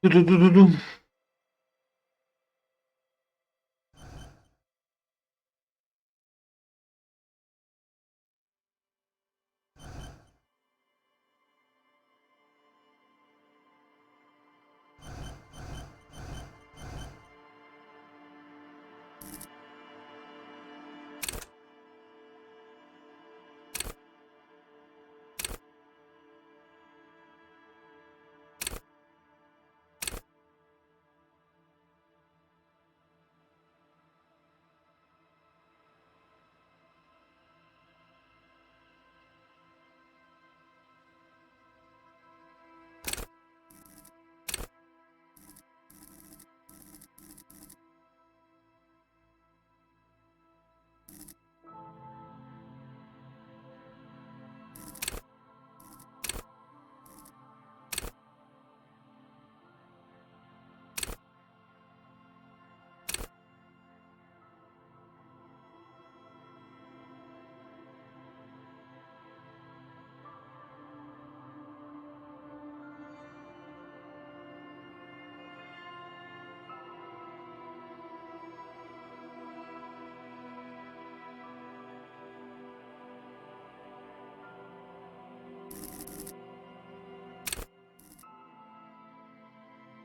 Ду-ду-ду-ду-ду.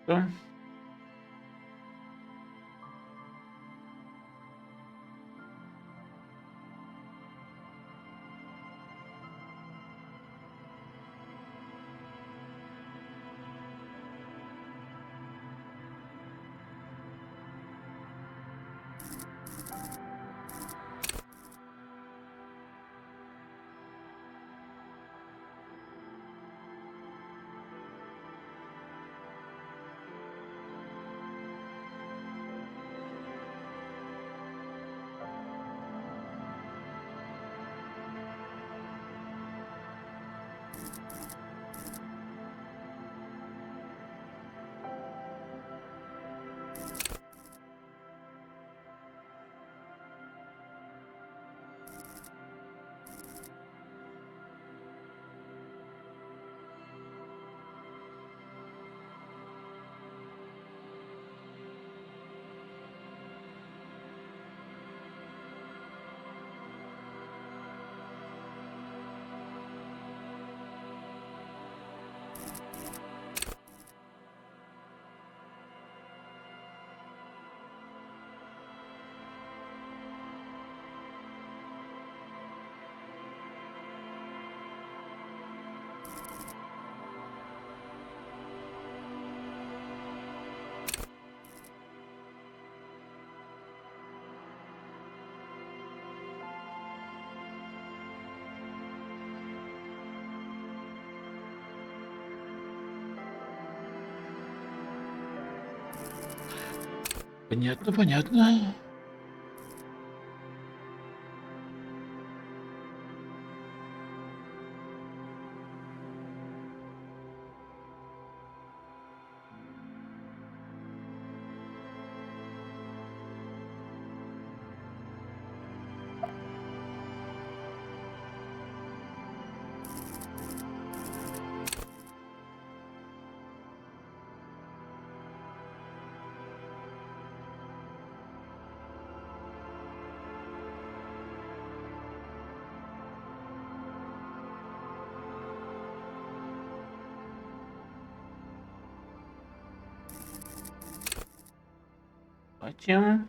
Что? Понятно, понятно. Затем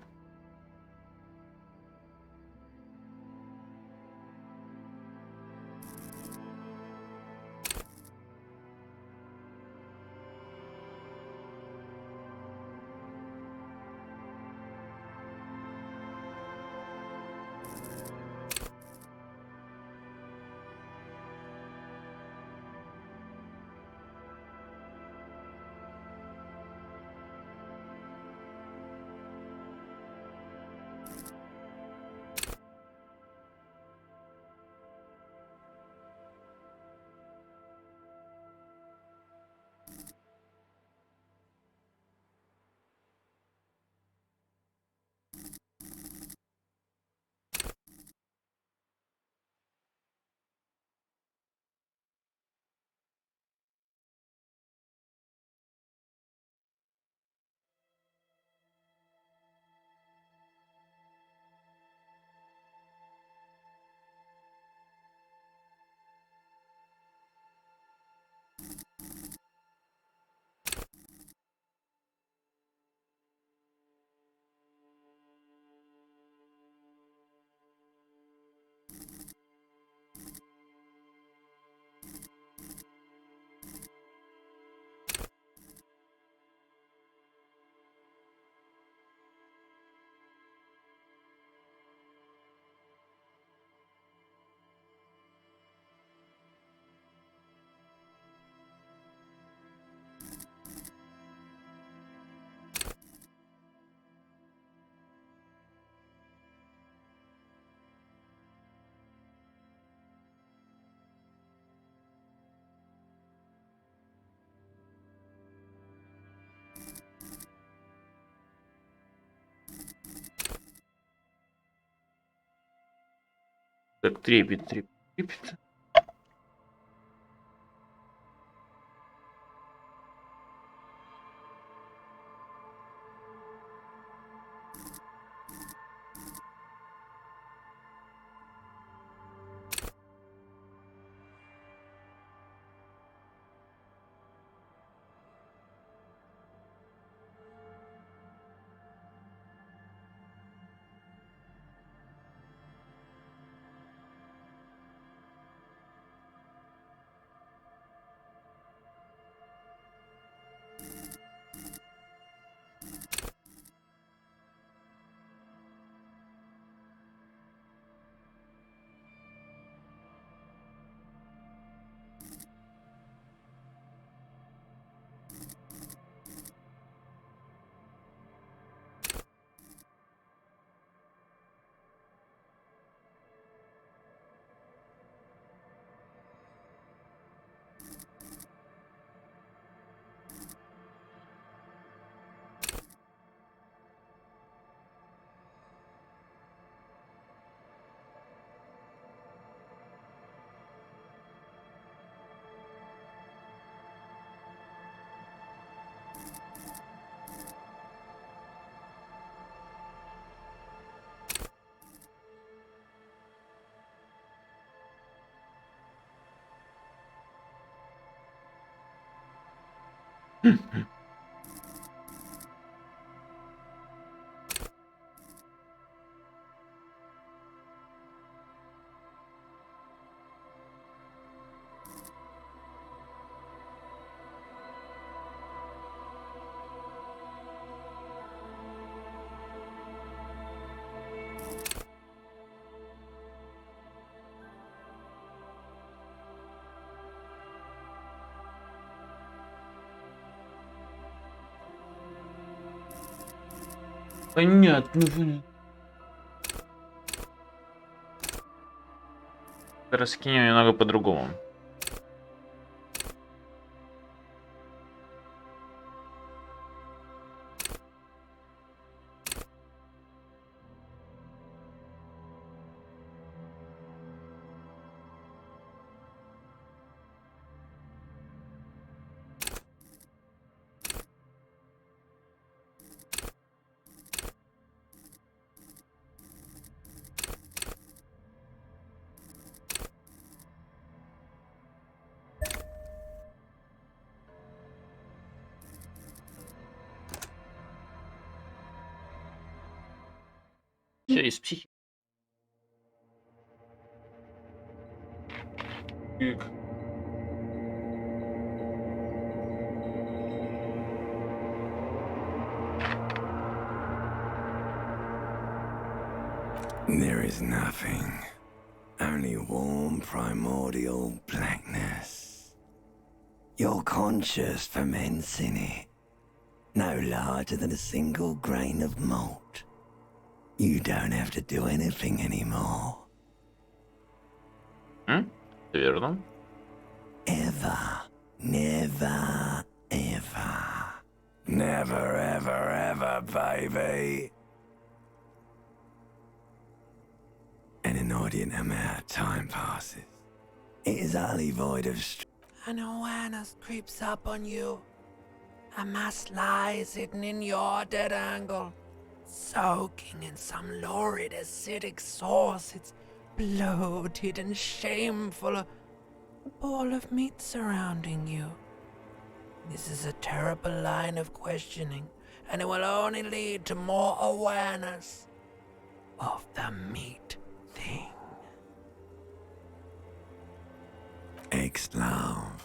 Так, трепет, трепет, трепет. Понятно, понятно. Раскинем немного по-другому. Все из психики. There is nothing. Only warm primordial blackness. Your conscious ferments in it. No larger than a single grain of malt. You don't have to do anything anymore. Верно. Ever. Never, ever. Never, ever, ever, baby. An inordinate amount of time passes. It is utterly void of An awareness creeps up on you. A mass lies hidden in your dead angle, soaking in some lurid acidic sauce. It's bloated and shameful. A ball of meat surrounding you. This is a terrible line of questioning, and it will only lead to more awareness of the meat thing. Ex-love,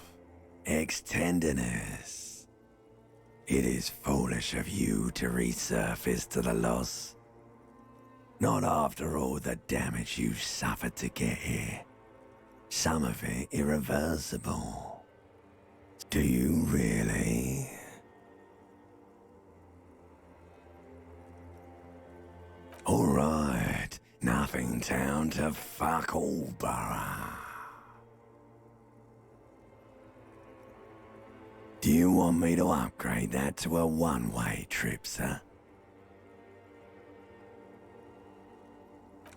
ex-tenderness. It is foolish of you to resurface to the loss. Not after all the damage you've suffered to get here. Some of it irreversible. Do you really? Alright, nothing down to fuck all, borough. Do you want me to upgrade that to a one-way trip, sir?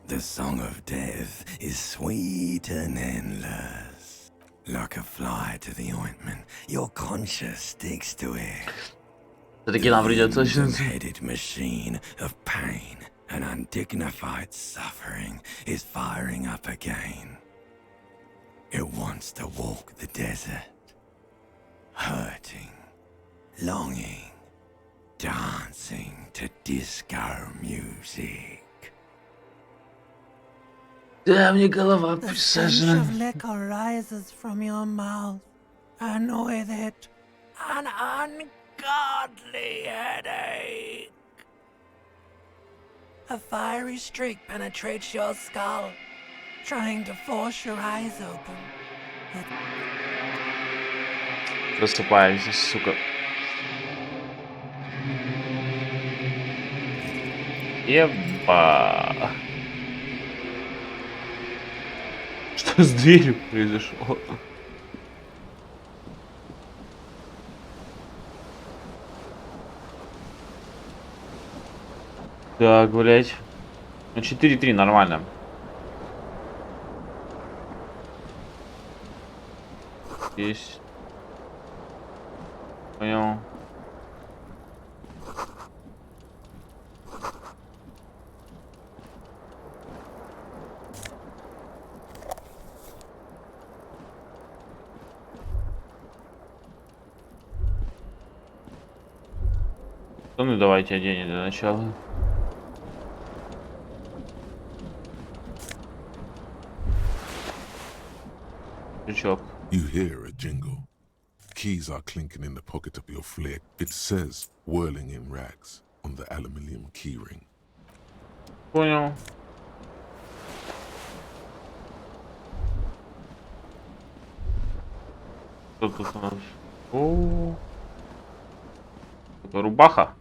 The song of death is sweet and endless. Like a fly to the ointment, your conscience sticks to it. Все-таки нам придется... Headed machine of pain and undignified suffering is firing up again. It wants to walk the desert, hurting, longing, dancing to disco music. Да, мне голова The stench присажена. of liquor rises from your mouth, and with it, an ungodly headache. A fiery streak penetrates your skull, trying to force your eyes open. Просыпаемся, сука. Еба. Что с дверью произошло? Так, блять. Ну 4-3 нормально. Здесь. Понял. Ну давайте оденем для начала. Крючок. You hear a jingle. Keys are clinking in the pocket of your flick. It says, whirling in rags, on the aluminium keyring. Понял. Что тут у нас? О, это рубаха.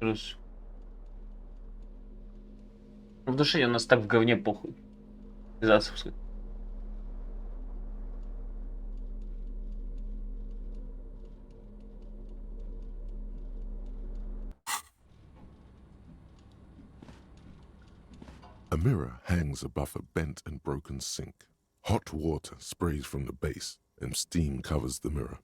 Плюс. В душе у нас так в говне похуй. Запускай. A mirror hangs above a bent and broken sink. Hot water sprays from the base and steam covers the mirror.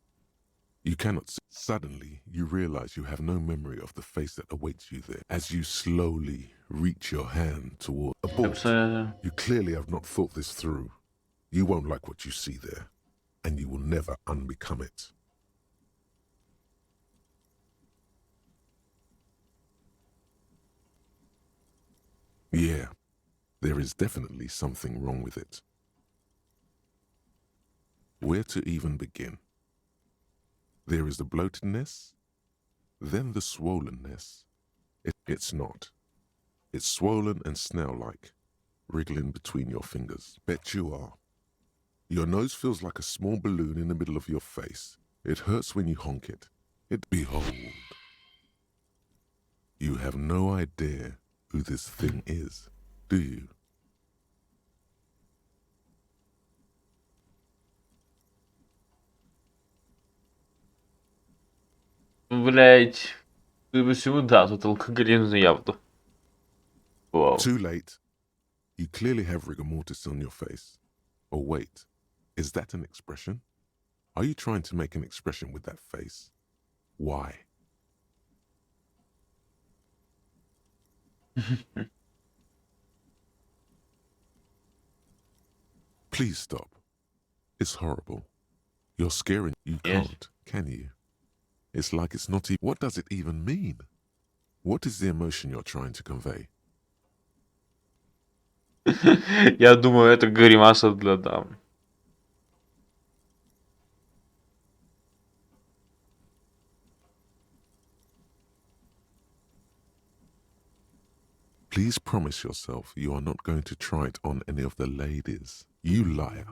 You cannot see. Suddenly, you realize you have no memory of the face that awaits you there. As you slowly reach your hand toward a board, you clearly have not thought this through. You won't like what you see there, and you will never unbecome it. Yeah, there is definitely something wrong with it. Where to even begin? There is the bloatedness, then the swollenness. It's not. It's swollen and snail-like, wriggling between your fingers. Bet you are. Your nose feels like a small balloon in the middle of your face. It hurts when you honk it. Behold. You have no idea who this thing is, do you? Блять. Почему да, тут алкоголизм явно. Вау. Too late. You clearly have rigor mortis on your face. Or wait, is that an expression? Are you trying to make an expression with that face? Why? Please stop. It's horrible. You're scaring. You Yes. can't, can you? It's like it's not even. What does it even mean? What is the emotion you're trying to convey? Я думаю, это гримаса для дам. Please promise yourself you are not going to try it on any of the ladies. You liar.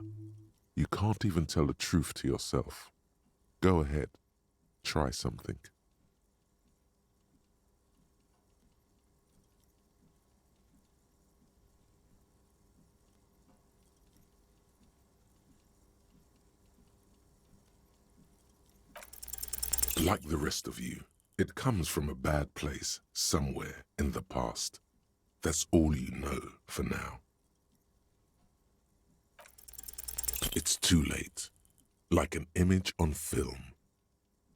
You can't even tell the truth to yourself. Go ahead. Try something. Like the rest of you, It comes from a bad place somewhere in the past. That's all you know for now. It's too late. Like an image on film.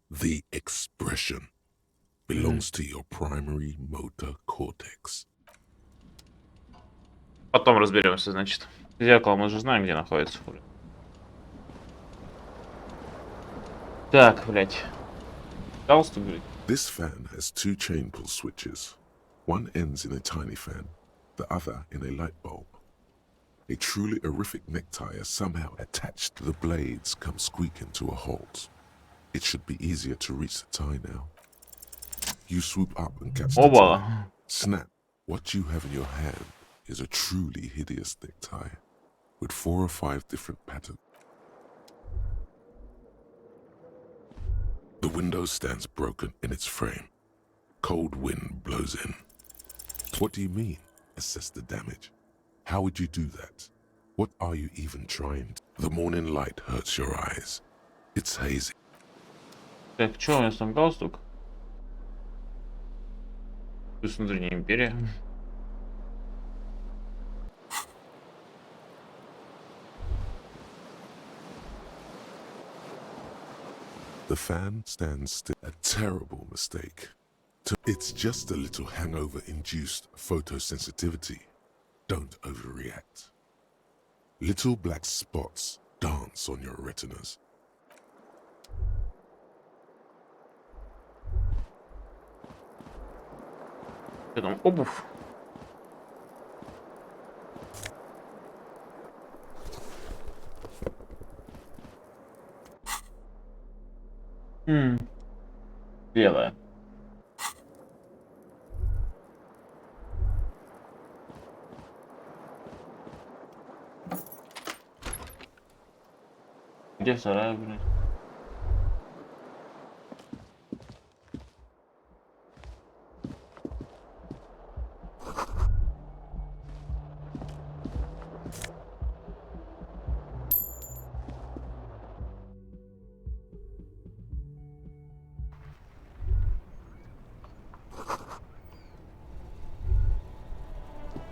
The expression belongs to your primary motor cortex. Потом разберемся, значит. Зеркало мы же знаем, где находится. Так, блядь. Галстук, блядь. This fan has two chain pull switches. One ends in a tiny fan, the other in a light bulb. A truly horrific necktie is somehow attached to the blades come squeaking to a halt. It should be easier to reach the tie now. You swoop up and catch the tie. Оба. Snap. What you have in your hand is a truly hideous necktie with 4 or 5 different patterns. The window stands broken in its frame. Cold wind blows in. What do you mean? Assess the damage. How would you do that? What are you even trying to? The morning light hurts your eyes. It's hazy. Так, что у нас там галстук? Плюс внутренняя империя. The fan stands still. A terrible mistake. It's just a little hangover-induced photosensitivity. Don't overreact. Little black spots dance on your retinas. Что там? Обувь. Белая. Где вторая, блядь?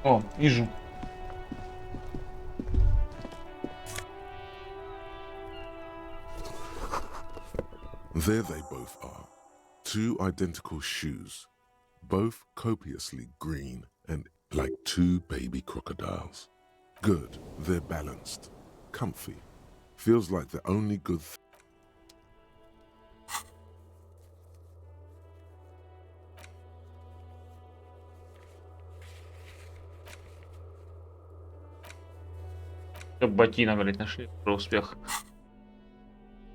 О, вижу. There they both are. 2 identical shoes. Both copiously green and like 2 baby crocodiles. Good, they're balanced. Comfy. Feels like the only good Ботинок, блядь, нашли. Про успех.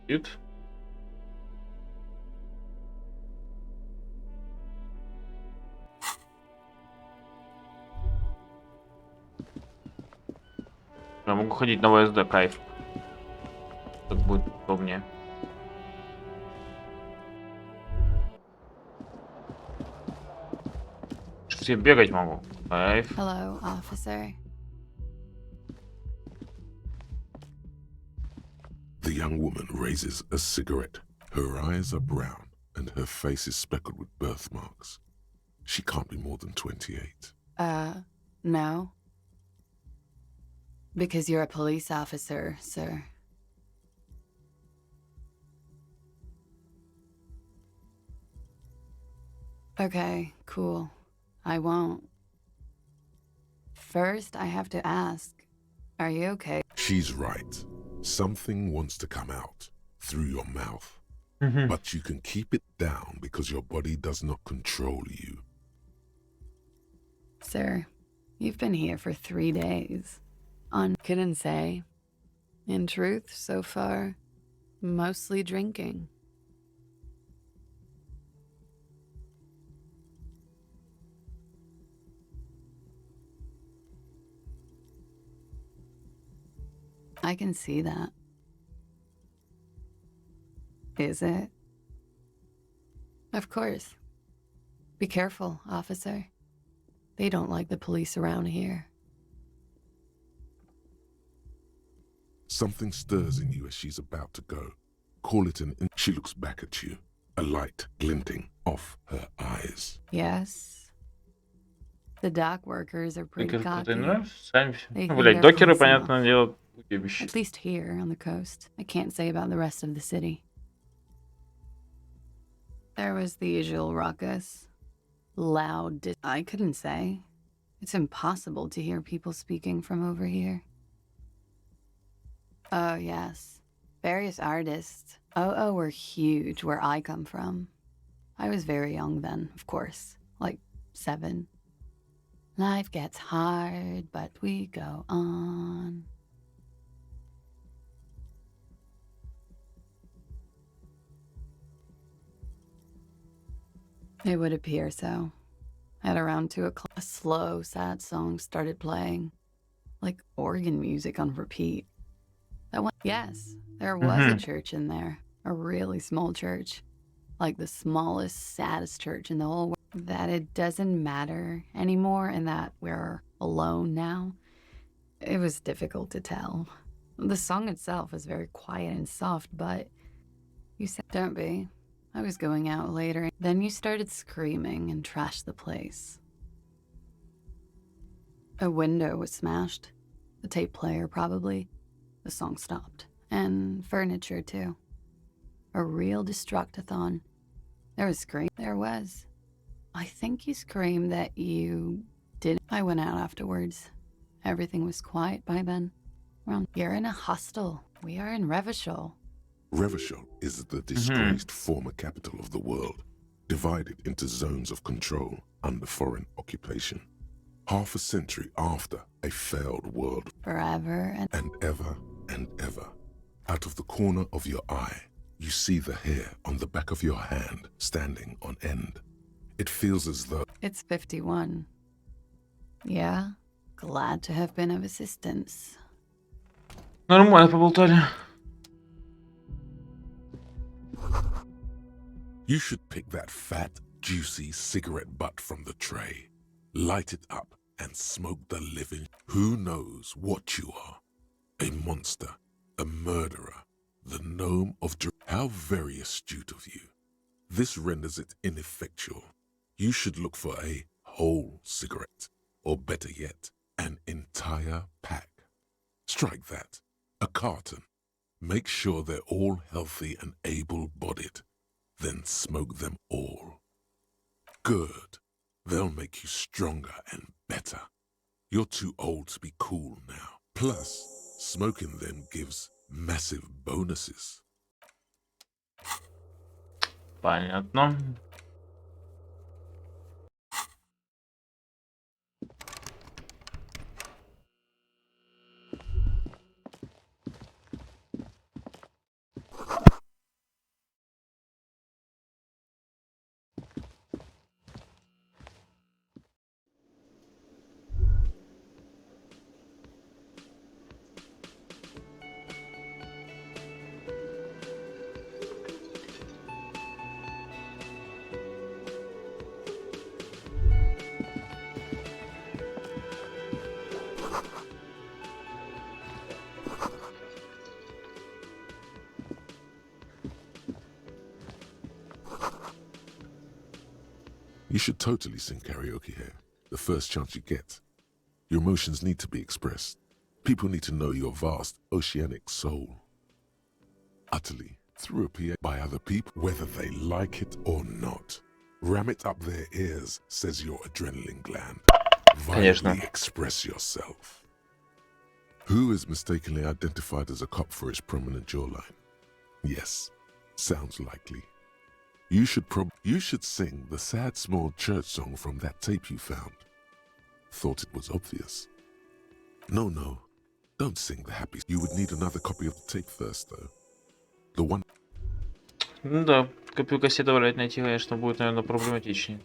Ют. Я могу ходить на ВСД, кайф. Так будет удобнее. Что я бегать могу? Кайф. Hello, officer. The young woman raises a cigarette. Her eyes are brown and her face is speckled with birthmarks. She can't be more than 28. No. Because you're a police officer, sir. Okay, cool. I won't. First, I have to ask, are you okay? She's right. Something wants to come out through your mouth. But you can keep it down because your body does not control you. Sir, you've been here for 3 days. Couldn't say. In truth, so far, mostly drinking. I can see that. Is it? Of course. Be careful, officer. They don't like the police around here. Something stirs in you as she's about to go. Call it an... She looks back at you. a light glinting off her eyes. Yes. The dock workers are pretty Докеры ты cocky. нравишься? Сами все. They Ну, think блядь, they're докеры, police понятное enough. дело, уебище. At least here on the coast. I can't say about the rest of the city. There was the usual ruckus. Loud. I couldn't say. It's impossible to hear people speaking from over here. Oh, yes. Various artists. Were huge where I come from. I was very young then, of course. Like 7. Life gets hard, but we go on. It would appear so. At around 2 o'clock, a slow, sad song started playing. Like organ music on repeat. Yes, there was a church in there. A really small church. Like the smallest, saddest church in the whole world. That it doesn't matter anymore and that we're alone now. It was difficult to tell. The song itself was very quiet and soft, but you said, "Don't be. I was going out later." Then you started screaming and trashed the place. A window was smashed. The tape player, probably. The song stopped. And furniture, too. A real destructathon. There was scream. There was. I think you screamed that you did. I went out afterwards. Everything was quiet by then. You're in a hostel. We are in Revachol. Revachol is the disgraced former capital of the world, divided into zones of control under foreign occupation. Half a century after a failed world. Forever and ever and ever. Out of the corner of your eye, you see the hair on the back of your hand standing on end. It feels as though... It's 51. Yeah, glad to have been of assistance. Нормально поболтали. You should pick that fat, juicy cigarette butt from the tray, light it up, and smoke the living... Who knows what you are? A monster, a murderer, the gnome of... How very astute of you. This renders it ineffectual. You should look for a whole cigarette, or better yet, an entire pack. Strike that. A carton. Make sure they're all healthy and able-bodied. Then smoke them all. Good. They'll make you stronger and better. You're too old to be cool now. Plus, smoking them gives massive bonuses. Понятно. You should totally sing karaoke here, the first chance you get. Your emotions need to be expressed. People need to know your vast, oceanic soul. Utterly, through a PA by other people, whether they like it or not. Ram it up their ears, says your adrenaline gland. Violently express yourself. Who is mistakenly identified as a cop for his prominent jawline? Yes, sounds likely. You should sing the sad small church song from that tape you found. Thought it was obvious. No, don't sing the happy. You would need another copy of the tape first, though. The one... Ну да, копию кассеты, блядь, найти, конечно, будет, наверное, проблематичнее.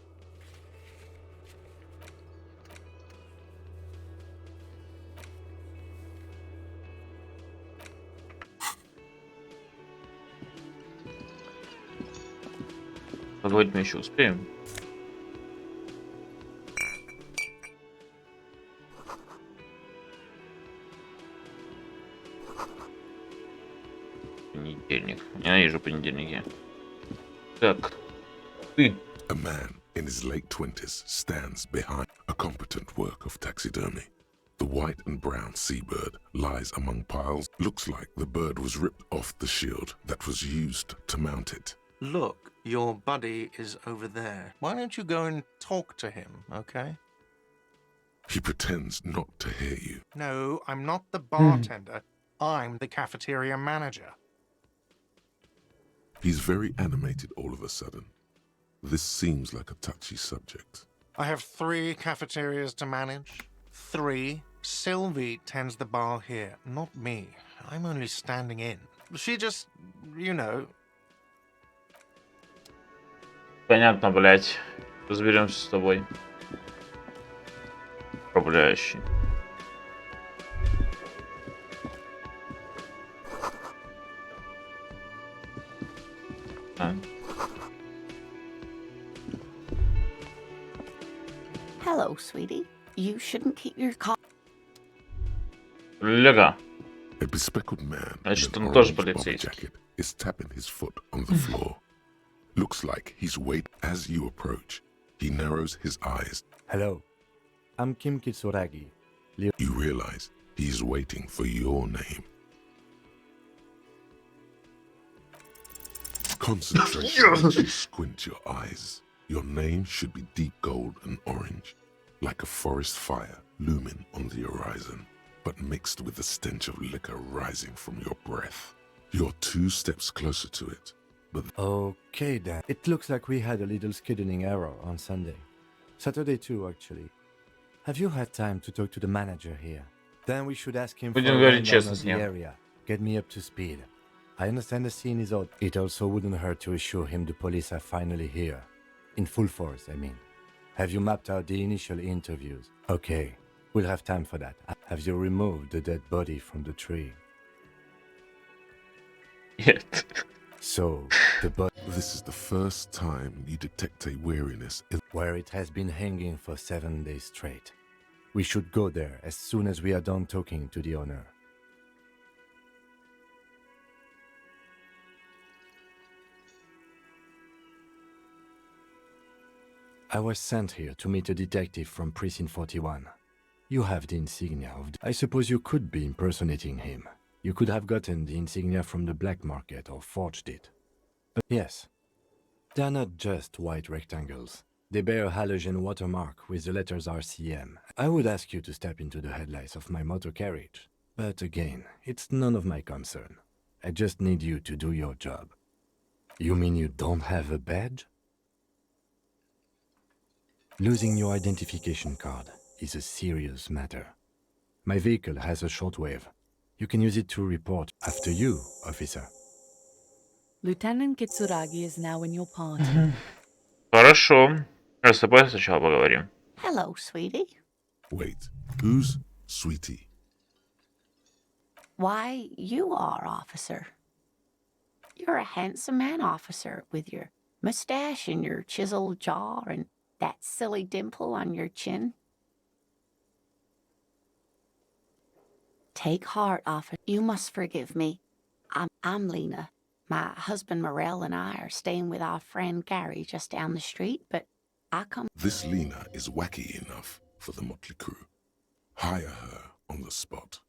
Поговорить мы еще успеем. Понедельник. Ненавижу понедельники. Так. Ты. A man in his late 20s stands behind a competent work of taxidermy. The white and brown seabird lies among piles. Looks like the bird was ripped off the shield that was used to mount it. Look, your buddy is over there. Why don't you go and talk to him, okay? He pretends not to hear you. No, I'm not the bartender. I'm the cafeteria manager. He's very animated all of a sudden. This seems like a touchy subject. I have 3 cafeterias to manage. 3. Sylvie tends the bar here, not me. I'm only standing in. She just, you know... Понятно, блядь. Разберемся с тобой. Управляющий. А? Hello, sweetie. You shouldn't keep your car. Lega. A bespectacled man Значит, in он an тоже orange bomber полицейский. jacket is tapping his foot on the floor. Looks like he's waiting. As you approach, he narrows his eyes. Hello, I'm Kim Kitsuragi. You realize he's waiting for your name. Concentration makes you squint your eyes. Your name should be deep gold and orange, like a forest fire looming on the horizon, but mixed with the stench of liquor rising from your breath. You're 2 steps closer to it, but Okay then. It looks like we had a little scheduling error on Sunday. Saturday too, actually. Have you had time to talk to the manager here? Then we should ask him for Будем a говорить rundown честно of с the ним. area. Get me up to speed. I understand the scene is odd. It also wouldn't hurt to assure him the police are finally here. In full force, I mean. Have you mapped out the initial interviews? Okay, we'll have time for that. Have you removed the dead body from the tree? Нет. So, the body this is the first time you detect a weariness in where it has been hanging for 7 days straight. We should go there as soon as we are done talking to the owner. I was sent here to meet a detective from Precinct 41. You have the insignia of... I suppose you could be impersonating him. You could have gotten the insignia from the black market or forged it. Yes. They are not just white rectangles. They bear a halogen watermark with the letters RCM. I would ask you to step into the headlights of my motor carriage. But again, it's none of my concern. I just need you to do your job. You mean you don't have a badge? Losing your identification card is a serious matter. My vehicle has a shortwave. You can use it to report after you, officer. Lieutenant Kitsuragi is now in your party. Хорошо. С тобой сначала поговорим. Hello, sweetie. Wait, who's Sweetie? Why, you are, officer. You're a handsome man, officer, with your mustache and your chiseled jaw and that silly dimple on your chin. Take heart, officer. You must forgive me. I'm Lena. My husband Morel and I are staying with our friend Gary just down the street, but I come... This Lena is wacky enough for the motley crew. Hire her on the spot.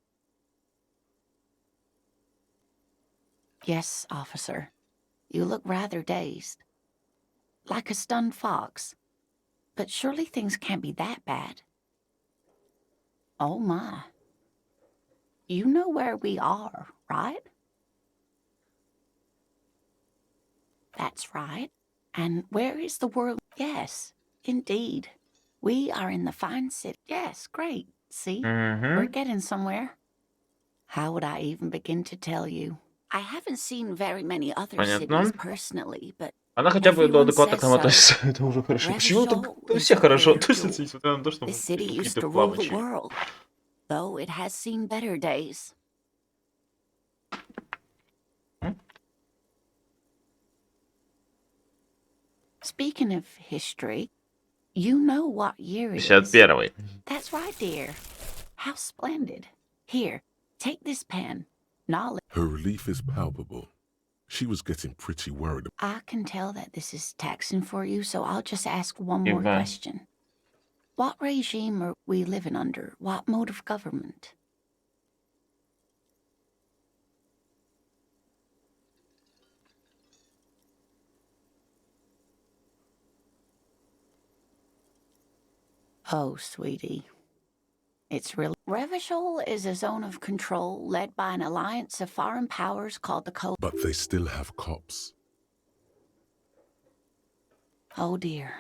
Yes, officer. You look rather dazed. Like a stunned fox. But surely things can't be that bad. Oh my. You know where we are, right? That's right. And where is the world? Yes, indeed. We are in the fine city. Yes, great. See? We're getting somewhere. How would I even begin to tell you? I haven't seen very many other Понятно. cities personally, but Она хотя бы everyone адекватно к нам says so. относится, это уже хорошо. Почему так Revachol все is хорошо very относятся, cool. несмотря на то, что мы This city used какие-то to rule the плавучие? world, though it has seen better days. Speaking of history, you know what year it is. 51-й. That's right, dear. How splendid. Here, take this pen. Knowledge. Her relief is palpable. She was getting pretty worried. I can tell that this is taxing for you, so I'll just ask one more Okay. question. What regime are we living under? What mode of government? Oh, sweetie. It's really... Revachol is a zone of control led by an alliance of foreign powers called the But they still have cops. Oh, dear.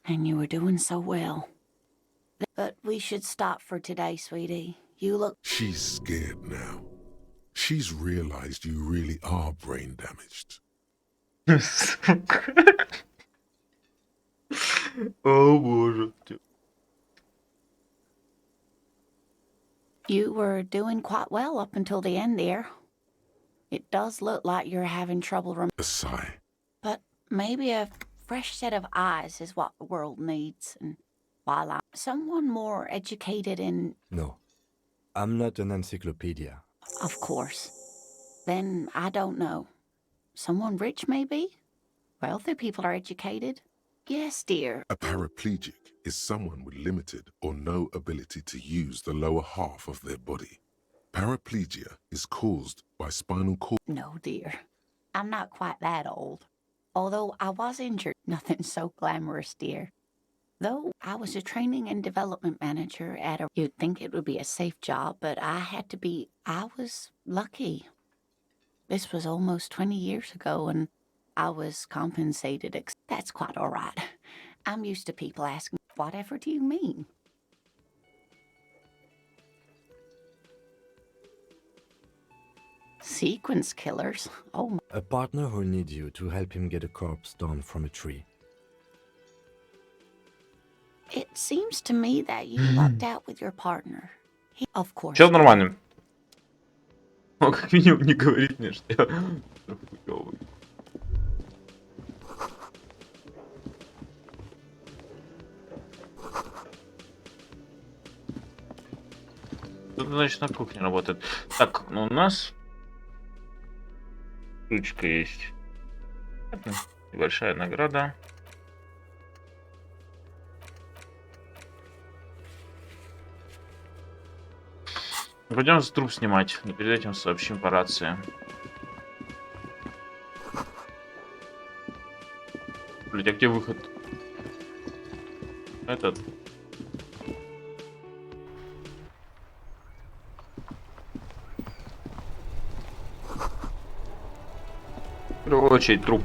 And you were doing so well. But we should stop for today, sweetie. You look... She's scared now. She's realized you really are brain damaged. О боже. You were doing quite well up until the end there. It does look like you're having trouble A sigh. But maybe a fresh set of eyes is what the world needs. And while I'm someone more educated in... No, I'm not an encyclopedia. Of course. Then I don't know. Someone rich, maybe? Wealthy people are educated. Yes, dear. A paraplegic is someone with limited or no ability to use the lower half of their body. Paraplegia is caused by spinal cord. No, dear. I'm not quite that old. Although I was injured, nothing so glamorous, dear. Though I was a training and development manager at a... You'd think it would be a safe job, but I had to be... I was lucky. This was almost 20 years ago, and I was compensated. That's quite all right. I'm used to people asking, whatever do you mean? Sequence killers? Oh, my... A partner who needs you to help him get a corpse down from a tree. It seems to me that you lucked out with your partner. Of course. Чё нормально? Ну, как минимум не говорить мне, что я хуёвый. Тут, значит, на кухне работает. Так, ну у нас ручка есть. Небольшая награда. Пойдем труп снимать. И перед этим сообщим по рации. Блять, а где выход? Этот. В первую очередь труп.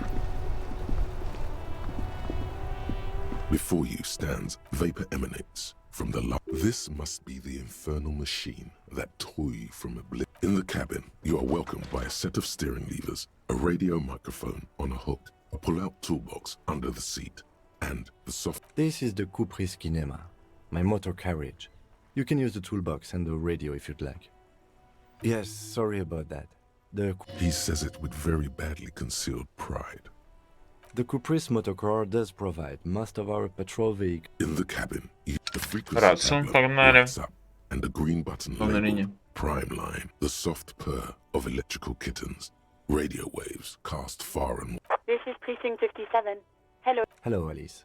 Before you stands, vapor emanates from the This must be the infernal machine that tore you from oblivion. In the cabin, you are welcomed by a set of steering levers, a radio microphone on a hook, a pull-out toolbox under the seat, and the soft... This is the Kupris Kinema, my motor carriage. You can use the toolbox and the radio if you'd like. Yes, sorry about that. He says it with very badly concealed pride. The Kupris motorcar does provide most of our patrol vehicles. In the cabin, the frequency tablet lights up, and the green button labeled Prime Line, the soft purr of electrical kittens, radio waves cast far and wide. This is Precinct 57. Hello. Hello, Alice.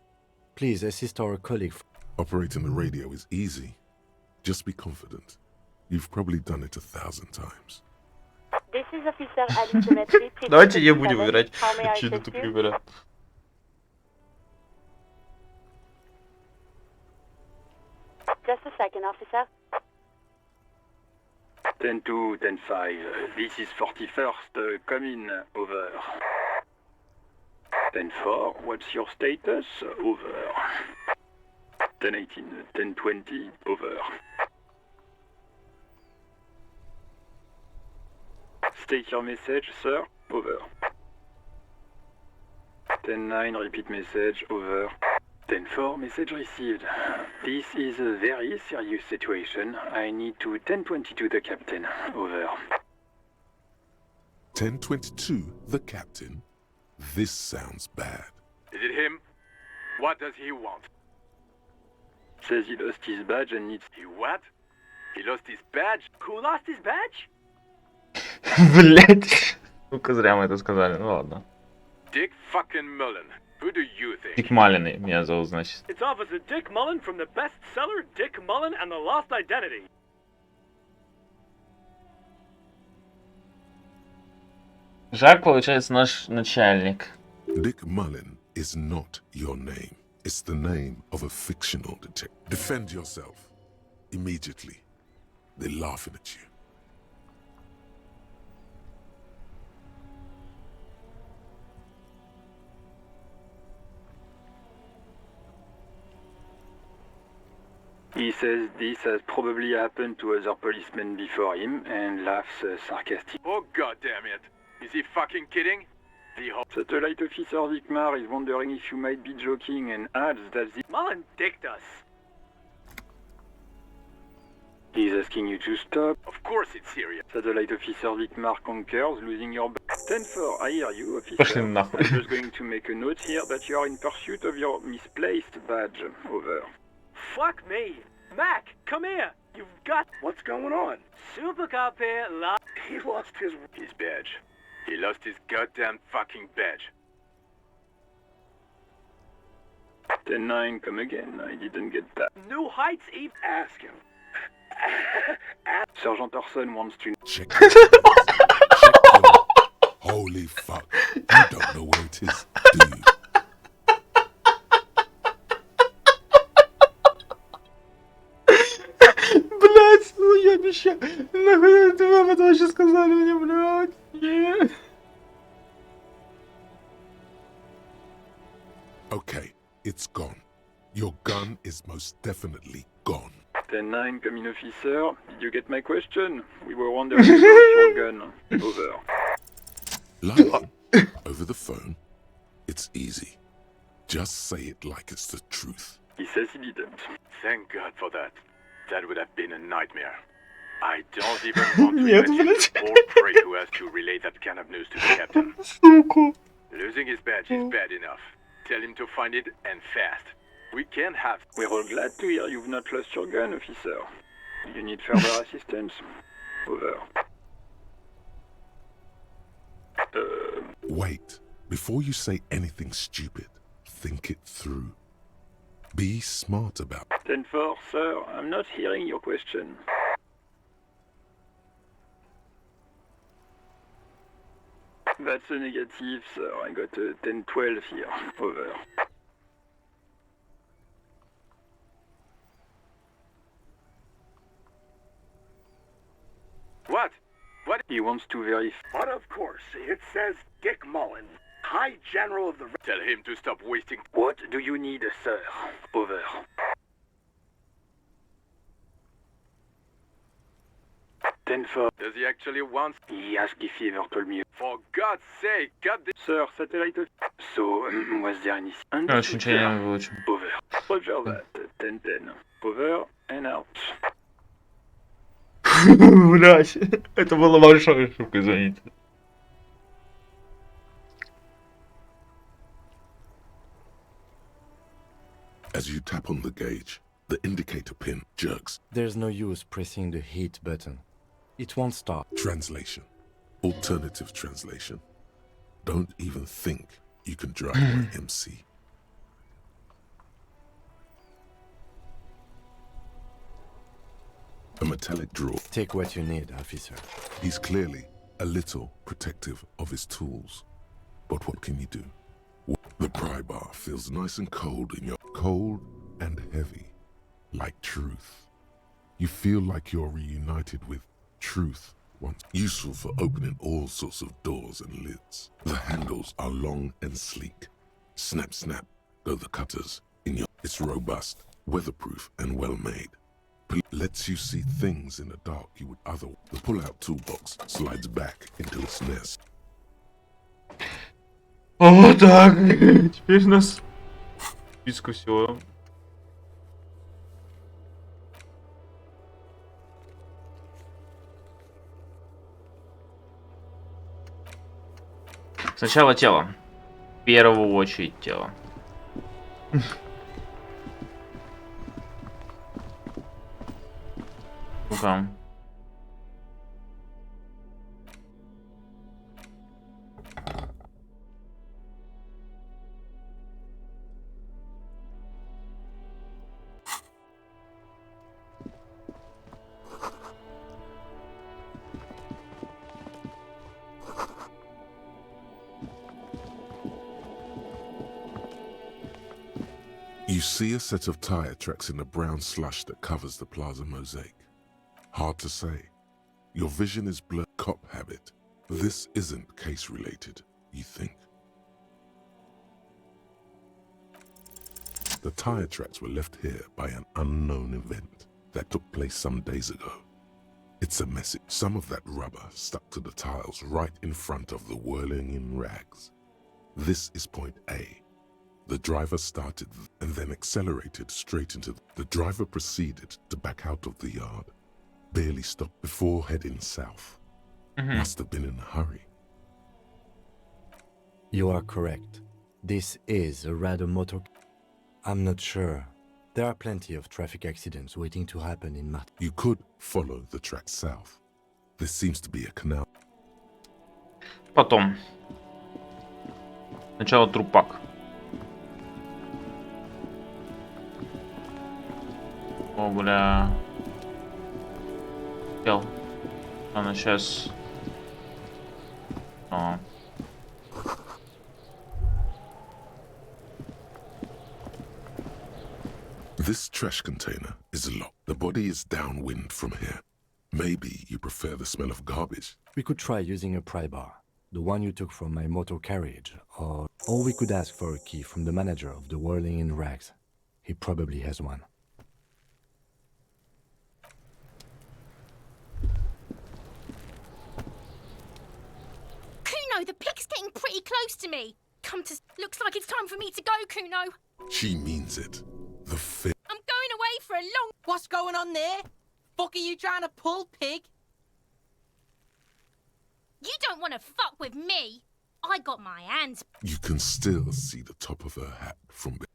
Please assist our colleague. Operating the radio is easy. Just be confident. You've probably done it 1,000 times. This is Officer Alice Demetri. Давайте не будем выбирать чью-то тупую вариант. Just a second, officer. 10-2, 10-5. This is 41st, come in, over. 10-4, what's your status? Over. 10-18, 10-20, over. State your message, sir. Over. 10-9, repeat message. Over. 10-4, message received. This is a very serious situation. I need to 10-22 the captain. Over. 10-22, the captain? This sounds bad. Is it him? What does he want? Says he lost his badge and needs... He what? He lost his badge? Who lost his badge? Блять. Ну-ка, зря мы это сказали, ну ладно. Dick fucking Mullen. Who do you think? Дик Малиный меня зовут, значит. It's Officer Dick Mullen from the bestseller Dick Mullen and the Lost Identity. Жак, получается, наш начальник. Dick Mullen is not your name. It's the name of a fictional detective. Defend yourself. Immediately. They're laughing at you. He says this has probably happened to other policemen before him and laughs sarcastically. Oh god damn it. Is he fucking kidding? The whole Satellite Officer Vikmar is wondering if you might be joking and adds that the Mullen dicked us. he's asking you to stop. Of course it's serious. Satellite Officer Vikmar concurs, losing your 10-4, I hear you, Пошли officer. нахуй. I'm just going to make a note here that you are in pursuit of your misplaced badge. Over. Fuck me. Mac, come here. You've got... What's going on? Super Cop here, He lost his badge. He lost his goddamn fucking badge. 10-9, come again. I didn't get that. New Heights Eve. Ask him. Sergeant Orson wants to... Check your Holy fuck. You don't know where it is, do you? Блять, ну я обещаю. Нахуй вы это вообще сказали мне, блять. Нет. Okay, it's gone. Your gun is most definitely gone. 10-9, come in, officer. Did you get my question? We were wondering about your gun. Over. Lying over the phone, it's easy. Just say it like it's the truth. He says he didn't. Thank God for that. That would have been a nightmare. I don't even want to Нет, imagine блядь. the poor prick who has to relay that kind of news to the captain. Сука. Losing his badge is bad enough. Tell him to find it and fast. We can't have... We're all glad to hear you've not lost your gun, officer. You need further assistance? Over. Wait, before you say anything stupid, think it through. Be smart about it. 10-4, sir. I'm not hearing your question. That's a negative, sir. I got a 10-12 here. Over. What? What? He wants to verify. But of course, it says Dick Mullen, High General of the... Tell him to stop wasting... What do you need, sir? Over. For Does he actually want... he asked if he ever told me. For God's sake, God damn... Sir, satellite. So, was there any... Короче, ничего не выучим. Over. Roger that. 10-10. Over and out. Блять, это была большая ошибка, извините. As you tap on the gauge, the indicator pin jerks. There's no use pressing the hit button. It won't start. Translation. Alternative translation. Don't even think you can drive my MC. A metallic drawer. Take what you need, officer. He's clearly a little protective of his tools. But what can you do? The pry bar feels nice and cold in your... Cold and heavy, like truth. You feel like you're reunited with truth once. Useful for opening all sorts of doors and lids. The handles are long and sleek. Snap, snap, go the cutters in your... It's robust, weatherproof, and well-made. Lets you see things in the dark you would otherwise. The pull-out toolbox slides back into its nest. Вот так. Теперь нас списку всего. Сначала тело. В первую очередь тело. Ну-ка. You see a set of tire tracks in the brown slush that covers the plaza mosaic. Hard to say. Your vision is blurred. Cop habit. This isn't case-related, you think. The tire tracks were left here by an unknown event that took place some days ago. It's a message. Some of that rubber stuck to the tiles right in front of the whirling in rags. This is point A. The driver started and then accelerated straight into the driver proceeded to back out of the yard. Barely stopped before heading south. Must have been in a hurry. You are correct. This is a rather motor... I'm not sure. There are plenty of traffic accidents waiting to happen in Mat. You could follow the track south. There seems to be a canal. Потом. Сначала трупак. О, бля. Хотел. Она сейчас... О. This trash container is locked. The body is downwind from here. Maybe you prefer the smell of garbage. We could try using a pry bar, the one you took from my motor carriage, or we could ask for a key from the manager of the Whirling in Rags. He probably has one. Kuno, the pig's getting pretty close to me. Looks like it's time for me to go, Kuno. She means it. The fit. I'm going away for a long... What's going on there? Fuck are you trying to pull, pig? You don't want to fuck with me. I got my hands... You can still see the top of her hat from behind.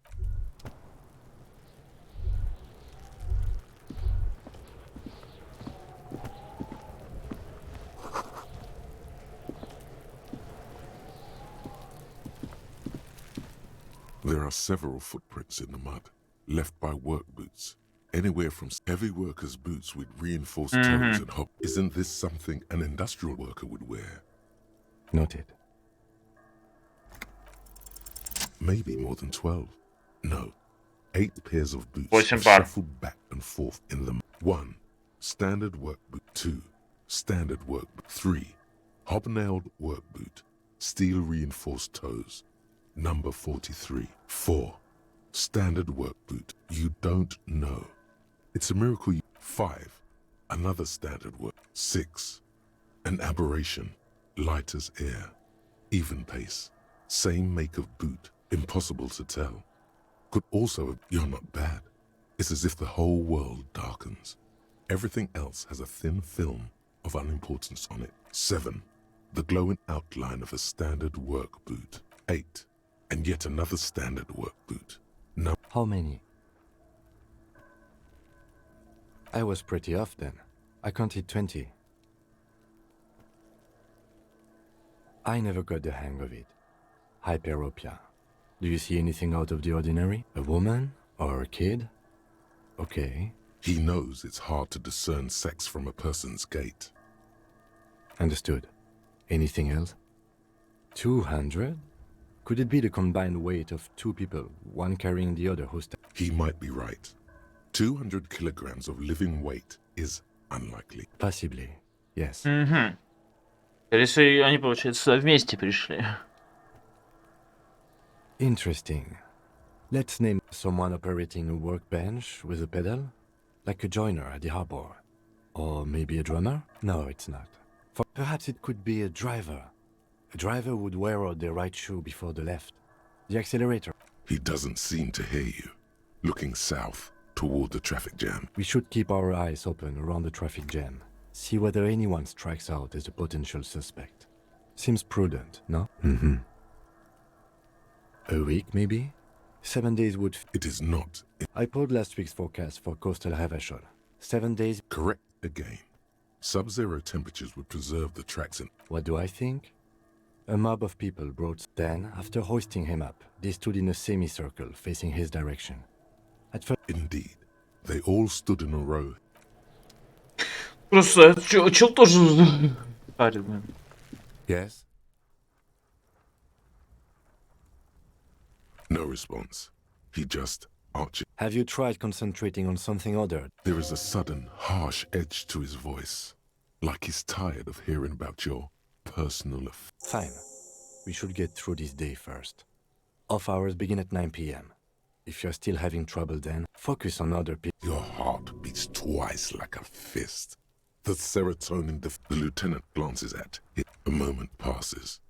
There are several footprints in the mud, left by work boots. Anywhere from heavy workers' boots with reinforced toes and hop. Isn't this something an industrial worker would wear? Noted. Maybe more than 12. No. 8 pairs of boots Восемь have пар. shuffled back and forth in them. 1. Standard work boot. 2. Standard work boot. 3. Hobnailed work boot. Steel reinforced toes. Number 43. 4. Standard work boot. You don't know. It's a miracle. 5. Another standard work. 6. An aberration. Light as air. Even pace. Same make of boot. Impossible to tell. Could also, you're not bad. It's as if the whole world darkens. Everything else has a thin film of unimportance on it. 7. The glowing outline of a standard work boot. 8. And yet another standard work boot. No. How many? I was pretty off then. I counted 20. I never got the hang of it. Hyperopia. Do you see anything out of the ordinary? A woman? Or a kid? Okay. He knows it's hard to discern sex from a person's gait. Understood. Anything else? 200? Could it be the combined weight of 2 people, one carrying the other who's... He might be right. 200 kilograms of living weight is unlikely. Possibly, yes. Скорее всего, они, получается, вместе пришли. Interesting. Let's name someone operating a workbench with a pedal, like a joiner at the harbor. Or maybe a drummer? No, it's not. Perhaps it could be a driver. A driver would wear out the right shoe before the left. The accelerator. He doesn't seem to hear you. Looking south, toward the traffic jam. We should keep our eyes open around the traffic jam. See whether anyone strikes out as a potential suspect. Seems prudent, no? A week, maybe? 7 days would... It is not. I pulled last week's forecast for coastal Havashol. 7 days... Correct again. Sub-zero temperatures would preserve the tracks in... What do I think? A mob of people brought... Then, after hoisting him up, they stood in a semicircle facing his direction. At first... Indeed. They all stood in a row. Просто чел тоже... Yes? No response. He just Archie. Have you tried concentrating on something other? There is a sudden, harsh edge to his voice, like he's tired of hearing about your personal Fine. We should get through this day first. Off hours begin at 9 p.m. If you're still having trouble then, focus on other people. Your heart beats twice like a fist. The serotonin the lieutenant glances at it. A moment passes.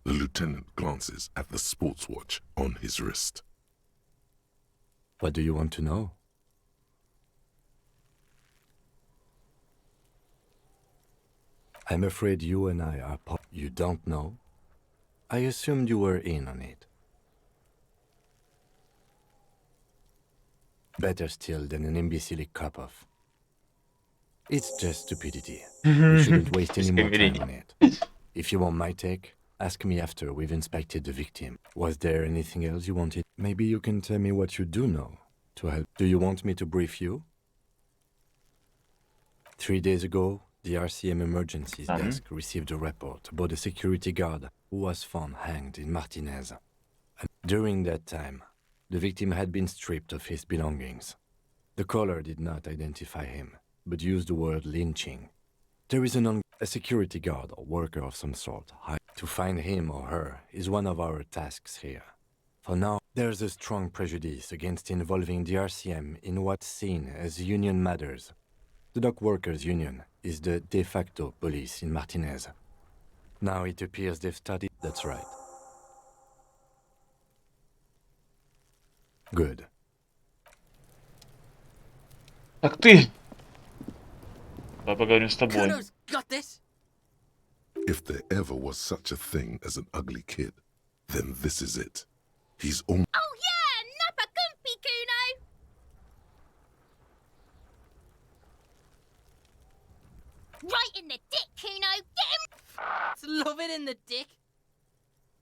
The lieutenant glances at the sports watch on his wrist. What do you want to know? I'm afraid you and I are You don't know? I assumed you were in on it. Better still than an imbecile cop-off. It's just stupidity. We shouldn't waste any more time on it. If you want my take, ask me after we've inspected the victim. Was there anything else you wanted? Maybe you can tell me what you do know to help. Do you want me to brief you? 3 days ago, the RCM emergencies desk received a report about a security guard who was found hanged in Martinez. And during that time, the victim had been stripped of his belongings. The caller did not identify him, but used the word lynching. There is a security guard or worker of some sort. To find him or her is one of our tasks here. For now, there's a strong prejudice against involving the RCM in what's seen as union matters. The dock workers' union is the de facto police in Martinez. Now it appears they've started... That's right. Good. Так ты! Давай поговорим с тобой. Kuno's got this. If there ever was such a thing as an ugly kid, then this is it. He's almost... Oh yeah, nappa gumpy, Kuno! Right in the dick, Kuno! Get him! It's love it in the dick.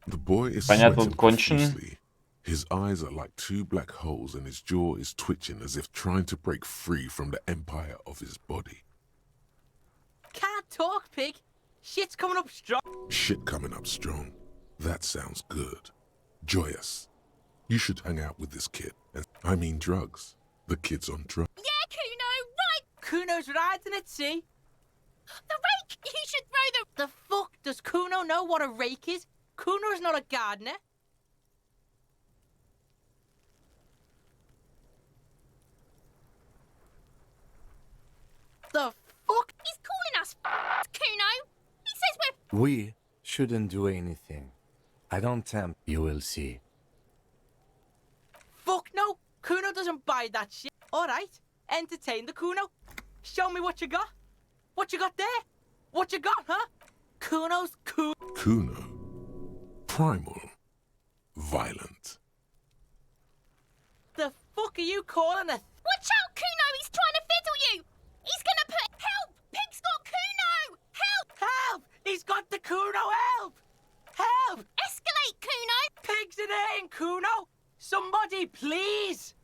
The boy is Понятно, sweating конченый. profusely. His eyes are like two black holes and his jaw is twitching as if trying to break free from the empire of his body. Can't talk, pig. Shit's coming up strong. Shit coming up strong. That sounds good. Joyous. You should hang out with this kid. And I mean drugs. The kid's on drugs. Yeah, Kuno, right! Kuno's riding it, see? The rake! You should throw The fuck? Does Kuno know what a rake is? Kuno's not a gardener. The fuck? He's calling us Kuno! He says we're... We shouldn't do anything. I don't tempt. You will see. Fuck no. Kuno doesn't buy that shit. Alright. Entertain the Kuno. Show me what you got. What you got there? What you got, huh? Kuno's cool. Kuno. Primal. Violent. The fuck are you calling a... Watch out, Kuno! He's trying to fiddle you! He's gonna put... Help! Pig's got Kuno! Help! Help! He's got the Kuno! Help! Help! Escalate, Kuno! Pigs in here, Kuno! Somebody, please!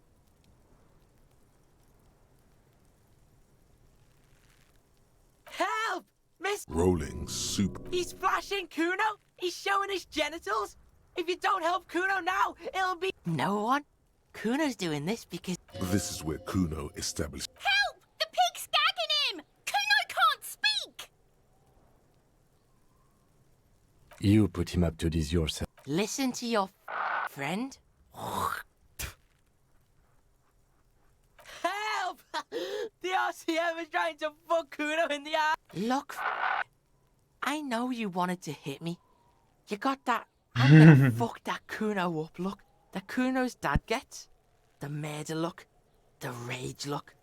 Help! Miss... Rolling soup. He's flashing Kuno! He's showing his genitals! If you don't help Kuno now, it'll be... No one? Kuno's doing this because... This is where Kuno established... Help! The pig's gagging him! Kuno can't speak! You put him up to this yourself. Listen to your friend. Help! The RCM is trying to fuck Kuno in the eye. Look, I know you wanted to hit me. You got that. I'm gonna fuck that Kuno up, look. The Kuno's dad gets. The murder look. The rage look.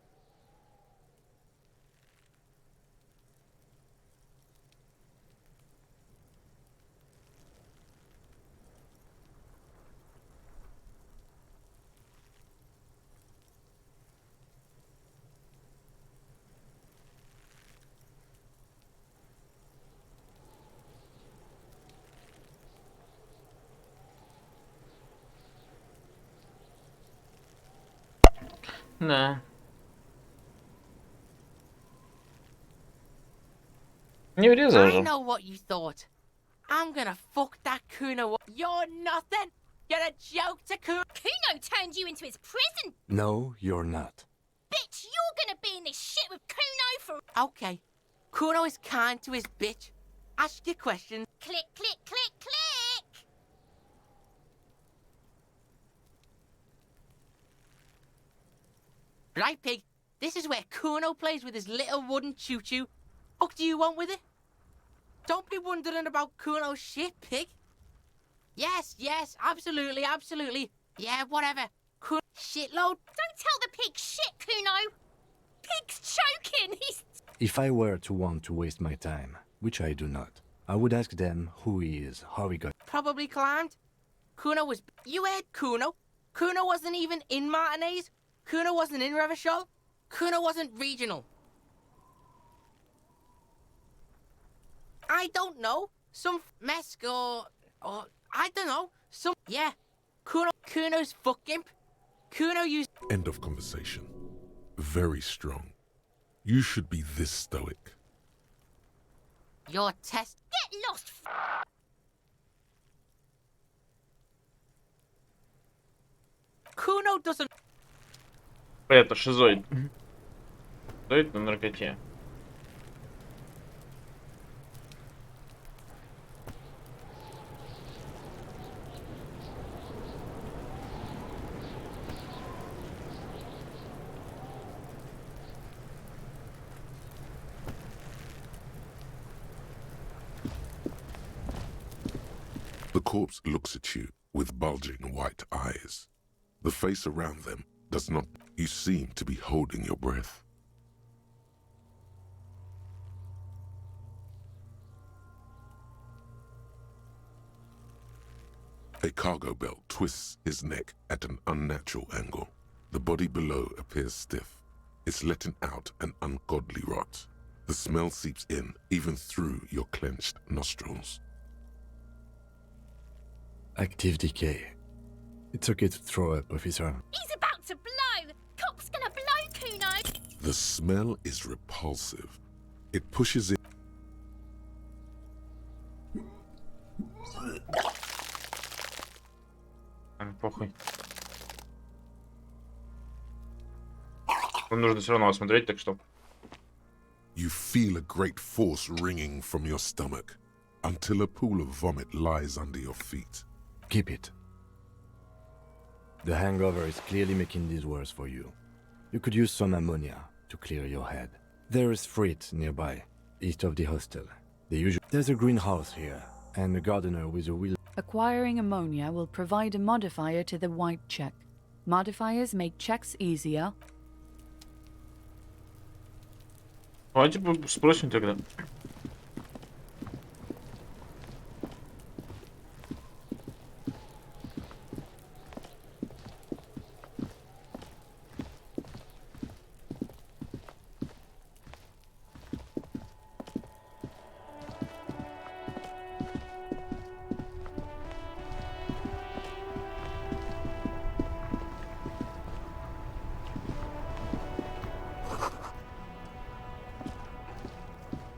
Да. Не врезал I же. know what you thought. I'm gonna fuck that Kuno up. You're nothing. You're a joke to Kuno. Kuno turned you into his prison. No, you're not. Bitch, you're gonna be in this shit with Kuno for... Okay. Kuno is kind to his bitch. Ask your question. Click, click, click, click. Right, pig? This is where Kuno plays with his little wooden choo-choo. What do you want with it? Don't be wondering about Kuno's shit, pig. Yes, yes, absolutely, absolutely. Yeah, whatever. Kuno shitload. Don't tell the pig shit, Kuno. Pig's choking. He's... If I were to want to waste my time, which I do not, I would ask them who he is, how he got... Probably climbed. Kuno was... You heard Kuno. Kuno wasn't even in Martinez. Kuno wasn't in Revachol. Kuno wasn't regional. I don't know. Some mesk or I don't know. Some... Yeah. Kuno's fuck imp. Kuno used... End of conversation. Very strong. You should be this stoic. Your test... Get lost, Kuno doesn't... Это шизоид. Шизоид на наркоте. The corpse looks at you with bulging white eyes. The face around them does not. You seem to be holding your breath. A cargo belt twists his neck at an unnatural angle. The body below appears stiff. It's letting out an ungodly rot. The smell seeps in even through your clenched nostrils. Active decay. It's okay to throw up, officer. He's about to blow. Cop's gonna blow, Kuno. The smell is repulsive. It pushes in. Похуй. Вам нужно все равно осмотреть, так что... You feel a great force ringing from your stomach until a pool of vomit lies under your feet. Keep it. The hangover is clearly making this worse for you. You could use some ammonia to clear your head. There is freight nearby, east of the hostel. There's a greenhouse here, and a gardener with a wheel. Acquiring ammonia will provide a modifier to the white check. Modifiers make checks easier. Давайте спросим тогда.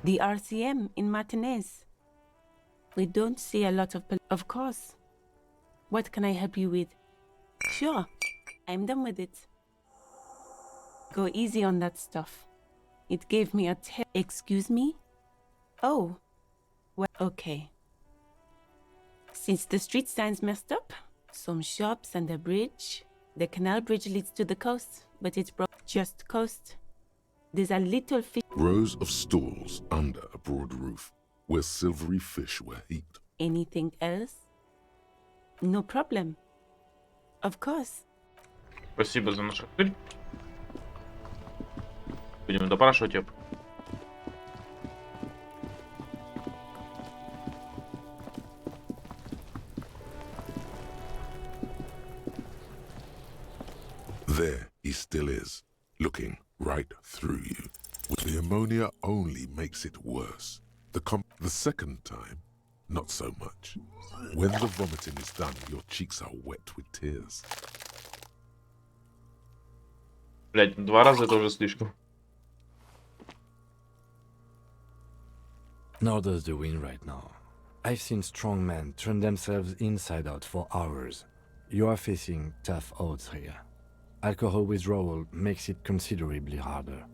The RCM in Martinez. We don't see a lot of... Of course. What can I help you with? Sure. I'm done with it. Go easy on that stuff. It gave me a Excuse me? Oh. Well, okay. Since the street sign's messed up, some shops and a bridge. The canal bridge leads to the coast, but it's just coast. There's a little fish. Rows of stalls under a broad roof where silvery fish were heaped. Anything else? No problem. Of course. Спасибо за наш отель. Будем допрашивать ее. There he still is, looking right through you. The ammonia only makes it worse. The second time, not so much. When the vomiting is done, your cheeks are wet with tears. Блять, 2 раза это уже слишком. Nor does the wind right now. I've seen strong men turn themselves inside out for hours, You are facing tough odds here. Alcohol withdrawal makes it considerably harder.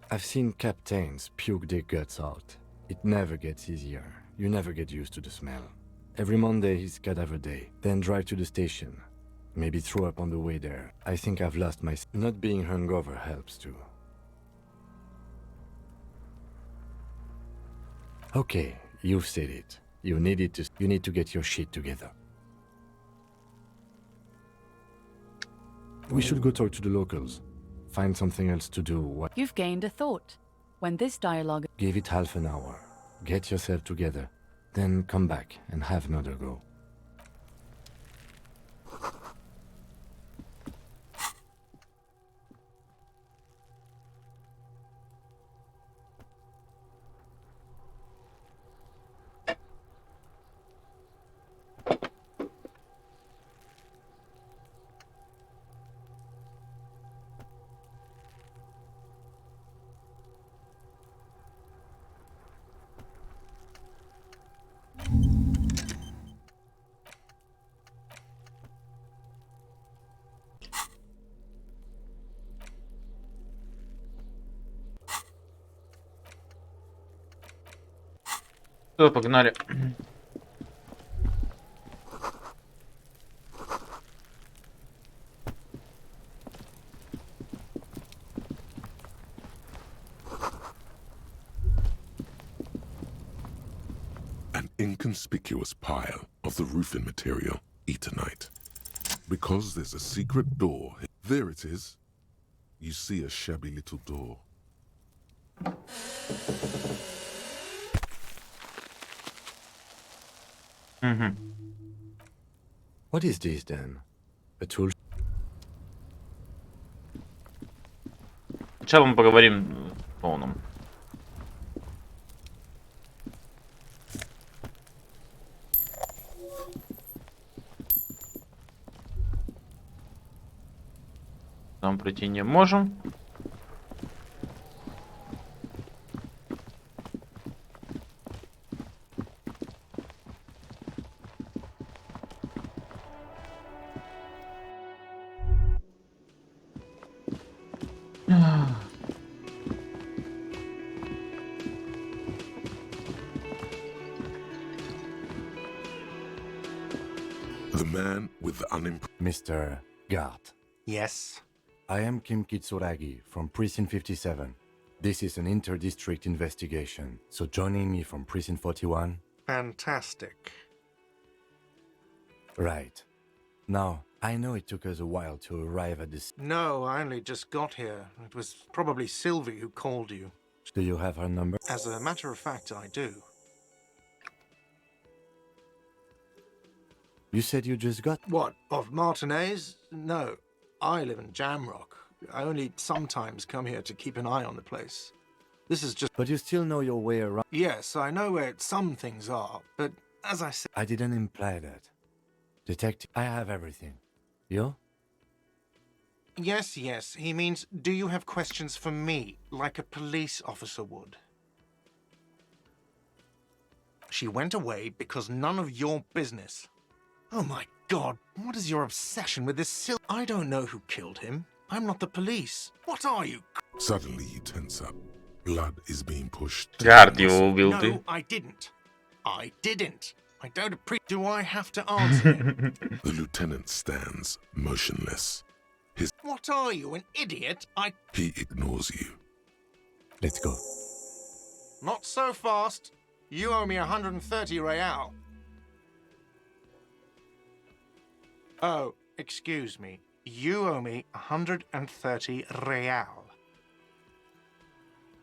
I've seen captains puke their guts out. It never gets easier. You never get used to the smell. Every Monday is cadaver day. Then drive to the station. Maybe throw up on the way there. I think I've lost my... Not being hungover helps too. Okay, you've said it. You need to get your shit together. We should go talk to the locals. Find something else to do. What? You've gained a thought. When this dialogue... Give it half an hour. Get yourself together. Then come back and have another go. Все, погнали. An inconspicuous pile of the roofing material, Eternite. Because there's a secret door. There it is. You see a shabby little door. What is this then? A tool? Сначала мы поговорим в полном. Там пройти не можем. The man with the Mr. Gart. Yes? I am Kim Kitsuragi from Precinct 57. This is an inter-district investigation, so joining me from Precinct 41? Fantastic. Right. Now, I know it took us a while to arrive at this... No, I only just got here. It was probably Sylvie who called you. Do you have her number? As a matter of fact, I do. You said you just got... What, of Martinez? No, I live in Jamrock. I only sometimes come here to keep an eye on the place. This is just... But you still know your way around... Yes, I know where some things are, but as I said... I didn't imply that. Detective, I have everything. You? Yes, he means, do you have questions for me, like a police officer would? She went away because none of your business. Oh my God, what is your obsession with this I don't know who killed him. I'm not the police. What are you? Suddenly you tense up. Blood is being pushed. Гард его убил ты. No, I didn't. I didn't. I don't appreciate. Do I have to answer him? The lieutenant stands motionless. What are you, an idiot? He ignores you. Let's go. Not so fast. You owe me 130 real. Oh, excuse me. You owe me 130 real.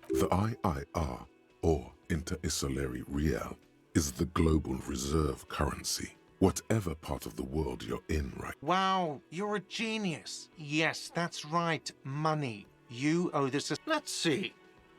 The IIR, or Inter-Isolary Real, is the global reserve currency. Whatever part of the world you're in right. Wow, you're a genius. Yes, that's right. Money. You owe this. Let's see.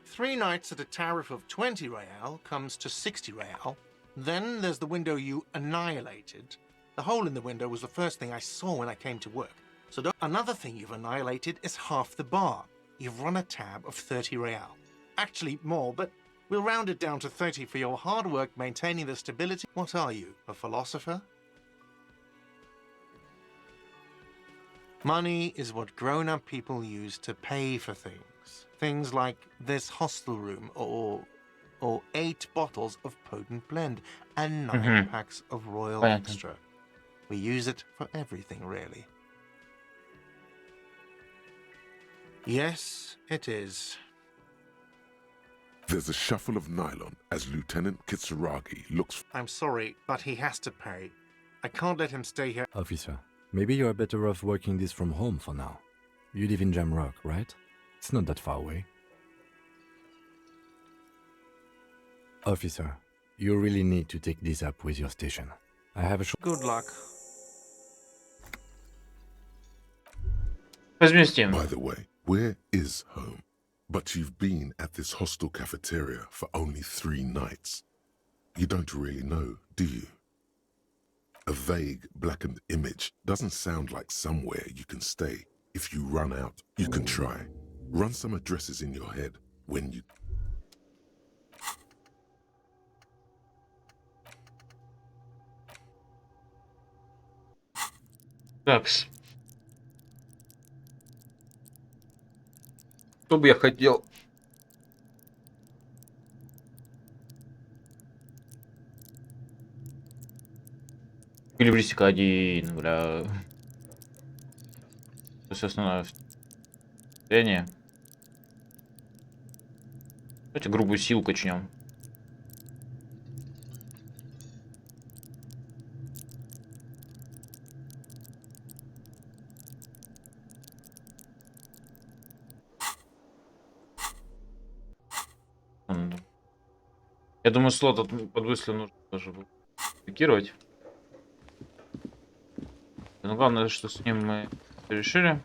3 nights at a tariff of 20 real comes to 60 real. Then there's the window you annihilated. The hole in the window was the first thing I saw when I came to work. So another thing you've annihilated is half the bar. You've run a tab of 30 real. Actually more, but we'll round it down to 30 for your hard work maintaining the stability. What are you, a philosopher? Money is what grown-up people use to pay for things. Things like this hostel room or 8 bottles of potent blend and 9 packs of Royal Понятно. Extra. We use it for everything, really. Yes, it is. There's a shuffle of nylon as Lieutenant Kitsuragi looks. I'm sorry, but he has to pay. I can't let him stay here. Officer, maybe you are better off working this from home for now. You live in Jamrock, right? It's not that far away. Officer, you really need to take this up with your station. I have a Good luck. Возместим. By the way, where is home? But you've been at this hostel cafeteria for only 3 nights. You don't really know, do you? A vague, blackened image doesn't sound like somewhere you can stay. If you run out, you can try. Run some addresses in your head when you... Такс. Что бы я хотел? Эквилибристика 1, бля. Все основное состояние. Давайте грубую силу качнем. Я думаю, слот под выстрел нужно тоже будет блокировать. Но главное, что с ним мы решили.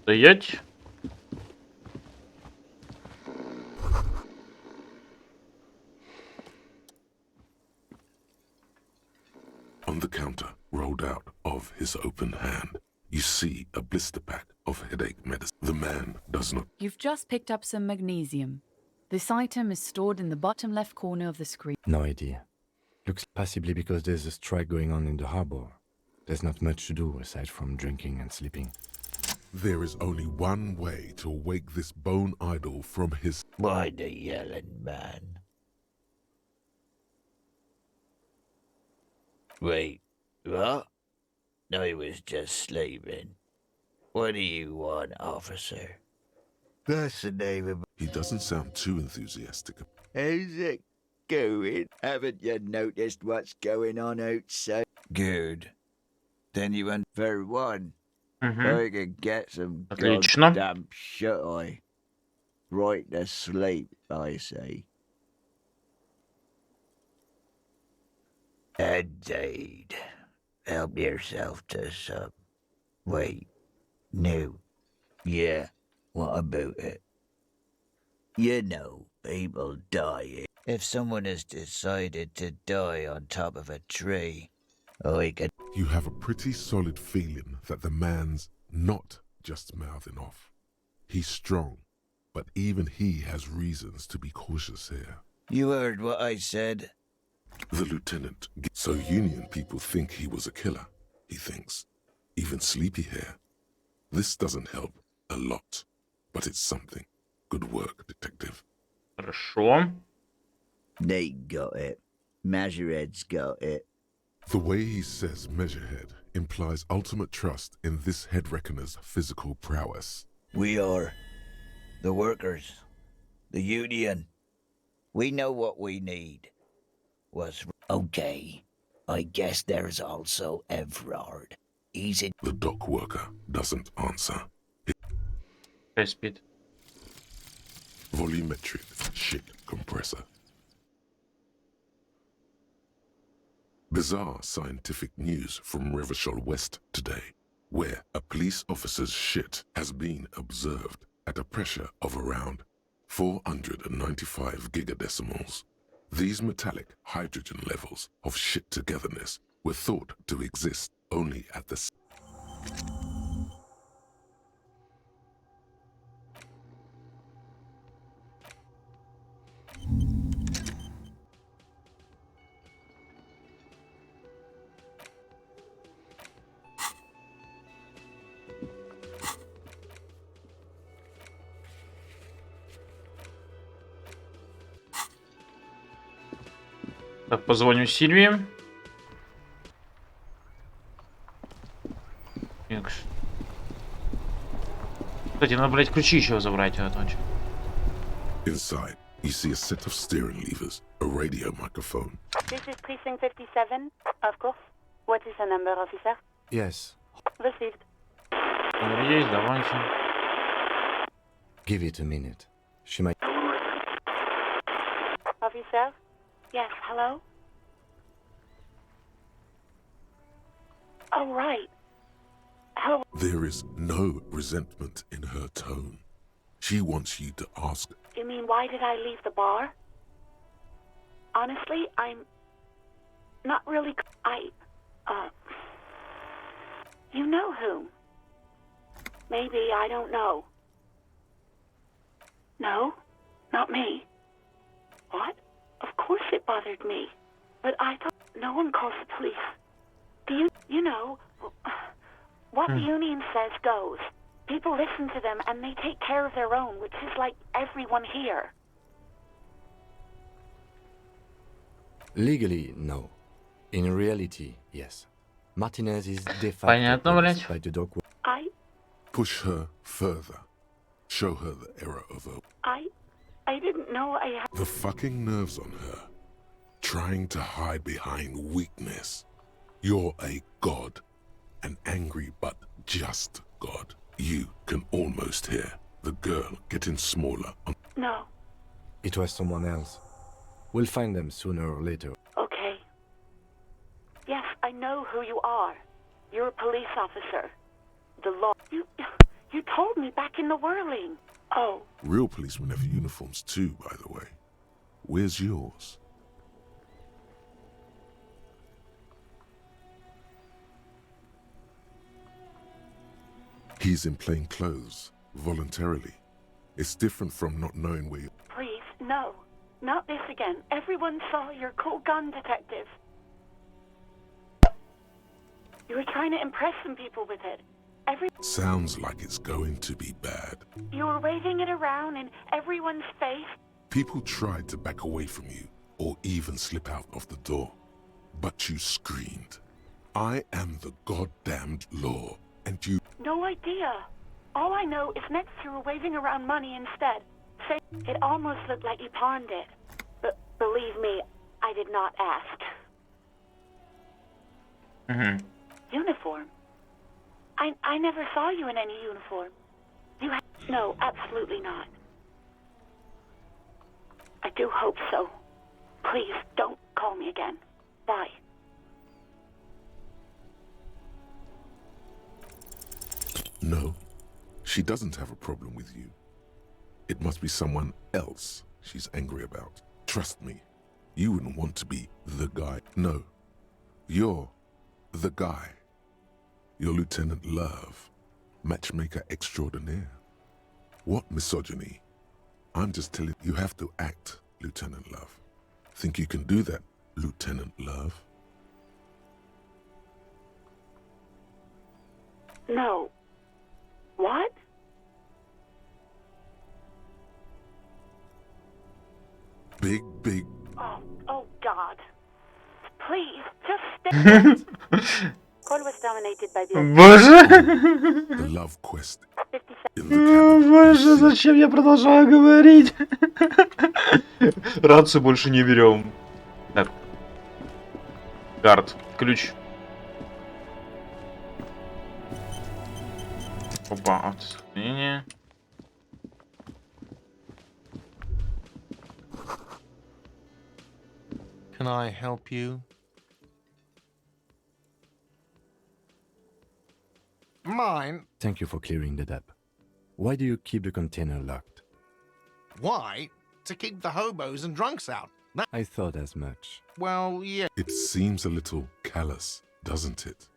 Стоять. On the counter, rolled out of his open hand, you see a blister pack of headache medicine. The man does not. You've just picked up some magnesium. This item is stored in the bottom left corner of the screen. No idea. Looks possibly because there's a strike going on in the harbor. There's not much to do aside from drinking and sleeping. There is only one way to wake this bone idol from his... Why the yelling, man? Wait, what? I was just sleeping. What do you want, officer? That's the name of... He doesn't sound too enthusiastic. How's it going? Haven't you noticed what's going on outside? Good. Then you went for one. I can get some Отлично. goddamn shut-eye. Right to sleep, I say. Indeed. Help yourself to some. Wait. No. Yeah. What about it? You know, people die. If someone has decided to die on top of a tree, I can... You have a pretty solid feeling that the man's not just mouthing off. He's strong, but even he has reasons to be cautious here. You heard what I said. The lieutenant. So Union people think he was a killer, he thinks. Even sleepy hair. This doesn't help a lot, but it's something. Good work, detective. Хорошо. They got it. Measurehead's got it. The way he says Measurehead implies ultimate trust in this head reckoner's physical prowess. We are the workers, the union. We know what we need. Was okay. I guess there's also Everard. He's in... The dock worker doesn't answer. High speed. Volumetric shit compressor. Bizarre scientific news from Revachol West today, where a police officer's shit has been observed at a pressure of around 495 gigadecimals. These metallic hydrogen levels of shit togetherness were thought to exist only at the... Так, позвоню Сильвии. Кстати, надо, блядь, ключи еще забрать от этого. Inside, you see a set of steering levers, a radio microphone. This is precinct 57, of course. What is the number, officer? Yes. Received. Есть, давайте. Give it a minute. She might... Officer? Yes, hello? Oh, right. Hello. There is no resentment in her tone. She wants you to ask. You mean, why did I leave the bar? Honestly, I'm not really... You know whom? Maybe, I don't know. No, not me. What? Of course it bothered me. But I thought no one calls the police. Do you know, what the union says goes. People listen to them and they take care of their own, which is like everyone here. Legally, no. In reality, yes. Martinez is de facto Понятно, блядь. by the dog. Push her further. Show her the error of her. I didn't know I had... The fucking nerves on her. Trying to hide behind weakness. You're a god. An angry but just god. You can almost hear the girl getting smaller. No. It was someone else. We'll find them sooner or later. Okay. Yes, I know who you are. You're a police officer. The law... You told me back in the whirling. Oh. Real policemen have uniforms too, by the way. Where's yours? He's in plain clothes, voluntarily. It's different from not knowing where you... Please, no. Not this again. Everyone saw your cool gun detective. You were trying to impress some people with it. Sounds like it's going to be bad. You were waving it around in everyone's face. People tried to back away from you, or even slip out of the door. But you screamed. I am the goddamned law, and you... No idea. All I know is next you were waving around money instead. It almost looked like you pawned it. But believe me, I did not ask. Uniform? I never saw you in any uniform. No, absolutely not. I do hope so. Please, don't call me again. Bye. No, she doesn't have a problem with you. It must be someone else she's angry about. Trust me, you wouldn't want to be the guy. No, you're the guy. You're Lieutenant Love, matchmaker extraordinaire. What misogyny? I'm just telling you, have to act, Lieutenant Love. Think you can do that, Lieutenant Love? No. What? Big. Oh God. Please, just stay. Call was dominated by the... Боже! The love quest. Боже, зачем я продолжаю говорить? Рацию больше не берем. Так. Карт. Ключ. Опа, автосохранение. Can I help you? Mine? Thank you for clearing that up. Why do you keep the container locked? Why? To keep the hobos and drunks out. I thought as much. Well, yeah. It seems a little callous, doesn't it?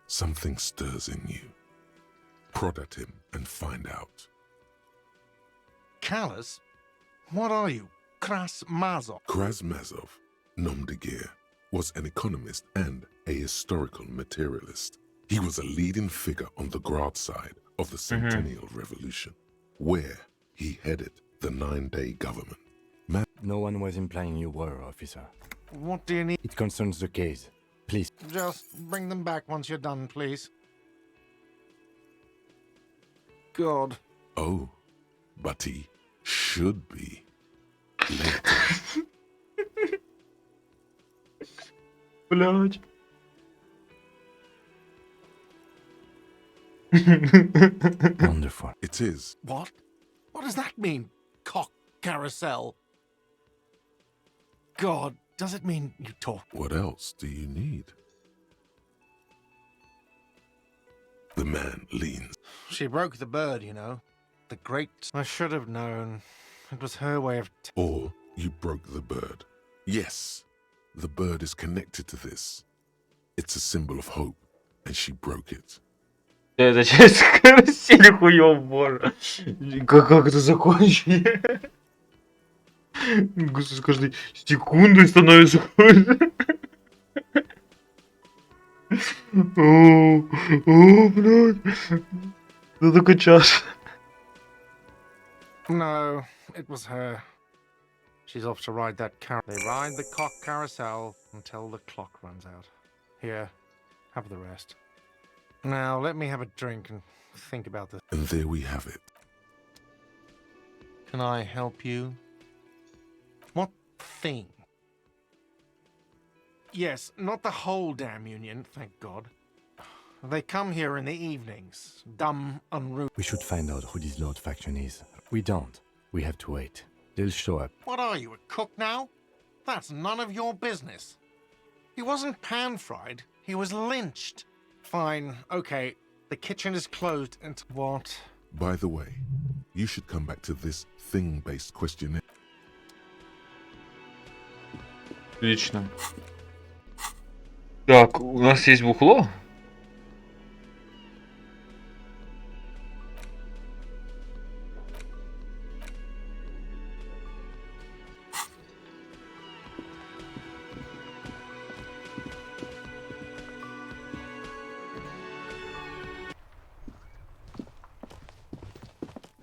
Something stirs in you. Prod at him and find out. Callous? What are you? Krasmazov? Krasmazov, nom de guerre, was an economist and a historical materialist. He was a leading figure on the Grad side of the Centennial Revolution, where he headed the 9-day government. No one was implying you were, officer. What do you need? It concerns the case. Please. Just bring them back once you're done, please. God. Oh, but he should be later. Блядь. Wonderful. It is. What? What does that mean? Cock carousel. God, does it mean you talk? What else do you need? The man leans. She broke the bird, you know. The great... I should have known. It was her way of... Or you broke the bird. Yes, the bird is connected to this. It's a symbol of hope, and she broke it. Это часть карусели хуёв, боже. Как это закончили? С каждой секундой становится хуже. О, блядь. Это только час. No, it was her. She's off to ride that They ride the cock carousel until the clock runs out. Here, have the rest. Now, let me have a drink and think about this. And there we have it. Can I help you? What thing? Yes, not the whole damn union, thank God. They come here in the evenings. Dumb, unruly. We should find out who this Lord faction is. We don't. We have to wait. They'll show up. What are you, a cook now? That's none of your business. He wasn't pan-fried. He was lynched. Fine, okay. The kitchen is closed and what? By the way, you should come back to this thing-based questionnaire. Отлично. Так, у нас есть бухло.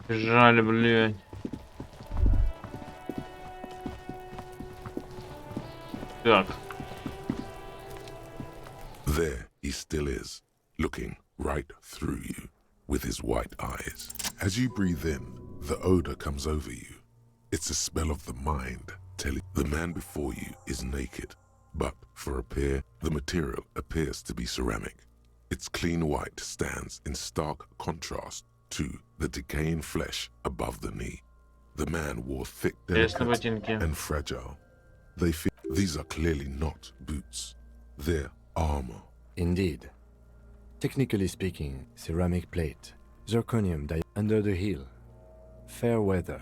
Жаль, блядь. Так. There he still is, looking right through you with his white eyes. As you breathe in, the odor comes over you. It's a spell of the mind, telling the man before you is naked, but for a pair, the material appears to be ceramic. Its clean white stands in stark contrast to the decaying flesh above the knee. The man wore thick, delicate, and fragile. They feel these are clearly not boots. They're armor. Indeed. Technically speaking, ceramic plate, zirconium under the heel. Fair weather.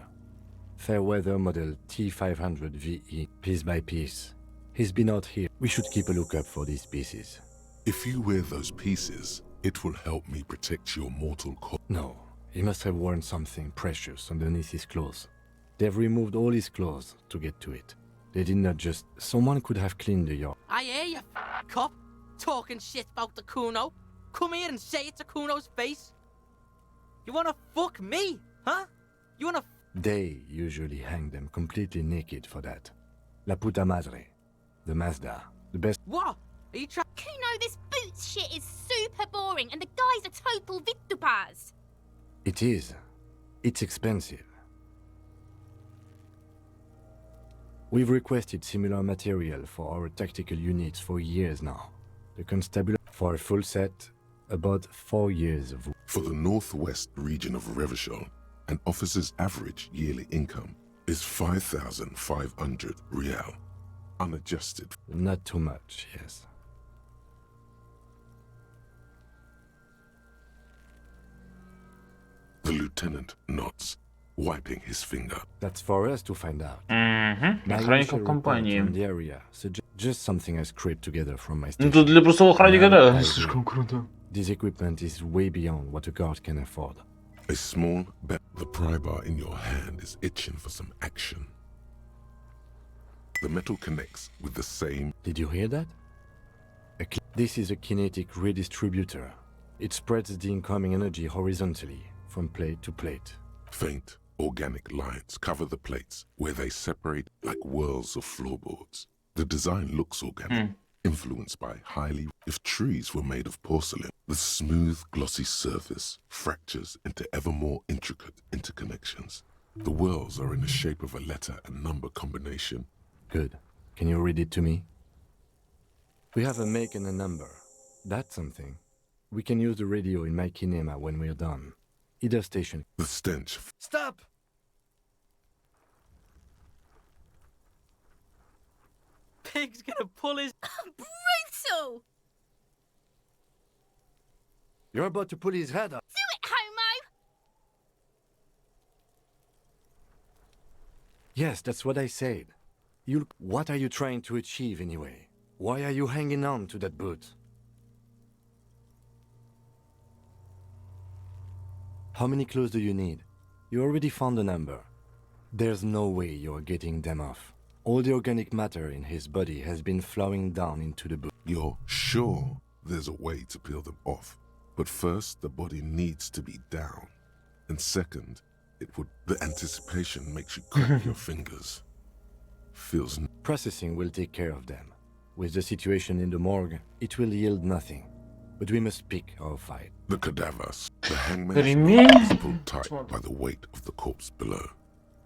Fair weather model T500 VE, piece by piece. He's been out here. We should keep a lookout for these pieces. If you wear those pieces, it will help me protect your mortal core. No, he must have worn something precious underneath his clothes. They've removed all his clothes to get to it. They did not just... Someone could have cleaned the yard. I hear you, cop, talking shit about the Kuno. Come here and say it to Kuno's face. You wanna fuck me, huh? You wanna... They usually hang them completely naked for that. La puta madre. The Mazda. The best... What? Are you trying... Kuno, this boots shit is super boring and the guy's a total vitupaz. It is. It's expensive. We've requested similar material for our tactical units for years now. The constabulary for a full set, about 4 years of... For the northwest region of Revachol, an officer's average yearly income is 5,500 real, unadjusted. Not too much, yes. The lieutenant nods, wiping his finger. That's for us to find out. Охранников компании. The area, just something I scraped together from my Ну station. тут для простого охранника, да. Слишком круто. This equipment is way beyond what a guard can afford. A small bet. The pry bar in your hand is itching for some action. The metal connects with the same... Did you hear that? This is a kinetic redistributor. It spreads the incoming energy horizontally, from plate to plate. Faint, organic lines cover the plates where they separate like whirls of floorboards. The design looks organic, influenced by highly... If trees were made of porcelain, the smooth, glossy surface fractures into ever more intricate interconnections. The whorls are in the shape of a letter and number combination. Good. Can you read it to me? We have a make and a number. That's something. We can use the radio in my kinema when we're done. Either station. The stench... Stop! Pig's gonna pull his... Brutal! You're about to pull his head off. Do it, homo! Yes, that's what I said. What are you trying to achieve anyway? Why are you hanging on to that boot? How many clues do you need? You already found a number. There's no way you're getting them off. All the organic matter in his body has been flowing down into the boot. You're sure there's a way to peel them off, but first the body needs to be down, and second, the anticipation makes you crack your fingers. Feels... Processing will take care of them. With the situation in the morgue, it will yield nothing. But we must pick our fight. The cadavers, the hangman's is pulled tight by the weight of the corpse below.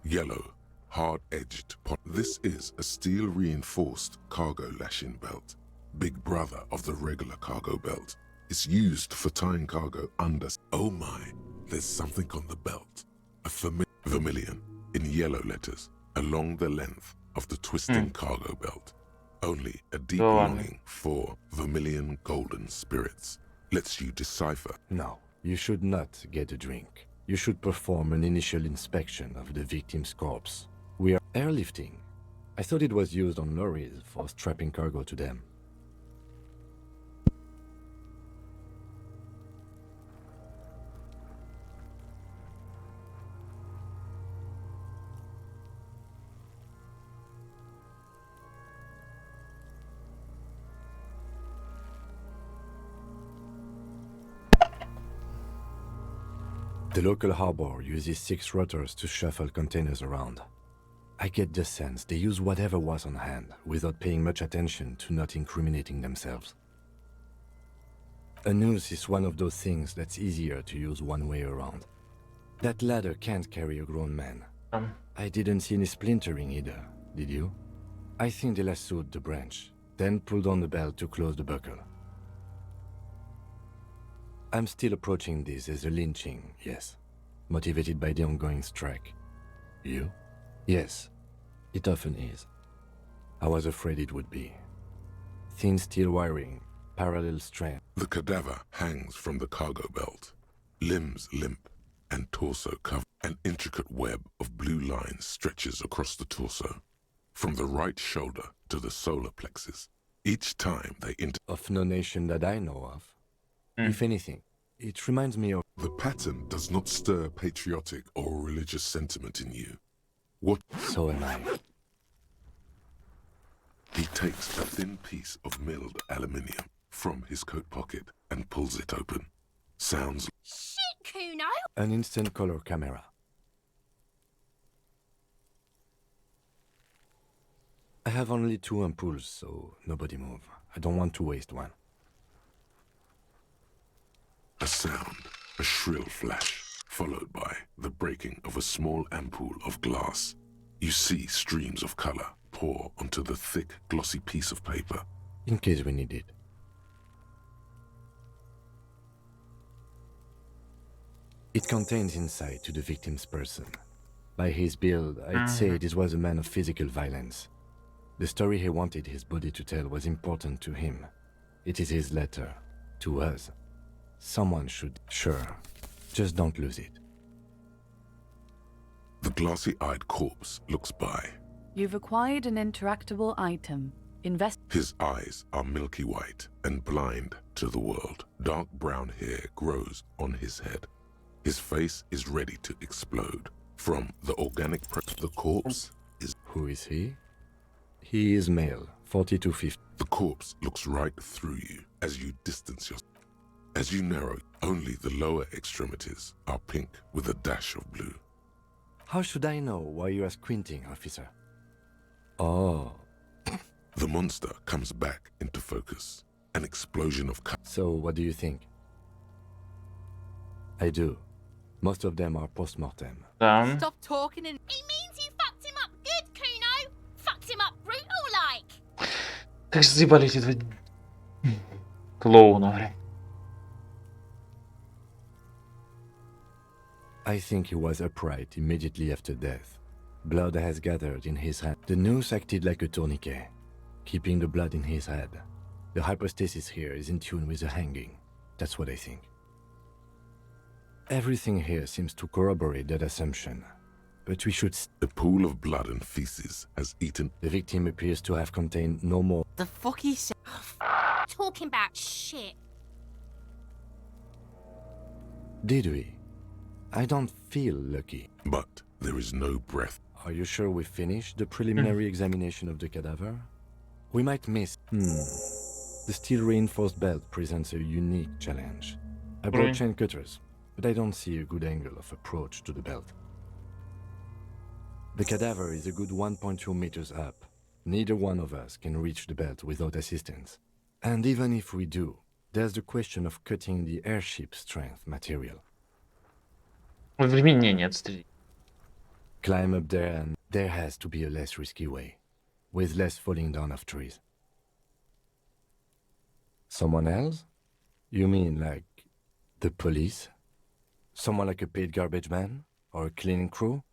Yellow, hard-edged pot. This is a steel-reinforced cargo lashing belt. Big brother of the regular cargo belt. It's used for tying cargo under... Oh my, there's something on the belt. A vermilion, in yellow letters, along the length of the twisting cargo belt. Only a deep longing for vermilion golden spirits lets you decipher. No, you should not get a drink. You should perform an initial inspection of the victim's corpse. We are airlifting. I thought it was used on lorries for strapping cargo to them. The local harbor uses 6 rotors to shuffle containers around. I get the sense they use whatever was on hand without paying much attention to not incriminating themselves. A noose is one of those things that's easier to use one way around. That ladder can't carry a grown man. I didn't see any splintering either, did you? I think they lassoed the branch, then pulled on the belt to close the buckle. I'm still approaching this as a lynching, yes. Motivated by the ongoing strike. You? Yes, it often is. I was afraid it would be. Thin steel wiring, parallel strand. The cadaver hangs from the cargo belt. Limbs limp and torso covered. An intricate web of blue lines stretches across the torso. From the right shoulder to the solar plexus. Each time they Of no nation that I know of. If anything, it reminds me of... The pattern does not stir patriotic or religious sentiment in you. What? So am I. He takes a thin piece of milled aluminium from his coat pocket and pulls it open. Sounds... Shit, Kuno! An instant color camera. I have only 2 ampoules, so nobody move. I don't want to waste one. A sound, a shrill flash, followed by the breaking of a small ampoule of glass. You see streams of color pour onto the thick, glossy piece of paper. In case we need it. It contains insight to the victim's person. By his build, I'd say this was a man of physical violence. The story he wanted his body to tell was important to him. It is his letter, to us. Someone should... Sure, just don't lose it. The glassy-eyed corpse looks by. You've acquired an interactable item. His eyes are milky white and blind to the world. Dark brown hair grows on his head. His face is ready to explode. From the organic the corpse is... Who is he? He is male, 40 to 50. The corpse looks right through you as you distance yourself. As you narrow, only the lower extremities are pink with a dash of blue. How should I know why you are squinting, officer? Oh. The monster comes back into focus. An explosion of So, what do you think? I do. Most of them are post-mortem. Stop talking and... It means you fucked him up good, Kuno. Fucked him up brutal like. Как же заебали эти два клоуна, блин. I think he was upright immediately after death. Blood has gathered in his hand. The noose acted like a tourniquet, keeping the blood in his head. The hypostasis here is in tune with the hanging. That's what I think. Everything here seems to corroborate that assumption. But we should... The pool of blood and feces has eaten... The victim appears to have contained no more... The fuck he said? Talking about shit. Did we? I don't feel lucky. But there is no breath. Are you sure we finished the preliminary examination of the cadaver? We might miss... The steel-reinforced belt presents a unique challenge. I brought chain cutters, but I don't see a good angle of approach to the belt. The cadaver is a good 1.2 meters up. Neither one of us can reach the belt without assistance. And even if we do, there's the question of cutting the airship strength material. Времени нет стрелять. Climb up there and there has to be a less risky way, with less falling down of trees. Someone else? You mean like the police? Someone like a paid garbage man? Or a cleaning crew?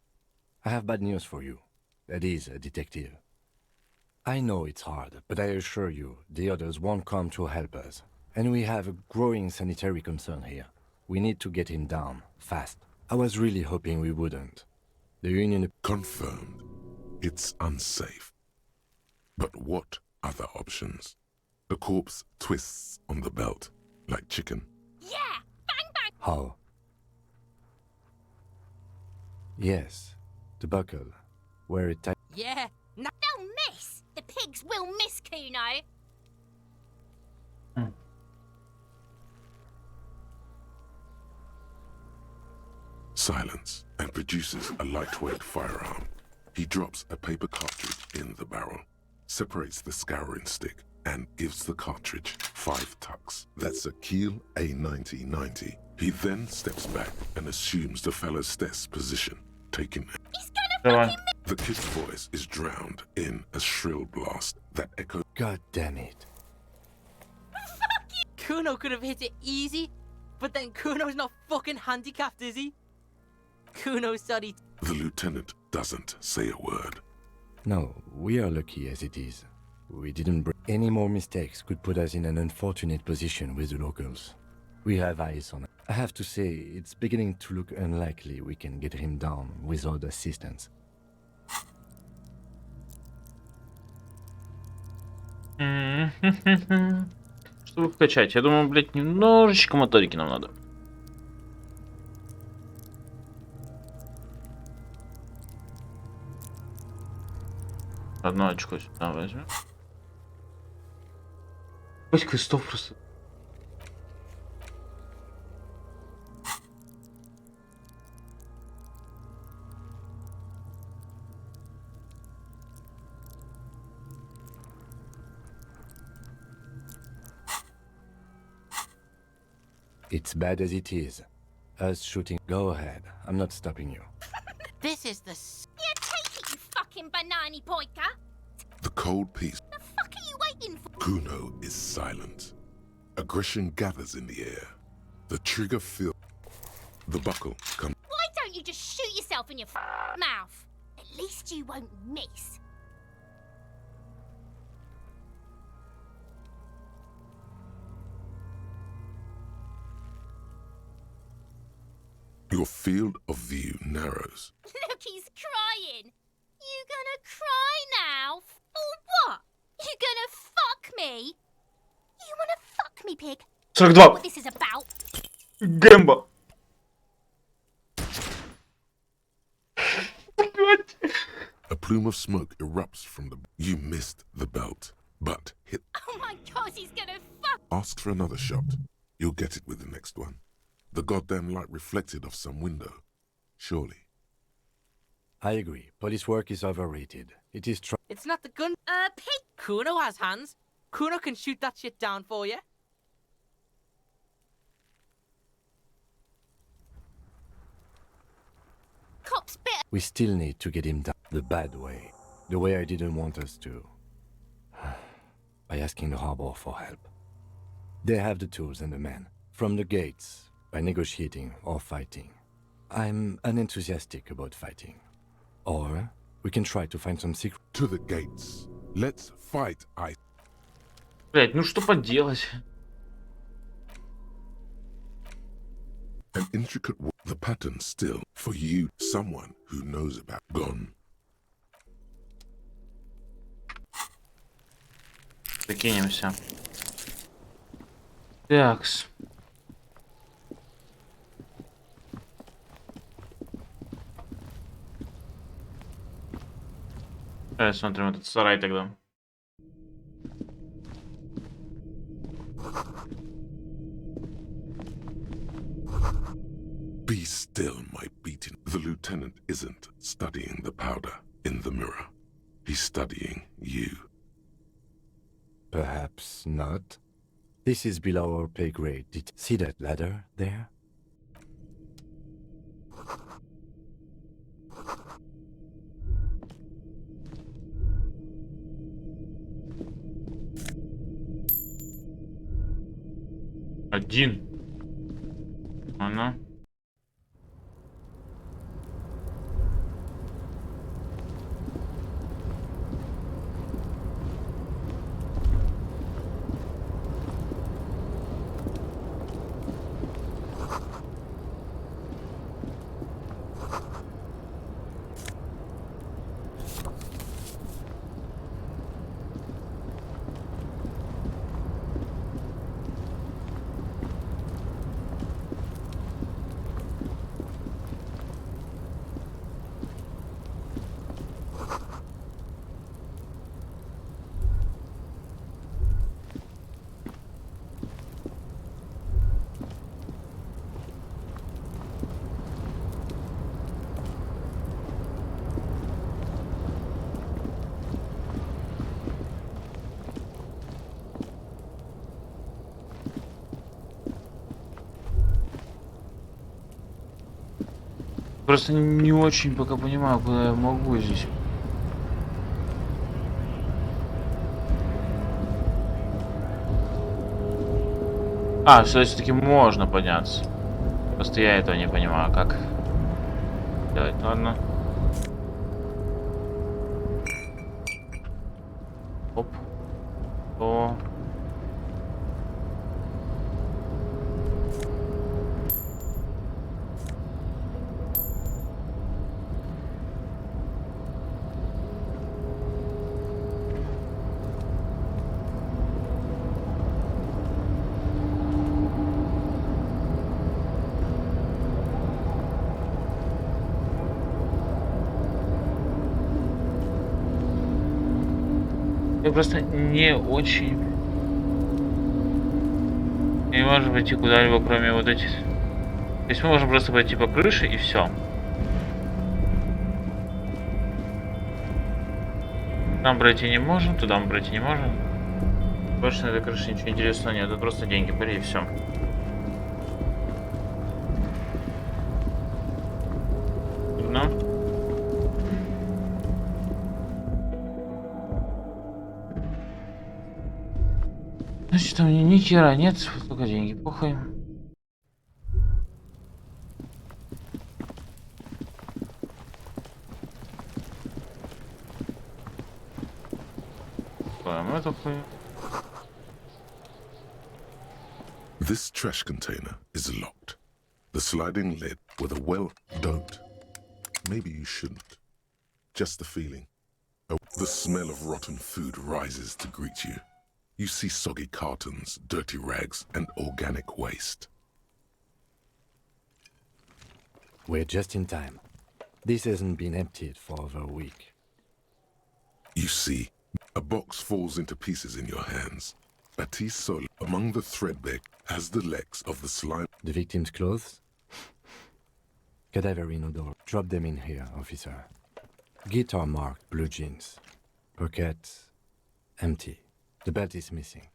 I have bad news for you. That is a detective. I know it's hard, but I assure you, the others won't come to help us. And we have a growing sanitary concern here. We need to get him down, fast. I was really hoping we wouldn't. The Union... Confirmed. It's unsafe. But what other options? The corpse twists on the belt, like chicken. Yeah! Bang bang! How? Yes, the buckle. Where it tight. Yeah! No, they'll miss! The pigs will miss, Kuno! Silence, and produces a lightweight firearm. He drops a paper cartridge in the barrel, separates the scouring stick, and gives the cartridge 5 tucks. That's a Kiel A90-90. He then steps back and assumes the fellow's desk position, taking... He's gonna fucking miss! The kid's voice is drowned in a shrill blast that echoes... God damn it. Fuck you! Kuno could have hit it easy, but then Kuno's not fucking handicapped, is he? Kuno said he... The lieutenant doesn't say a word. No, we are lucky as it is. We didn't break. Any more mistakes could put us in an unfortunate position with the locals. We have eyes on it. I have to say, it's beginning to look unlikely we can get him down without assistance. Чтобы вкачать, я думаю, блядь, немножечко моторики нам надо. Одно очко сюда возьмем. Хоть квестов просто. It's bad as it is. Us shooting. Go ahead. I'm not stopping you. This is the... Yeah, take it, you fucking banana boyka! The cold piece. The fuck are you waiting for? Kuno is silent. Aggression gathers in the air. The trigger feels... The buckle comes... Why don't you just shoot yourself in your mouth? At least you won't miss. Your field of view narrows. Look, he's crying. You gonna cry now? Or what? You gonna fuck me? You wanna fuck me, pig? 42. What this is about? Гэмбо. A plume of smoke erupts from the... You missed the belt, but hit... Oh my god, he's gonna fuck... Ask for another shot. You'll get it with the next one. The goddamn light reflected off some window. Surely. I agree. Police work is overrated. It is It's not the gun. Pig. Kuno has hands. Kuno can shoot that shit down for you. Cop's bit. We still need to get him down the bad way. The way I didn't want us to. By asking the harbor for help. They have the tools and the men. From the gates, by negotiating or fighting. I'm unenthusiastic about fighting. Or we can try to find some secret. To the gates. Let's fight, Блять, ну что поделать? An intricate the pattern still for you, someone who knows about gone. Прикинемся. Такс. Давай смотрим этот сарай тогда. Be still, my beating. The lieutenant isn't studying the powder in the mirror. He's studying you. Perhaps not. This is below our pay grade. Did you see that ladder there? Один. Она. Просто не очень пока понимаю, куда я могу здесь. А, все-таки можно подняться. Просто я этого не понимаю, как делать. Ладно. Оп. О. Я просто не очень... Не можем пойти куда-либо, кроме вот этих... То есть мы можем просто пойти по крыше и все. Там пройти не можем, туда мы пройти не можем. Больше на этой крыше ничего интересного нет, тут просто деньги были и все. Ну. Значит, там ни хера нет, только деньги, похуй. This trash container is locked. The sliding lid with a well... Don't. Maybe you shouldn't. Just the feeling. Oh, the smell of rotten food rises to greet you. You see soggy cartons, dirty rags, and organic waste. We're just in time. This hasn't been emptied for over a week. You see, a box falls into pieces in your hands. Baptiste Sol, among the threadbare, has the legs of the slime. The victim's clothes? Cadaver in odor. Drop them in here, officer. Guitar marked blue jeans. Pocket empty. The belt is missing.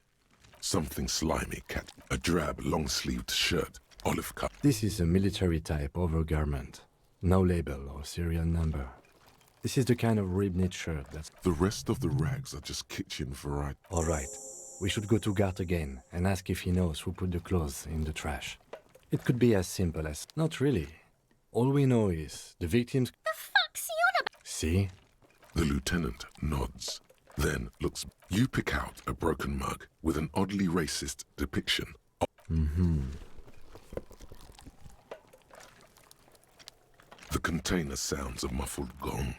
Something slimy, cat. A drab, long-sleeved shirt, olive color. This is a military type overgarment. No label or serial number. This is the kind of rib-knit shirt that's... The rest of the rags are just kitchen variety. All right. We should go to Gart again and ask if he knows who put the clothes in the trash. It could be as simple as... Not really. All we know is the victims... The fuck's he on about? See? The lieutenant nods, then looks. You pick out a broken mug with an oddly racist depiction. The container sounds a muffled gong.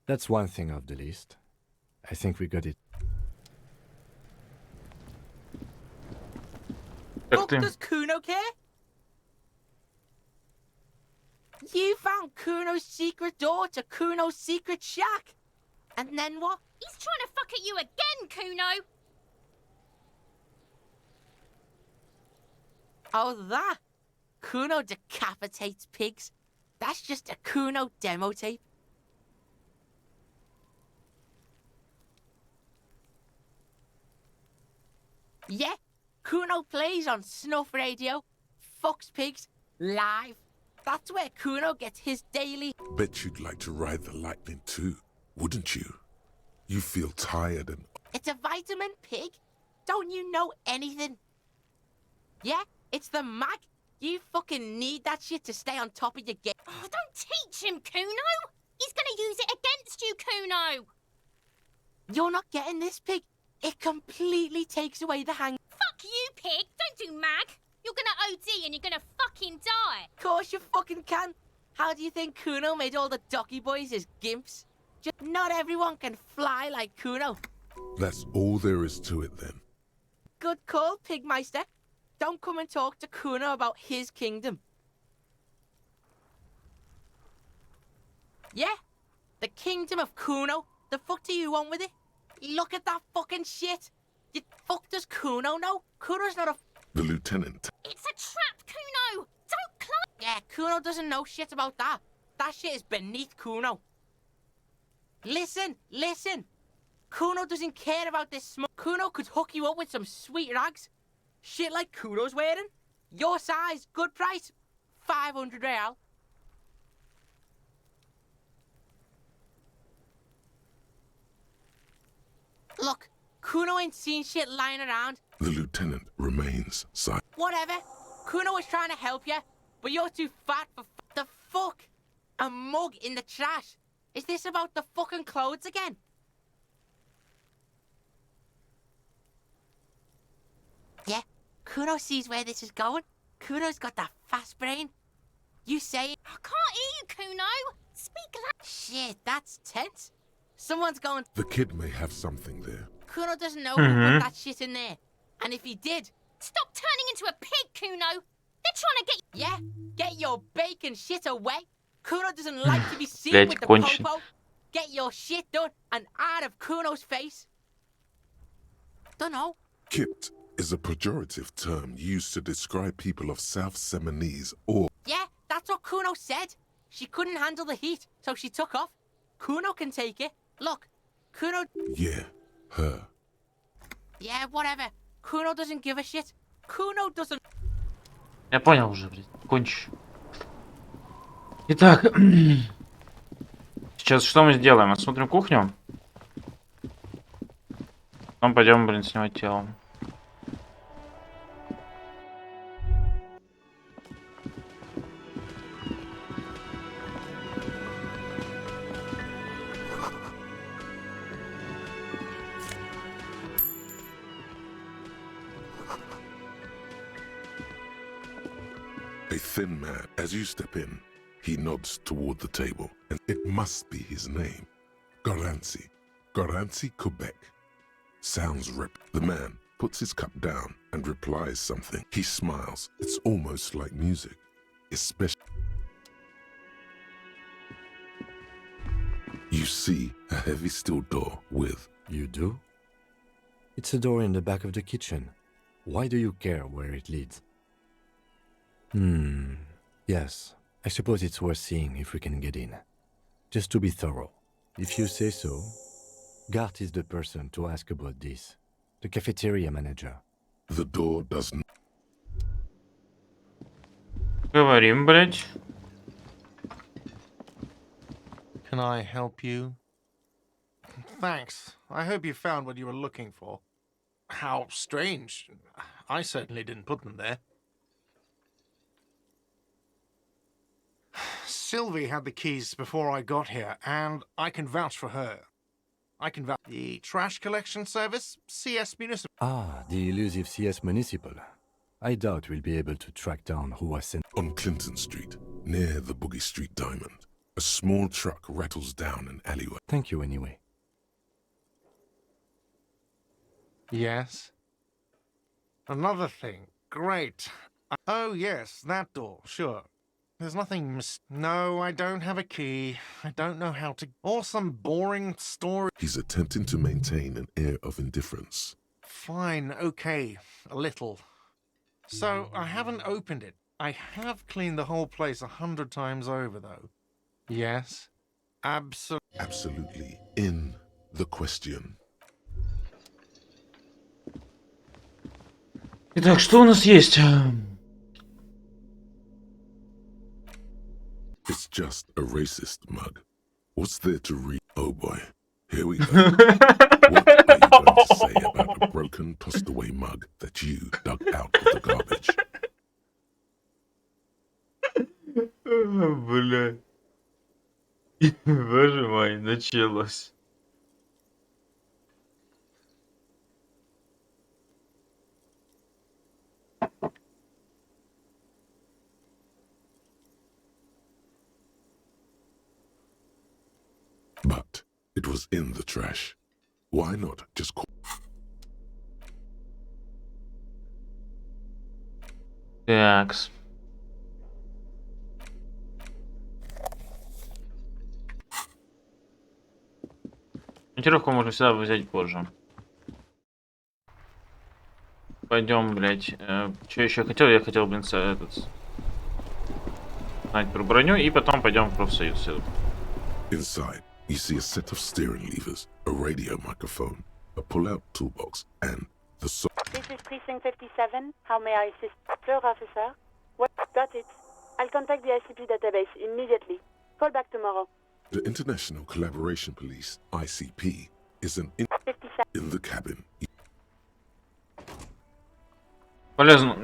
That's one thing off the list. I think we got it. Fuck does Kuno care? You found Kuno's secret door to Kuno's secret shack. And then what? He's trying to fuck at you again, Kuno! Oh, that? Kuno decapitates pigs. That's just a Kuno demo tape. Yeah, Kuno plays on snuff radio, fucks pigs, live. That's where Kuno gets his daily... Bet you'd like to ride the lightning too, wouldn't you? You feel tired and... It's a vitamin pig. Don't you know anything? Yeah, it's the mag. You fucking need that shit to stay on top of your game. Oh, don't teach him, Kuno! He's gonna use it against you, Kuno! You're not getting this, pig. It completely takes away the hang... Fuck you, pig! Don't do mag! You're gonna OD and you're gonna fucking die! Course you fucking can. How do you think Kuno made all the Docky boys his gimps? Just not everyone can fly like Kuno. That's all there is to it then. Good call, Pigmeister. Don't come and talk to Kuno about his kingdom. Yeah, the kingdom of Kuno. The fuck do you want with it? Look at that fucking shit. The fuck does Kuno know? Kuno's not a... The lieutenant. It's a trap, Kuno! Don't climb! Yeah, Kuno doesn't know shit about that. That shit is beneath Kuno. Listen, listen. Kuno doesn't care about this smoke. Kuno could hook you up with some sweet rags. Shit like Kuno's wearing. Your size, good price. 500 real. Look, Kuno ain't seen shit lying around. The lieutenant remains silent. Whatever. Kuno was trying to help you, but you're too fat for the fuck. A mug in the trash. Is this about the fucking clothes again? Yeah, Kuno sees where this is going. Kuno's got that fast brain. You say... I can't hear you, Kuno! Speak loud! Shit, that's tense. Someone's going... The kid may have something there. Kuno doesn't know who put that shit in there. And if he did... Stop turning into a pig, Kuno! They're trying to get... Yeah, get your bacon shit away. Kuno doesn't like to be seen with the popo. Get your shit done and out of Kuno's face. Dunno. Kipped is a pejorative term used to describe people of South Seminese or... Yeah, that's what Kuno said. She couldn't handle the heat, so she took off. Kuno can take it. Look, Kuno... Yeah, her. Yeah, whatever. Kuno doesn't give a shit. Kuno doesn't... Я понял уже, блядь. Кончу. Итак. Сейчас что мы сделаем? Осмотрим кухню. Потом пойдем, блин, снимать тело. A thin man. As you step in, he nods toward the table, and it must be his name. Garanci. Garanci Quebec. Sounds rip. The man puts his cup down and replies something. He smiles. It's almost like music. Especially... You see a heavy steel door with... You do? It's a door in the back of the kitchen. Why do you care where it leads? Yes, I suppose it's worth seeing if we can get in. Just to be thorough. If you say so, Gart is the person to ask about this. The cafeteria manager. The door doesn't. Говорим, блядь. Can I help you? Thanks. I hope you found what you were looking for. How strange. I certainly didn't put them there. Sylvie had the keys before I got here, and I can vouch for her. I can vouch. The trash collection service, CS Municipal. Ah, the elusive CS Municipal. I doubt we'll be able to track down who was sent. On Clinton Street, near the Boogie Street Diamond, a small truck rattles down an alleyway. Thank you anyway. Yes? Another thing. Great. Oh, yes, that door, sure. There's nothing No, I don't have a key. I don't know how to... Or some boring story. He's attempting to maintain an air of indifference. Fine, okay. A little. So, I haven't opened it. I have cleaned the whole place 100 times over, though. Yes? Absolutely. In the question. Итак, что у нас есть? It's just a racist mug. What's there to read? Oh boy, here we go. What are you going to say about a broken, tossed away mug that you dug out of the garbage? Бля. Боже мой, началось. But it was in the trash. Why not just call? Такс. Монтировку можно всегда взять позже. Пойдем, блядь. Что еще хотел? Я хотел, блин, этот... знать про броню, и потом пойдем в профсоюз. Inside, you see a set of steering levers, a radio microphone, a pull-out toolbox, and the This is Precinct 57. How may I assist? Sir, officer. What? Got it. I'll contact the ICP database immediately. Call back tomorrow. The International Collaboration Police, ICP, is in the cabin. Полезно.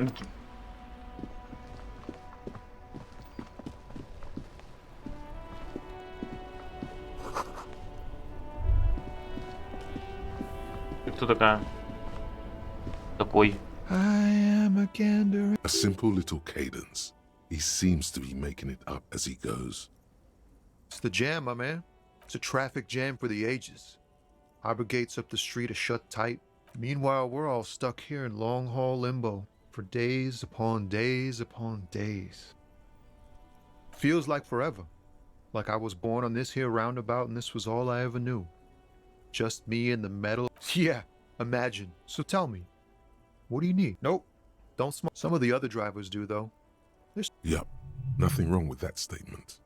Ты кто такая? Такой. A simple little cadence. He seems to be making it up as he goes. It's the jam, my man. It's a traffic jam for the ages. Harbor gates up the street are shut tight. Meanwhile, we're all stuck here in long-haul limbo for days upon days upon days. Feels like forever. Like I was born on this here roundabout and this was all I ever knew. Just me in the metal. Yeah, imagine. So tell me, what do you need? Nope, don't smoke. Some of the other drivers do, though. Yup, nothing wrong with that statement.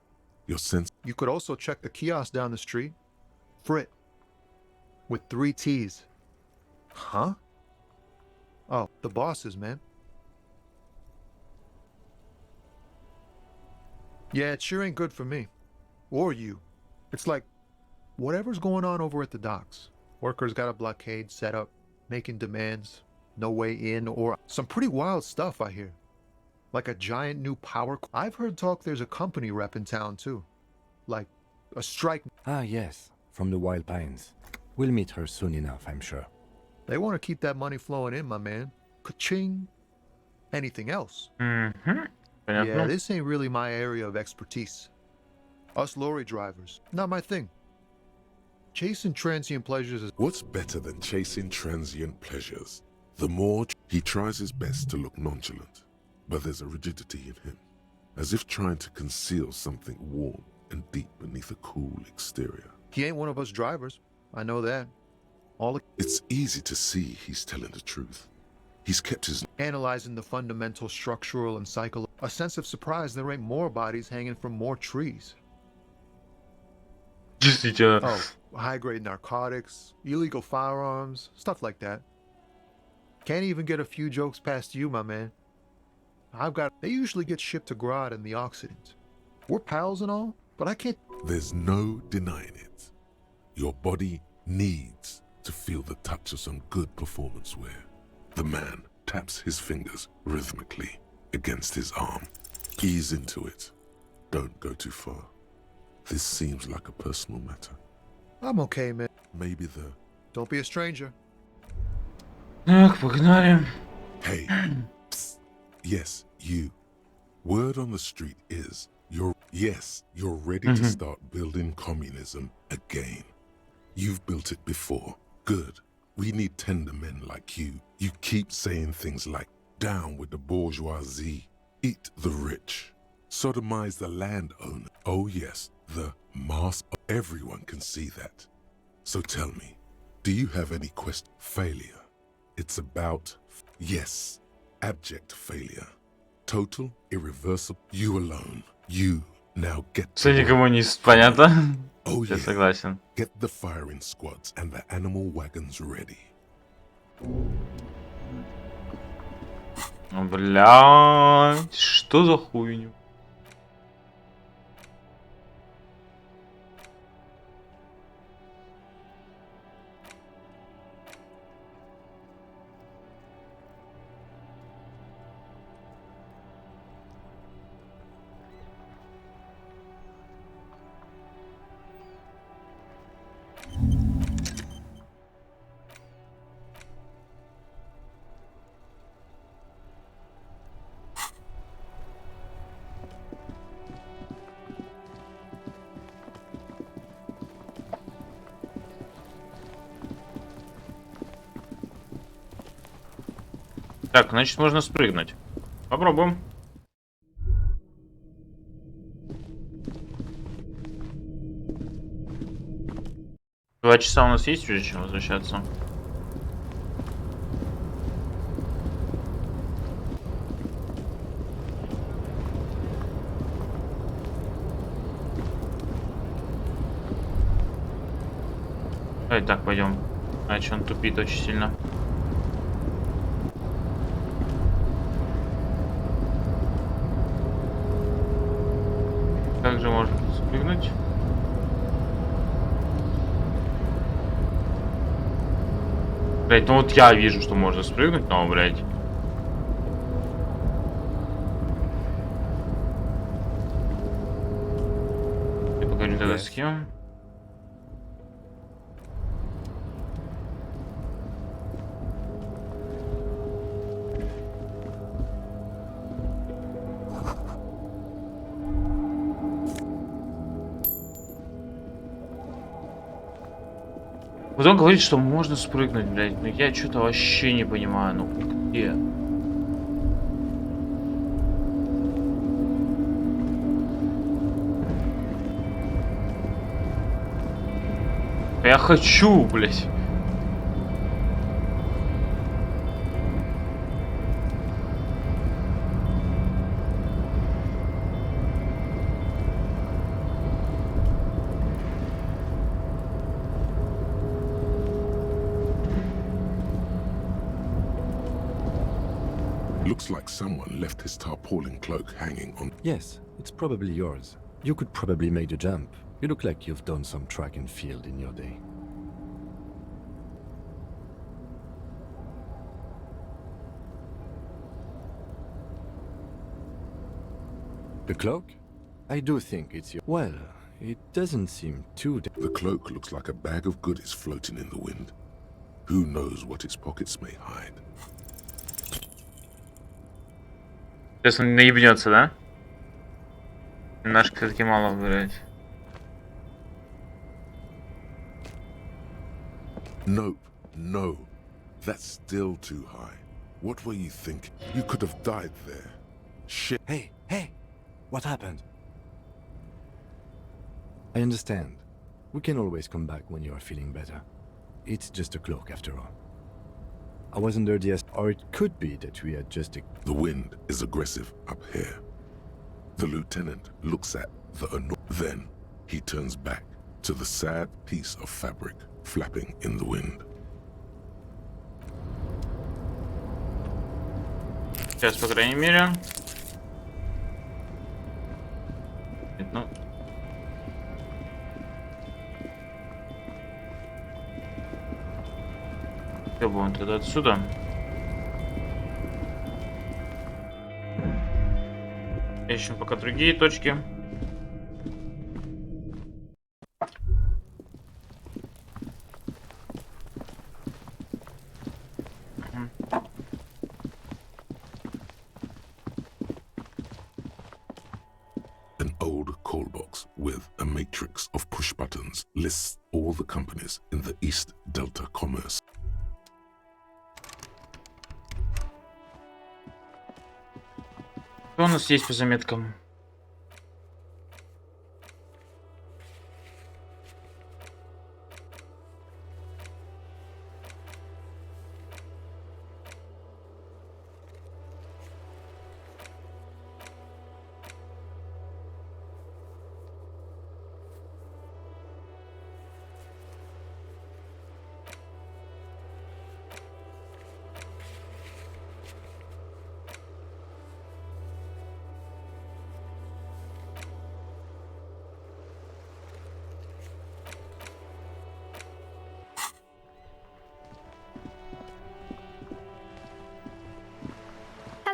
Your sense. You could also check the kiosk down the street. Frit. With 3 T's. Huh? Oh, the bosses, man. Yeah, it sure ain't good for me. Or you. It's like, whatever's going on over at the docks. Workers got a blockade set up, making demands, no way in, or some pretty wild stuff I hear. Like a giant new power. I've heard talk there's a company rep in town too. Like a strike. Ah, yes, from the Wild Pines. We'll meet her soon enough, I'm sure. They want to keep that money flowing in, my man. Ka-ching. Anything else? Mm-hmm. Yeah, this ain't really my area of expertise. Us lorry drivers, not my thing. Chasing transient pleasures is... What's better than chasing transient pleasures? The more he tries his best to look nonchalant, but there's a rigidity in him, as if trying to conceal something warm and deep beneath a cool exterior. He ain't one of us drivers. I know that. It's easy to see he's telling the truth. He's kept his... Analyzing the fundamental structural and psychological... A sense of surprise there ain't more bodies hanging from more trees. Действительно. Oh, high-grade narcotics, illegal firearms, stuff like that. Can't even get a few jokes past you, my man. They usually get shipped to Grodd in the Occident. We're pals and all, but I can't... There's no denying it. Your body needs to feel the touch of some good performance wear. The man taps his fingers rhythmically against his arm. Ease into it. Don't go too far. This seems like a personal matter. I'm okay, man. Maybe the... Don't be a stranger. Так, погнали. Hey, psst. Yes, you. Word on the street is you're ready to start building communism again. You've built it before. Good. We need tender men like you. You keep saying things like, down with the bourgeoisie, eat the rich, sodomize the landowner. Oh yes, the mass. Everyone can see that. So tell me, do you have any question? Failure. It's about, yes, abject failure. Total, irreversible. You alone. You now get to Кстати, коммунист, понятно? Oh Я yeah. согласен. Get the firing squads and the animal wagons ready. Блядь, что за хуйню? Так, значит, можно спрыгнуть. Попробуем. Два часа у нас есть, прежде чем возвращаться? Давай так, пойдем. Иначе он тупит очень сильно. Как же можно спрыгнуть? Блять, ну вот я вижу, что можно спрыгнуть, но, блять. Я покажу тогда с кем. Вот он говорит, что можно спрыгнуть, блядь, но я что-то вообще не понимаю, ну где? Я хочу, блядь. Looks like someone left his tarpaulin cloak hanging on. Yes, it's probably yours. You could probably make the jump. You look like you've done some track and field in your day. The cloak? I do think it's your... Well, it doesn't seem too... The cloak looks like a bag of goodies floating in the wind. Who knows what its pockets may hide. Сейчас он наебнется, да? Наш, кстати, мало выбирать. Nope, no. That's still too high. What were you thinking? You could have died there. Shit. Hey, hey! What happened? I understand. We can always come back when you are feeling better. It's just a cloak after all. I was under the... Or it could be that we had just... The wind is aggressive up here. The lieutenant looks at then he turns back to the sad piece of fabric flapping in the wind. Сейчас, по крайней мере. Ну. Будем тогда отсюда. Ищем пока другие точки. An old call box with a matrix of push buttons lists all the companies in the East Delta Commerce. Что у нас есть по заметкам?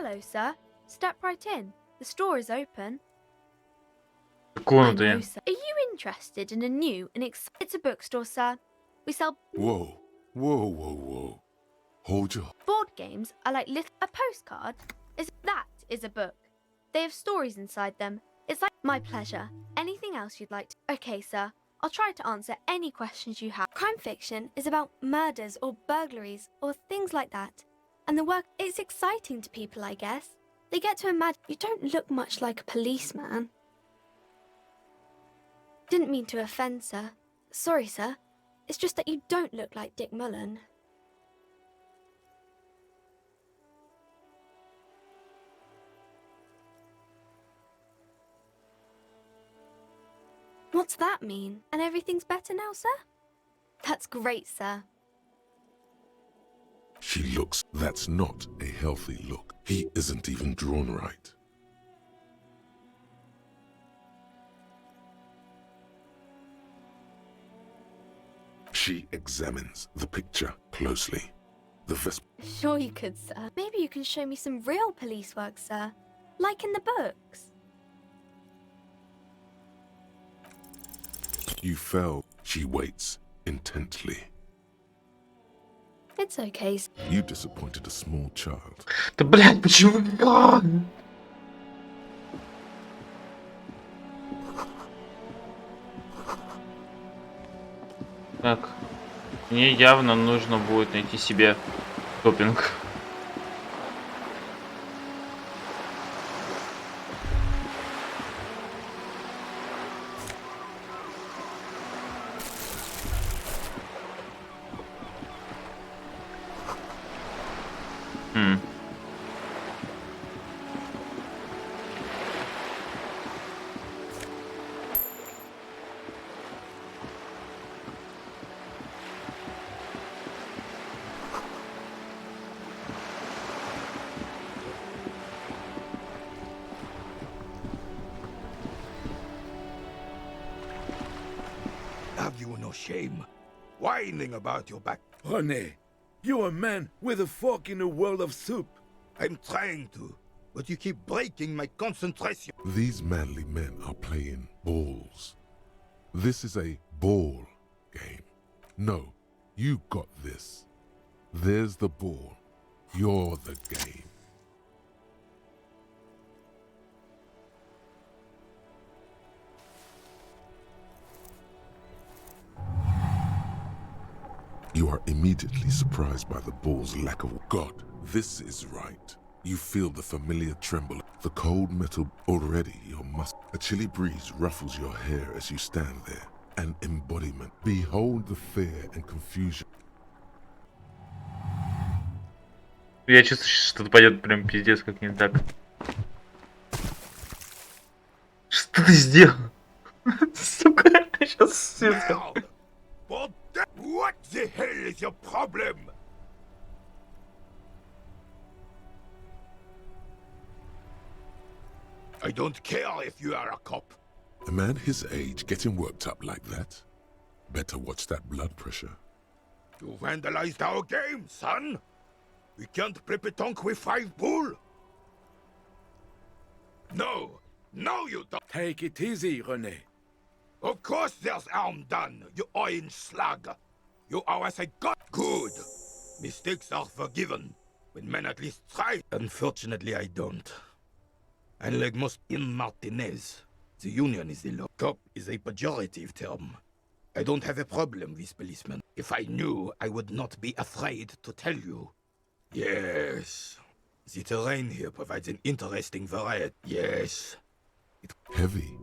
Hello, sir. Step right in. The store is open. Комната. Are you interested in a new and It's a bookstore, sir. We sell Whoa, whoa, whoa, whoa. Hold your... board games. Are like a postcard. That is a book. They have stories inside them. It's like my pleasure. Anything else you'd like to... Okay, sir. I'll try to answer any questions you have. Crime fiction is about murders or burglaries or things like that. And the work is exciting to people, I guess. They get to imagine you don't look much like a policeman. Didn't mean to offend, sir. Sorry, sir. It's just that you don't look like Dick Mullen. What's that mean? And everything's better now, sir? That's great, sir. She looks. That's not a healthy look. He isn't even drawn right. She examines the picture closely. The Sure you could, sir. Maybe you can show me some real police work, sir. Like in the books. You fell. She waits intently. It's okay, sir. You disappointed a small child. Да блядь, почему? Так, мне явно нужно будет найти себе топинг. Have you no shame? Whining about your back. Honey, you're a man with a fork in a world of soup. I'm trying to, but you keep breaking my concentration. These manly men are playing balls. This is a ball game. No, you got this. There's the ball. You're the game. You are immediately surprised by the ball's lack of God. This is right. You feel the familiar tremble, the cold metal already your muscle. A chilly breeze ruffles your hair as you stand there. An embodiment. Behold the fear and confusion. Я чувствую, что-то пойдет прям пиздец как не так. Что ты сделал? Сука, сейчас сетка. What the hell is your problem? I don't care if you are a cop. A man his age getting worked up like that? Better watch that blood pressure. You vandalized our game, son. We can't play petanque with 5 bull. No, no you don't. Take it easy, René. Of course there's harm done, you orange slug. You always say God. Good. Mistakes are forgiven when men at least try. Unfortunately, I don't. And like most in Martinez, the union is the law. Cop is a pejorative term. I don't have a problem with policemen. If I knew, I would not be afraid to tell you. Yes. The terrain here provides an interesting variety. Yes. Heavy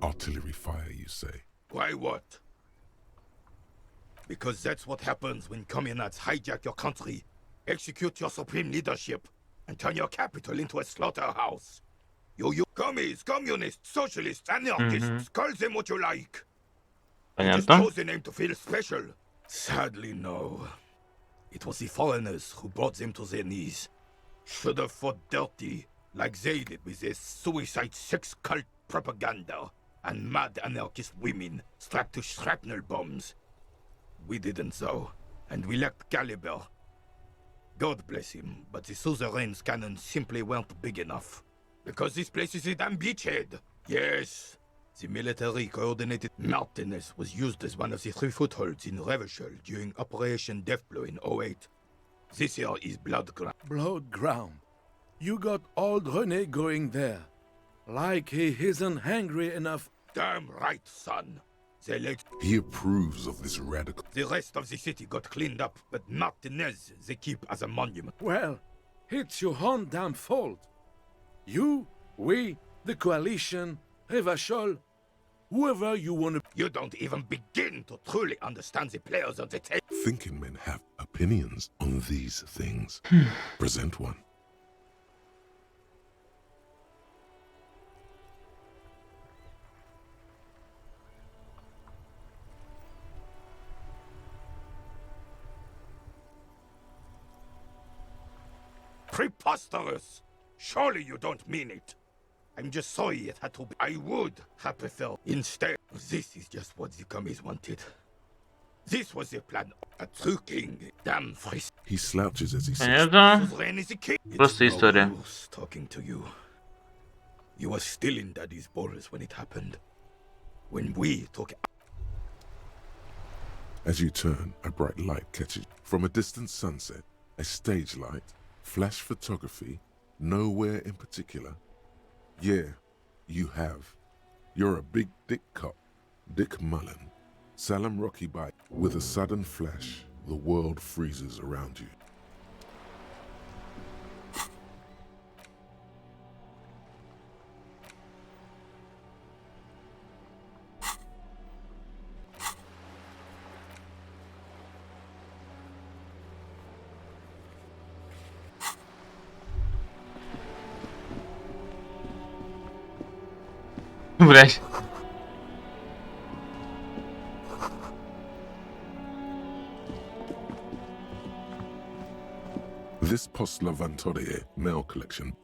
artillery fire, you say? Why what? Because that's what happens when communists hijack your country, execute your supreme leadership, and turn your capital into a slaughterhouse. You commies, communists, socialists, anarchists, call them what you like. You just chose the name to feel special. Sadly, no. It was the foreigners who brought them to their knees. Should have fought dirty, like they did with their suicide sex cult propaganda and mad anarchist women strapped to shrapnel bombs. We didn't though, and we lacked caliber. God bless him, but the suzerain's cannons simply weren't big enough. Because this place is a damn beachhead. Yes, the military coordinated Martinez was used as one of the 3 footholds in Revachol during Operation Deathblow in 08. This here is Blood Ground. Blood ground. You got old René going there. Like he isn't hungry enough. Damn right, son. He approves of this radical. The rest of the city got cleaned up, but Martinez they keep as a monument. Well, it's your own damn fault. You, we, the coalition, Revachol, whoever you want to... You don't even begin to truly understand the players on the table. Thinking men have opinions on these things. Present one. Preposterous! Surely you don't mean it. I'm just sorry it had to be. I would have preferred. Instead, this is just what the commies wanted. This was the plan. A true king. Damn fris. He slouches as he says. Понятно. Просто история. Talking to you. You were still in Daddy's balls when it happened. When we took... As you turn, a bright light catches. From a distant sunset, a stage light, flash photography, nowhere in particular. Yeah, you have. You're a big dick cop, Dick Mullen. Salem Rocky bite. With a sudden flash, the world freezes around you. Блять. This Postlavantorie mail collection.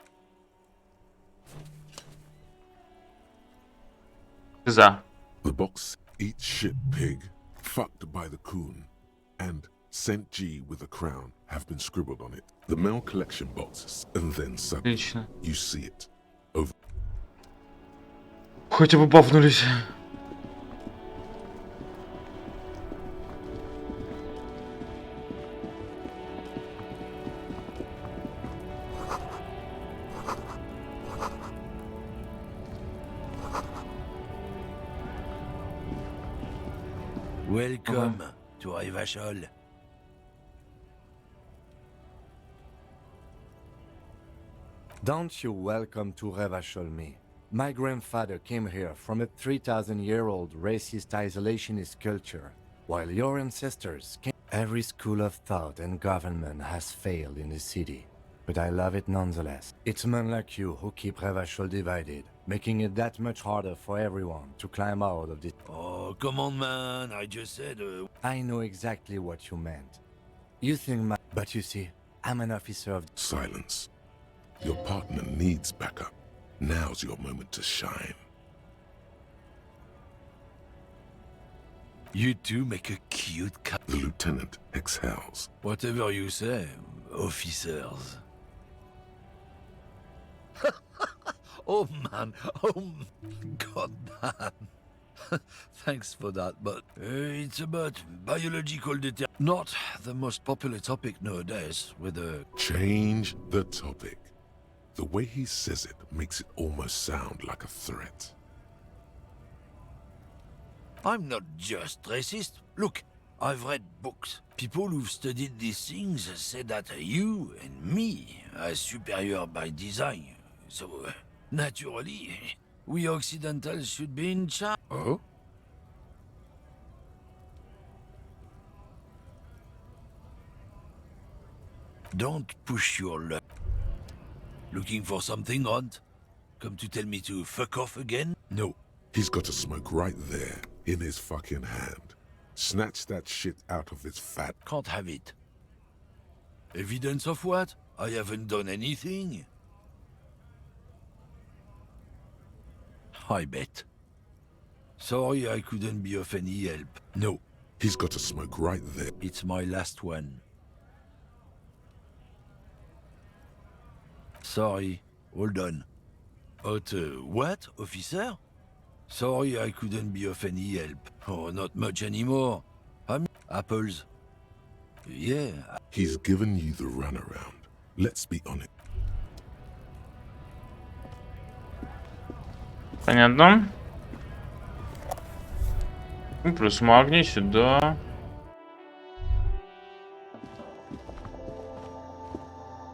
За. The box, eat shit pig, fucked by the coon, and St. G with a crown have been scribbled on it. The mail collection boxes, and then suddenly Отлично. you see it. Over. Хоть бы бафнулись. Welcome to Revachol. Don't you welcome to Revachol me. My grandfather came here from a 3,000-year-old racist isolationist culture, while your ancestors came. Every school of thought and government has failed in the city. but I love it nonetheless. It's men like you who keep Revachol divided, making it that much harder for everyone to climb out of this. Oh, come on, man. I just said... I know exactly what you meant. You think But you see, I'm an officer of... Silence. Your partner needs backup. Now's your moment to shine. You two make a cute cut. The lieutenant exhales. Whatever you say, officers. Oh man, god damn. Thanks for that, but it's about biological not the most popular topic nowadays with a... Change the topic. The way he says it makes it almost sound like a threat. I'm not just racist. Look, I've read books. People who've studied these things say that you and me are superior by design. So, naturally, we Occidentals should be in charge. Oh? Don't push your luck. Looking for something odd? Come to tell me to fuck off again? No. He's got a smoke right there, in his fucking hand. Snatch that shit out of his fat... Can't have it. Evidence of what? I haven't done anything. I bet. Sorry I couldn't be of any help. No. He's got a smoke right there. It's my last one. Sorry, all done. But, what, officer? Sorry I couldn't be of any help. Oh, not much anymore. I'm... Apples. Yeah. He's given you the runaround. Let's be honest. Понятно. И плюс магний сюда.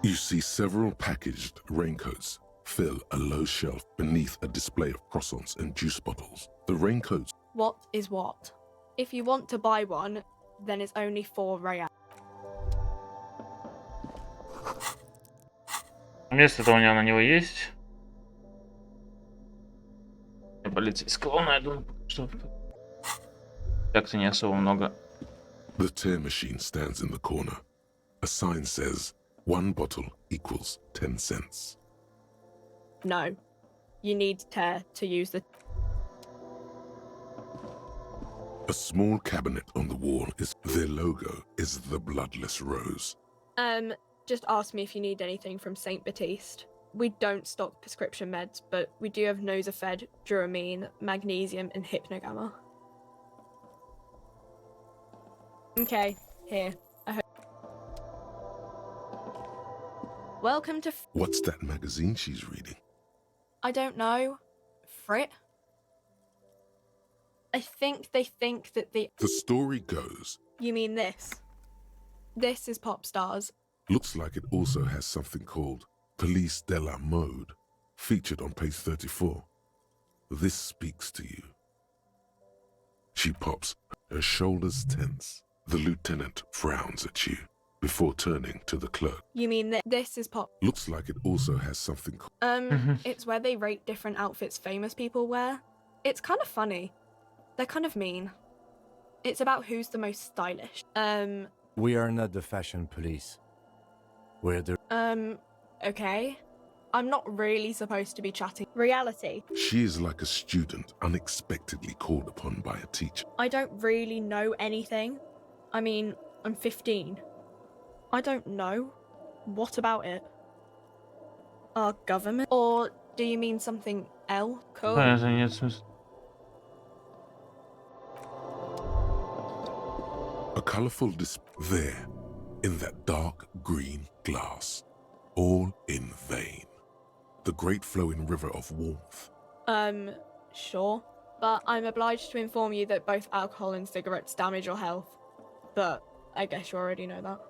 You see several packaged raincoats fill a low shelf beneath a display of croissants and juice bottles. The raincoats... What is what? If you want to buy one, then it's only 4 real. Место-то у него на него есть. Я полицейского найду, что так-то не особо много. The tear machine stands in the corner. A sign says, 1 bottle equals 10 cents. No. You need tear to use the... A small cabinet on the wall is... Their logo is the bloodless rose. Just ask me if you need anything from St. Baptiste. We don't stock prescription meds, but we do have Nosafed, Duramine, Magnesium, and Hypnogamma. Okay, here. I hope... Welcome to... What's that magazine she's reading? I don't know. Frit? I think they think that the... The story goes... You mean this? This is Pop Stars. Looks like it also has something called Police de la Mode, featured on page 34. This speaks to you. She pops, her shoulders tense. The lieutenant frowns at you before turning to the clerk. You mean this is Pop... Looks like it also has something called... It's where they rate different outfits famous people wear. It's kind of funny. They're kind of mean. It's about who's the most stylish. We are not the fashion police. We're the... Okay. I'm not really supposed to be chatting. Reality. She is like a student unexpectedly called upon by a teacher. I don't really know anything. I mean, I'm 15. I don't know. What about it? Our government? Or do you mean something else? Cool. A colourful display there, in that dark green glass, all in vain. The great flowing river of warmth. Sure. But I'm obliged to inform you that both alcohol and cigarettes damage your health. But I guess you already know that.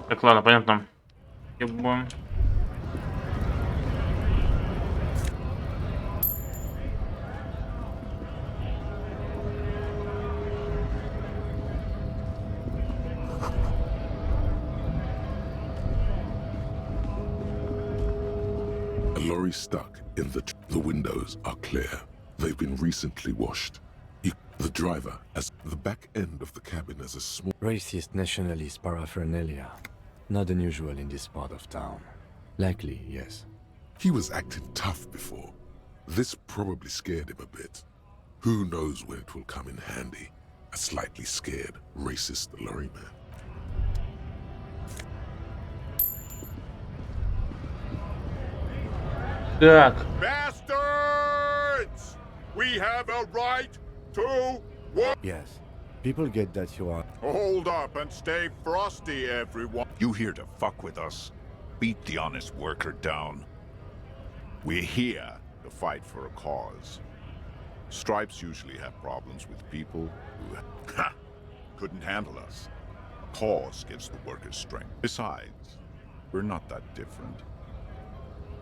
Так, ладно, понятно. Будем. lorry stuck in the windows are clear. They've been recently washed. The driver, as the back end of the cabin has a small... Racist nationalist paraphernalia. Not unusual in this part of town. Likely, yes. He was acting tough before. This probably scared him a bit. Who knows when it will come in handy? A slightly scared, racist lorry man. Так. Bastards! We have a right to work. Yes. People get that you are... Hold up and stay frosty, everyone. You here to fuck with us? Beat the honest worker down. We're here to fight for a cause. Stripes usually have problems with people who couldn't handle us. A cause gives the workers strength. Besides, we're not that different.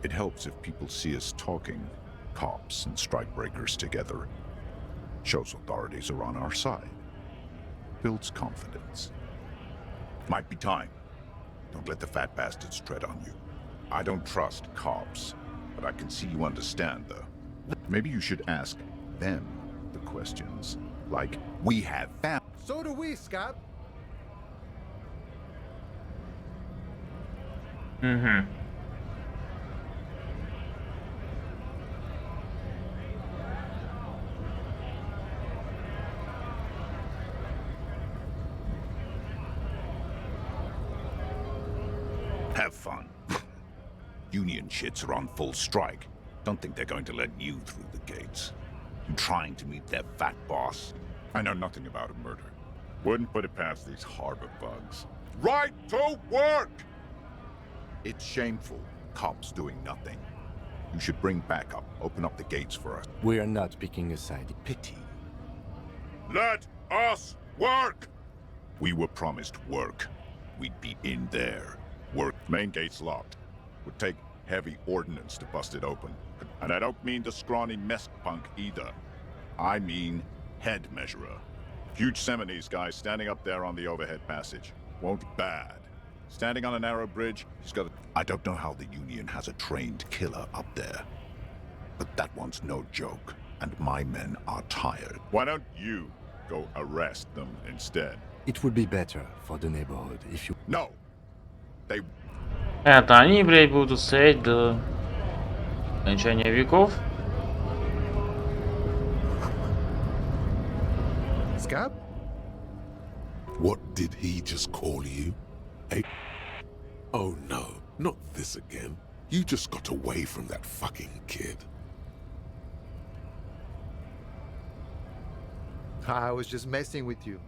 It helps if people see us talking, cops and strikebreakers together. Shows authorities are on our side. Builds confidence. Might be time. Don't let the fat bastards tread on you. I don't trust cops, but I can see you understand the... Maybe you should ask them the questions. Like, we have found... So do we, Scab. Угу. Have fun. Union shits are on full strike. Don't think they're going to let you through the gates. You trying to meet their fat boss? I know nothing about a murder. Wouldn't put it past these harbor bugs. Right to work! It's shameful. Cops doing nothing. You should bring backup. Open up the gates for us. We are not picking a side. Pity. Let us work! We were promised work. We'd be in there. Work. Main gate's locked. Would take heavy ordnance to bust it open. And I don't mean the scrawny mess punk either. I mean head measurer. Huge Seminese guy standing up there on the overhead passage. Won't be bad. Standing on a narrow bridge, he's got a... I don't know how the Union has a trained killer up there. But that one's no joke. And my men are tired. Why don't you go arrest them instead? It would be better for the neighborhood if you... No! They... Это они, блядь, будут стоять до окончания веков. Scab? What did he just call you? Oh no, not this again. You just got away from that fucking kid. I was just messing with you.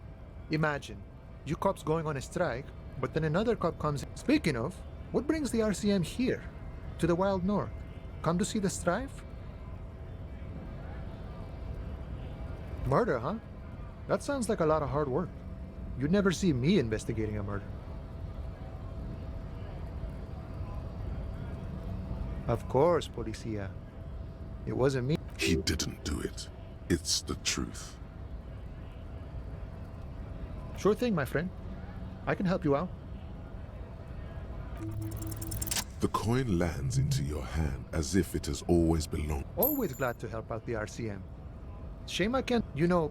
Imagine, you cops going on a strike, but then another cop comes in. Speaking of, what brings the RCM here? To the wild north? Come to see the strife? Murder, huh? That sounds like a lot of hard work. You'd never see me investigating a murder. Of course, Policia. It wasn't me. He didn't do it. It's the truth. Sure thing, my friend. I can help you out. The coin lands into your hand as if it has always belonged. Always glad to help out the RCM. Shame I can't... You know,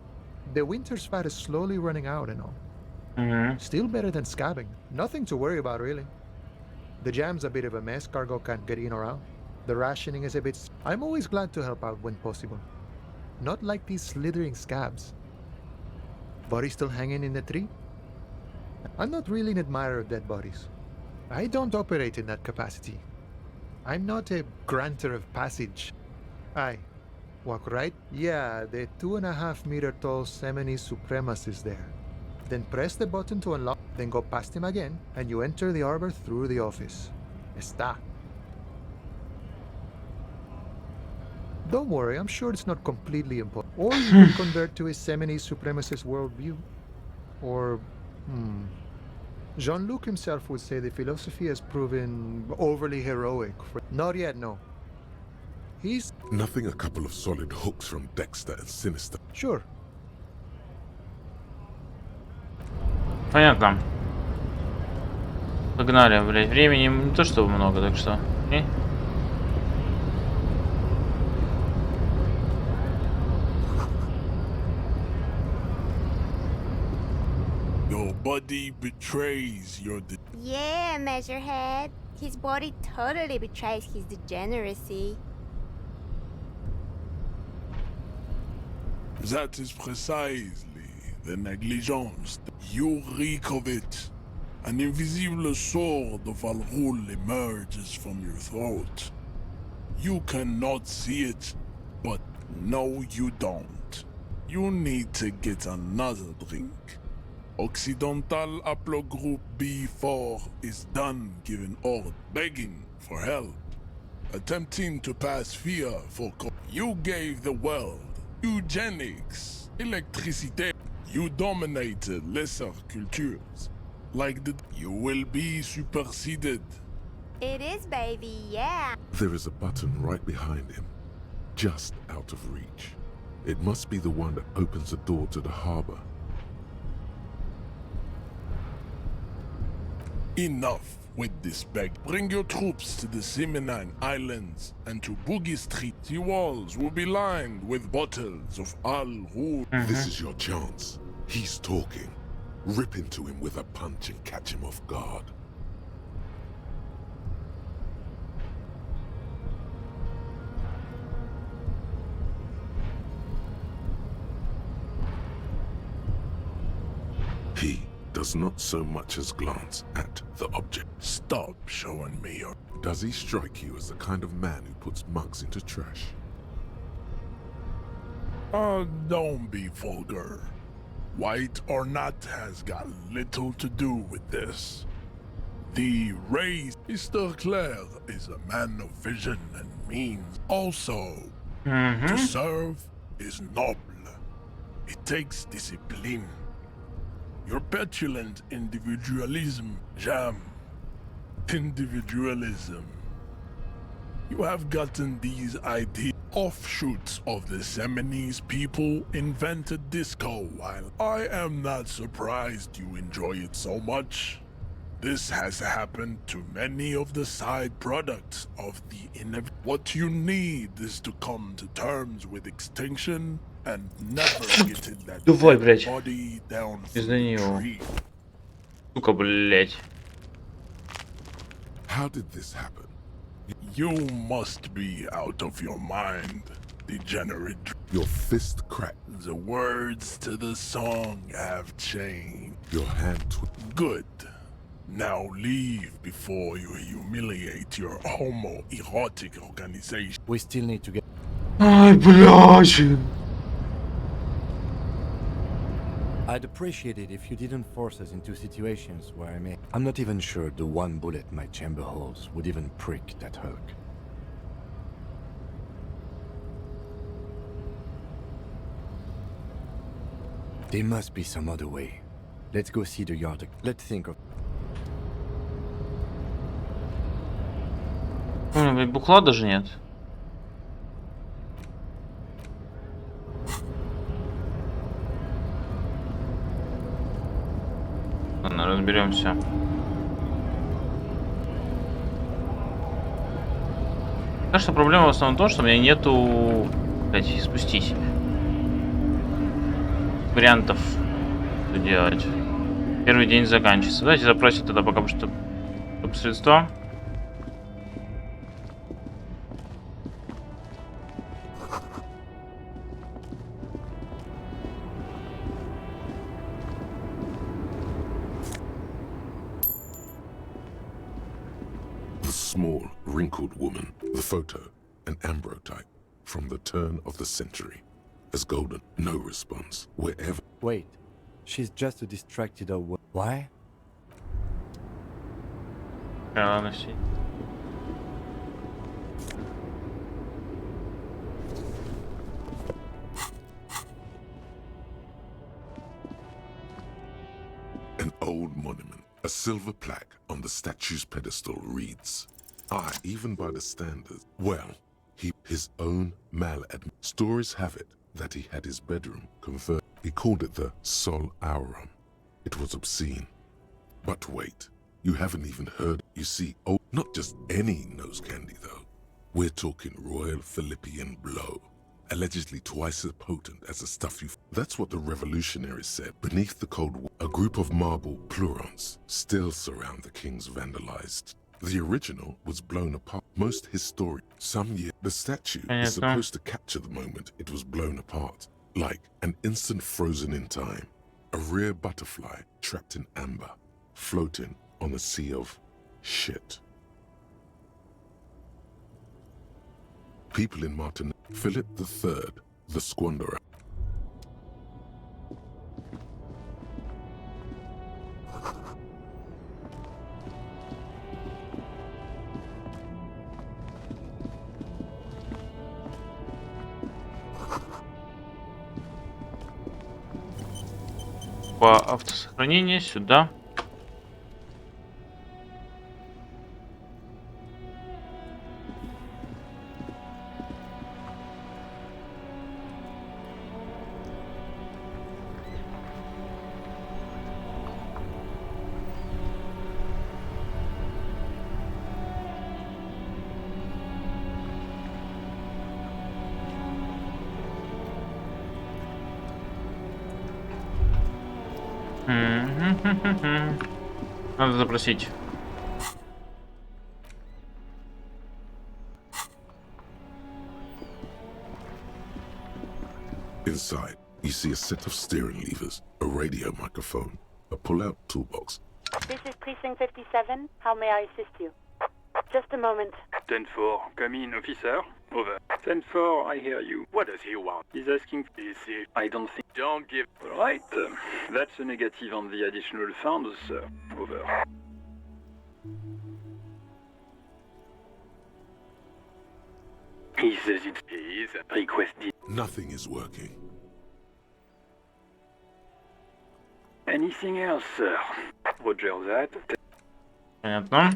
the winter's fat is slowly running out and all. Still better than scabbing. Nothing to worry about, really. The jam's a bit of a mess. Cargo can't get in or out. The rationing is a bit... I'm always glad to help out when possible. Not like these slithering scabs. Body still hanging in the tree? I'm not really an admirer of dead bodies. I don't operate in that capacity. I'm not a granter of passage. I walk right? Yeah, the 2.5-meter tall Seminese supremacist there. Then press the button to unlock, then go past him again, and you enter the arbor through the office. Está. Don't worry, I'm sure it's not completely important. Or you can convert to a Seminese supremacist worldview. Or, Jean-Luc himself would say the philosophy has proven overly heroic. Not yet, no. He's... Nothing a couple of solid hooks from Dexter and Sinister. Sure. Понятно. Погнали, блядь. Времени не то чтобы много, так что... body betrays your... Yeah, Measurehead. His body totally betrays his degeneracy. That is precisely the negligence. You reek of it. An invisible sword of Alrul emerges from your throat. You cannot see it, but no, you don't. You need to get another drink. Occidental Haplogroup B4 is done giving orders, begging for help, attempting to pass fear for... You gave the world eugenics, electricity. You dominated lesser cultures. Like the... You will be superseded. It is, baby, yeah. There is a button right behind him, just out of reach. It must be the one that opens the door to the harbor. Enough with this beg. Bring your troops to the Seminine Islands and to Boogie Street. The walls will be lined with bottles of Al-Rul. This is your chance. He's talking. Rip into him with a punch and catch him off guard. He does not so much as glance at the object. Stop showing me your... Does he strike you as the kind of man who puts mugs into trash? Don't be vulgar. White or not has got little to do with this. The race, Mr. Claire is a man of vision and means. Also, to serve is noble. It takes discipline. Your petulant individualism, Jam. Individualism. You have gotten these ideas. Offshoots of the Seminese people invented disco while I am not surprised you enjoy it so much. This has happened to many of the side products of the What you need is to come to terms with extinction and never getting that Давай, блядь. body down Из-за from the него. tree. Сука, блядь. How did this happen? You must be out of your mind, degenerate. Your fist cracked. The words to the song have changed. Your hand Good. Now leave before you humiliate your homoerotic organization. We still need to get... Ай, блядь. I'd appreciate it if you didn't force us into situations where I'm not even sure the one bullet my chamber holds would even prick that Hulk. There must be some other way. Let's go see the yard. Let's think of... Блядь, бухла даже нет. Ладно, разберемся. Кажется, проблема в основном в том, что у меня нету, блядь, спустись вариантов, что делать. Первый день заканчивается. Давайте запросим тогда пока что средства. Small, wrinkled woman, the photo, an ambrotype from the turn of the century. As golden, no response, wherever. Wait, she's just a distracted old... Why? Ладно, все. An old monument, a silver plaque on the statue's pedestal reads, even by the standards. Well, his own maladmin. Stories have it that he had his bedroom converted. He called it the Sol Auron. It was obscene. But wait, you haven't even heard. You see, not just any nose candy though. We're talking Royal Philippian Blow. Allegedly twice as potent as the stuff That's what the revolutionaries said. Beneath the Cold War, a group of marble pleurons still surround the king's vandalized. The original was blown apart. Most historic. Some year, the statue is supposed to capture the moment it was blown apart, like an instant frozen in time. A rare butterfly trapped in amber, floating on a sea of shit. People in Martin, Philip III, the squanderer. По автосохранению сюда. Надо запросить. Inside, you see a set of steering levers, a radio microphone, a pull-out toolbox. This is Precinct 57. How may I assist you? Just a moment. 10-4, come in, officer. Over. 10-4, I hear you. What does he want? He's asking. Is he? I don't think. Don't give. All right. That's a negative on the additional funds, sir. Over. He says it is requested. Nothing is working. Anything else, sir? Roger that. Понятно.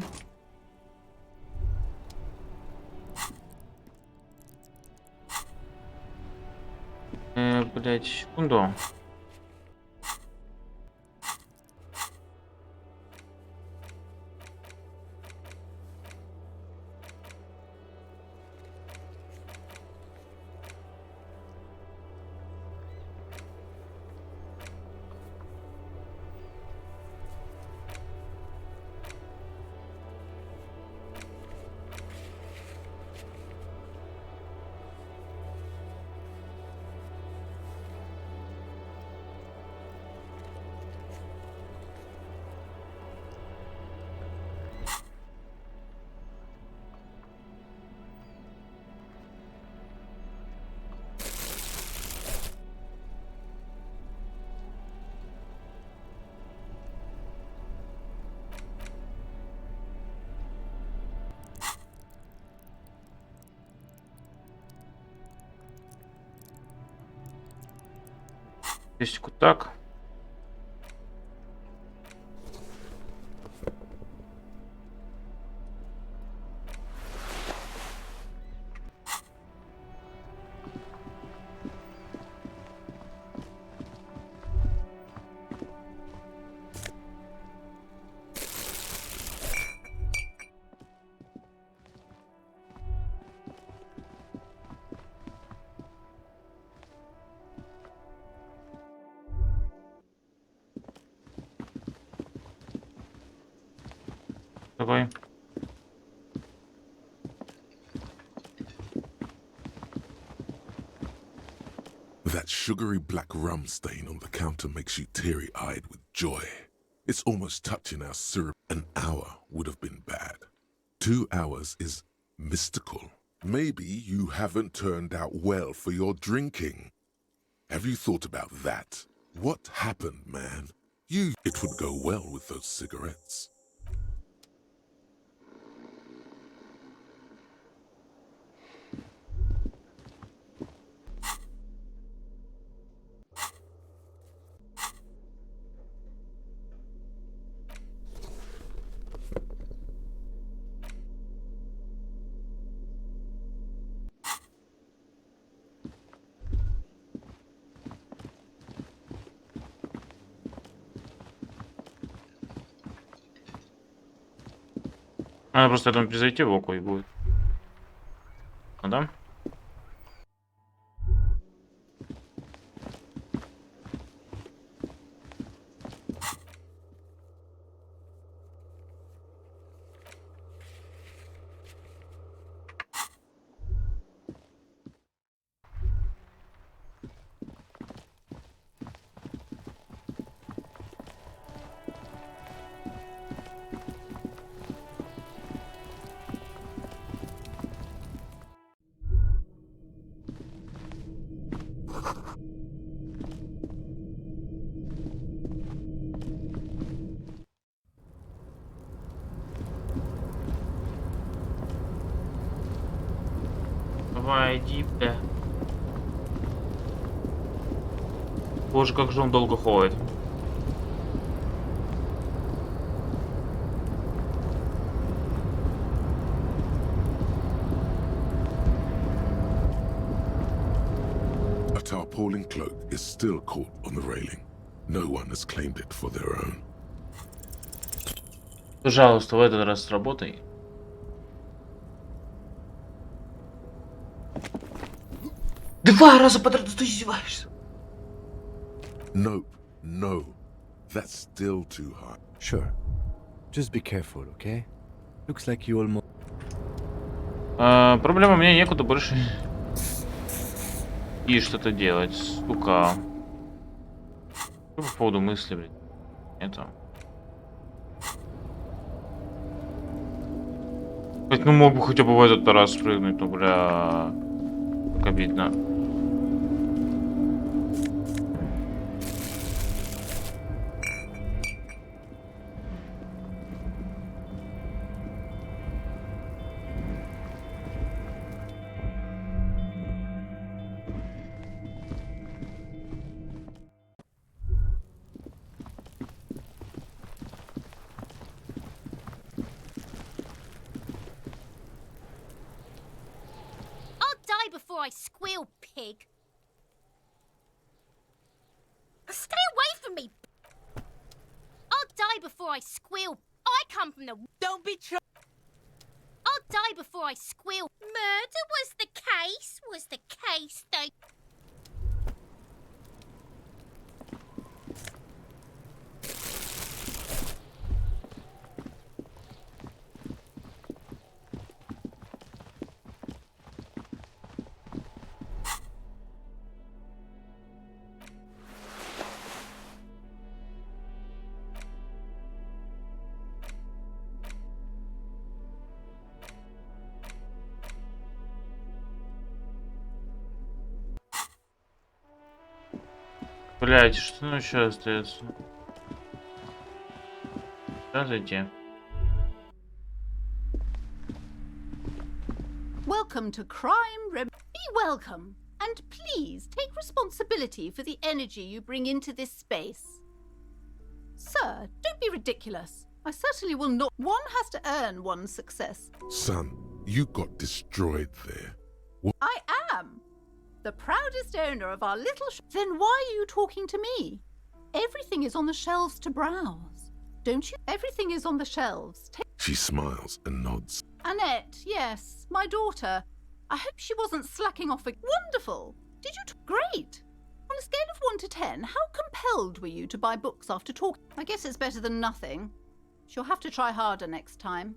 Блять, секунду. Здесь вот так. Давай. That sugary black rum stain on the counter makes you teary-eyed with joy. It's almost touching our syrup. An hour would have been bad. 2 hours is mystical. Maybe you haven't turned out well for your drinking. Have you thought about that? What happened, man? It would go well with those cigarettes. Надо просто, я думаю, призайти в око и будет. А, да? Давай, иди, бля. Боже, как же он долго ходит. A tarpaulin cloak is still caught on the railing. No one has claimed it for their own. Пожалуйста, в этот раз сработай. Два раза подряд, ты издеваешься. Nope, no. That's still too high. Sure. Just be careful, okay? Looks like you almost... Проблема, мне некуда больше и что-то делать, сука. Что по поводу мысли, блядь? Это. Хоть, ну мог бы хотя бы в этот раз прыгнуть, но, бля, как обидно. Before I squeal, pig. Stay away from me. I'll die before I squeal. I come from the... Don't be I'll die before I squeal. Murder was the case, though. Блять, что ну еще остается? Да, зайти. Welcome to Crime Be welcome, and please take responsibility for the energy you bring into this space. Sir, don't be ridiculous. I certainly will not. One has to earn one's success. Son, you got destroyed there. What? I am the proudest owner of our little Then why are you talking to me? Everything is on the shelves to browse. Don't you? Everything is on the shelves. She smiles and nods. Annette, yes, my daughter. I hope she wasn't slacking off. Wonderful. Did you? Great. On a scale of 1 to 10, how compelled were you to buy books after talking? I guess it's better than nothing. She'll have to try harder next time.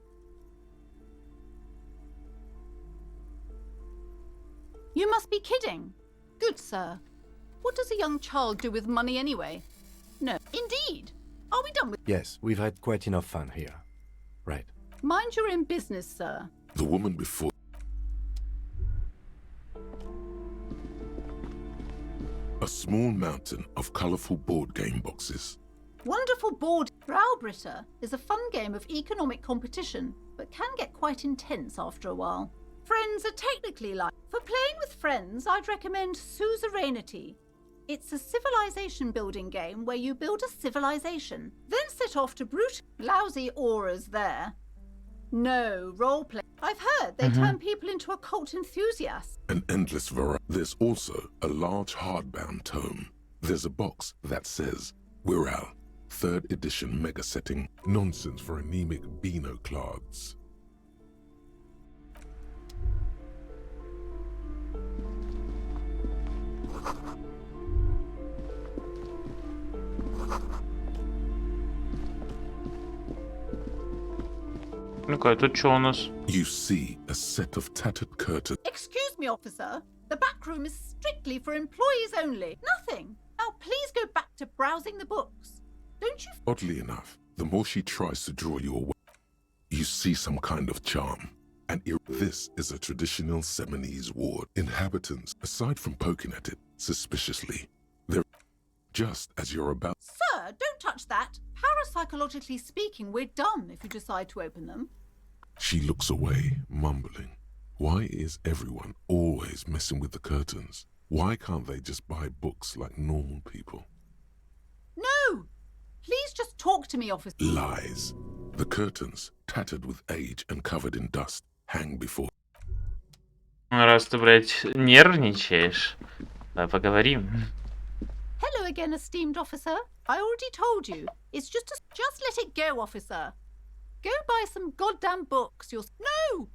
You must be kidding. Good sir. What does a young child do with money anyway? No, indeed. Are we done with... Yes, we've had quite enough fun here. Right. Mind your own business, sir. The woman before... A small mountain of colourful board game boxes. Wonderful board. Browbritter is a fun game of economic competition, but can get quite intense after a while. Friends are technically like... For playing with friends, I'd recommend Suzerainty. It's a civilization building game where you build a civilization, then set off to brute... Lousy auras there. No, roleplay. I've heard they turn people into occult enthusiasts. An endless variety. There's also a large hardbound tome. There's a box that says, Wirral, 3rd edition mega setting. Nonsense for anemic Beano-clads. Ну-ка, тут что у нас? You see a set of tattered curtains. Excuse me, officer. The back room is strictly for employees only. Nothing. Now please go back to browsing the books. Don't you... Oddly enough, the more she tries to draw you away, you see some kind of charm. And this is a traditional Seminese ward. Inhabitants, aside from poking at it suspiciously, they're just as you're about... Sir, don't touch that. Parapsychologically speaking, we're done if you decide to open them. She looks away, mumbling. Why is everyone always messing with the curtains? Why can't they just buy books like normal people? No! Please just talk to me, officer. Lies. The curtains, tattered with age and covered in dust, hang before... Раз ты, блядь, нервничаешь, давай поговорим. Hello again, esteemed officer. I already told you. It's just let it go, officer. Go buy some goddamn books. No!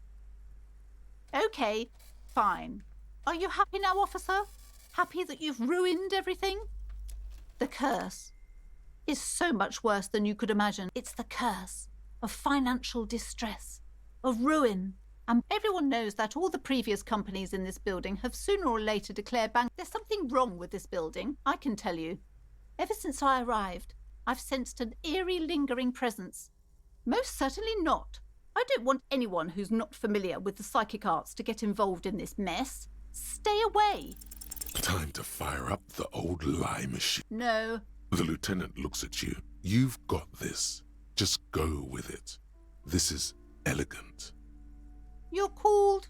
Okay, fine. Are you happy now, officer? Happy that you've ruined everything? The curse is so much worse than you could imagine. It's the curse of financial distress, of ruin. And everyone knows that all the previous companies in this building have sooner or later declared bank. There's something wrong with this building, I can tell you. Ever since I arrived, I've sensed an eerie, lingering presence. Most certainly not. I don't want anyone who's not familiar with the psychic arts to get involved in this mess. Stay away. Time to fire up the old lie machine. No. The lieutenant looks at you. You've got this. Just go with it. This is elegant. You're called...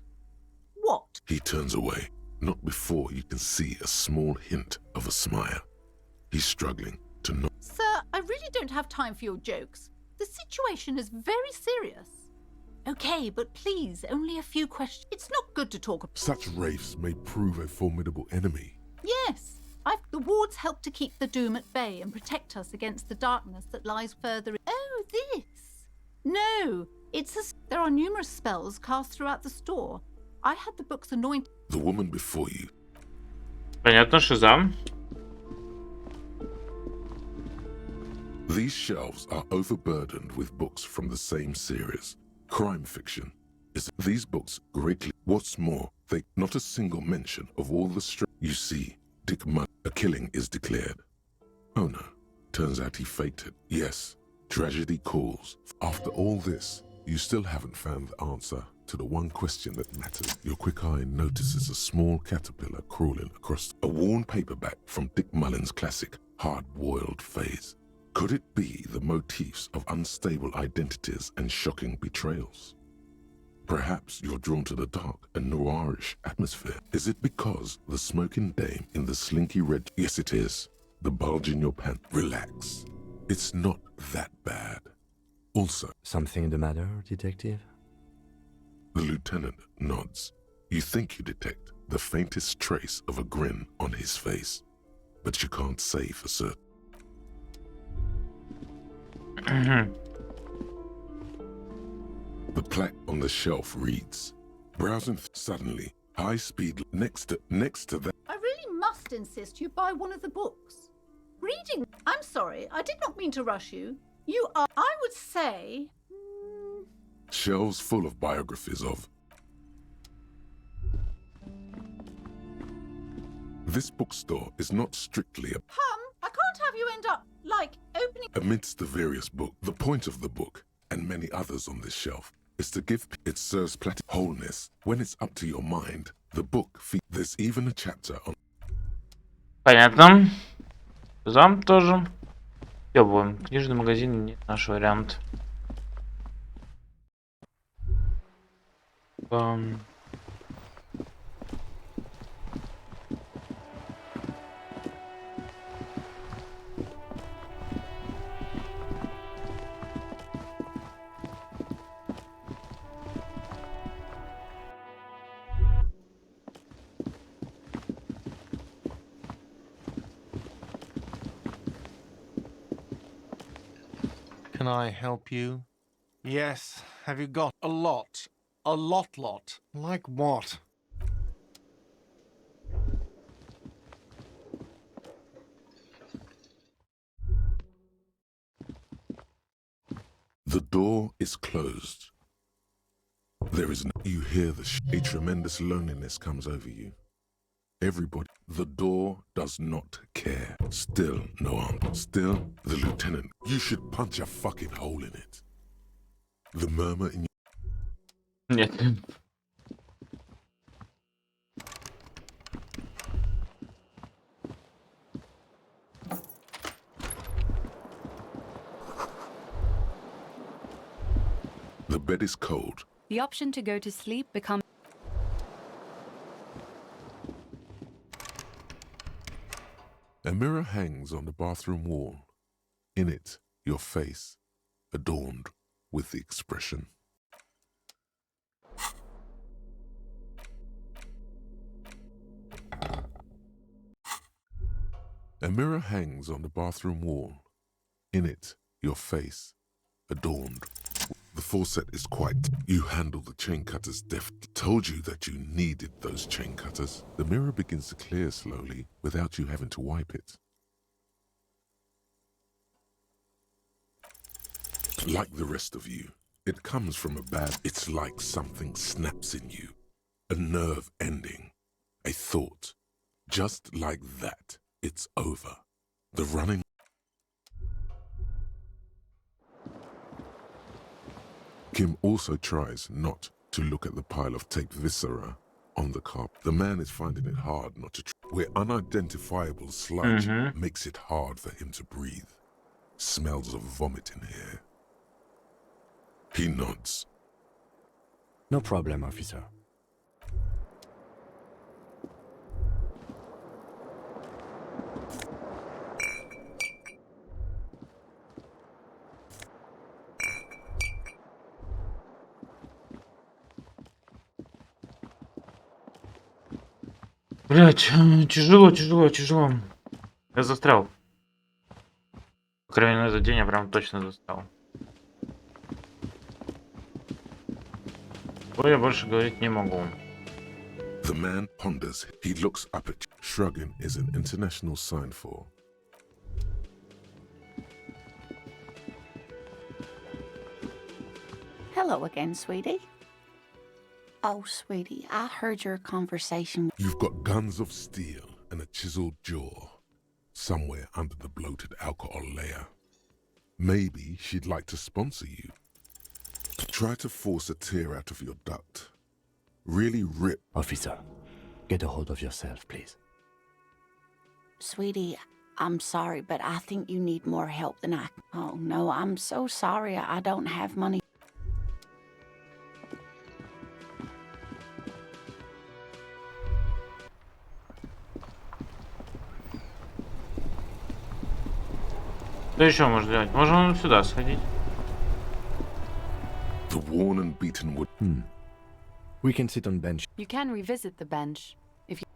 what? He turns away, not before you can see a small hint of a smile. He's struggling to not... Sir, I really don't have time for your jokes. The situation is very serious. Okay, but please, only a few questions. It's not good to talk about... Such wraiths may prove a formidable enemy. Yes. The wards help to keep the doom at bay and protect us against the darkness that lies further... Oh, this? No, there are numerous spells cast throughout the store. I had the books anointed... The woman before you. Понятно, Шазам. These shelves are overburdened with books from the same series. Crime fiction. These books greatly... What's more, they not a single mention of all the You see, Dick Mudd, a killing is declared. Oh no, turns out he faked it. Yes, tragedy calls. After all this, you still haven't found the answer to the one question that matters. Your quick eye notices a small caterpillar crawling across a worn paperback from Dick Mullen's classic hard-boiled phase. Could it be the motifs of unstable identities and shocking betrayals? Perhaps you're drawn to the dark and noirish atmosphere. Is it because the smoking dame in the slinky red... Yes, it is. The bulge in your pant. Relax. It's not that bad. Also... Something the matter, detective? The lieutenant nods. You think you detect the faintest trace of a grin on his face, but you can't say for certain. The plaque on the shelf reads, browsing suddenly, high speed next to that. I really must insist you buy one of the books. Reading... I'm sorry, I did not mean to rush you. You are, I would say... Shelves full of biographies of... This bookstore is not strictly a... I can't have you end up, like, opening... Amidst the various books, the point of the book, and many others on this shelf, is to give it serves wholeness. When it's up to your mind, the book there's even a chapter on... Понятно. Зам тоже. Ёбаем. Книжный магазин не наш вариант. Can I help you? Yes. Have you got a lot? A lot? Like what? The door is closed. There is no... You hear a tremendous loneliness comes over you. Everybody... The door does not care. Still no answer. Still, the lieutenant... You should punch a fucking hole in it. The murmur in your... Нет. The bed is cold. The option to go to sleep becomes... mirror hangs on the bathroom wall. In it, your face, adorned with the expression. A mirror hangs on the bathroom wall. In it, your face, adorned. The faucet is quite... You handle the chain cutters deftly. Told you that you needed those chain cutters. The mirror begins to clear slowly without you having to wipe it. Like the rest of you, it comes from a bad... It's like something snaps in you. A nerve ending. A thought. Just like that, it's over. The running... Kim also tries not to look at the pile of taped viscera on the carpet. The man is finding it hard not to... Where unidentifiable sludge makes it hard for him to breathe. Smells of vomit in here. He nods. No problem, officer. Блять, тяжело. Я застрял. По крайней мере, на этот день я прям точно застрял. Ой, я больше говорить не могу. The man ponders. He looks up at you. Shrugging is an international sign for... Hello again, sweetie. Oh, sweetie, I heard your conversation. You've got guns of steel and a chiseled jaw somewhere under the bloated alcohol layer. Maybe she'd like to sponsor you. Try to force a tear out of your duct. Really rip. Officer, get a hold of yourself, please. Sweetie, I'm sorry, but I think you need more help than I... Oh, no, I'm so sorry. I don't have money. Что еще можно делать? Можно сюда сходить. The worn and beaten wood. We can sit on bench. You can revisit the bench if you...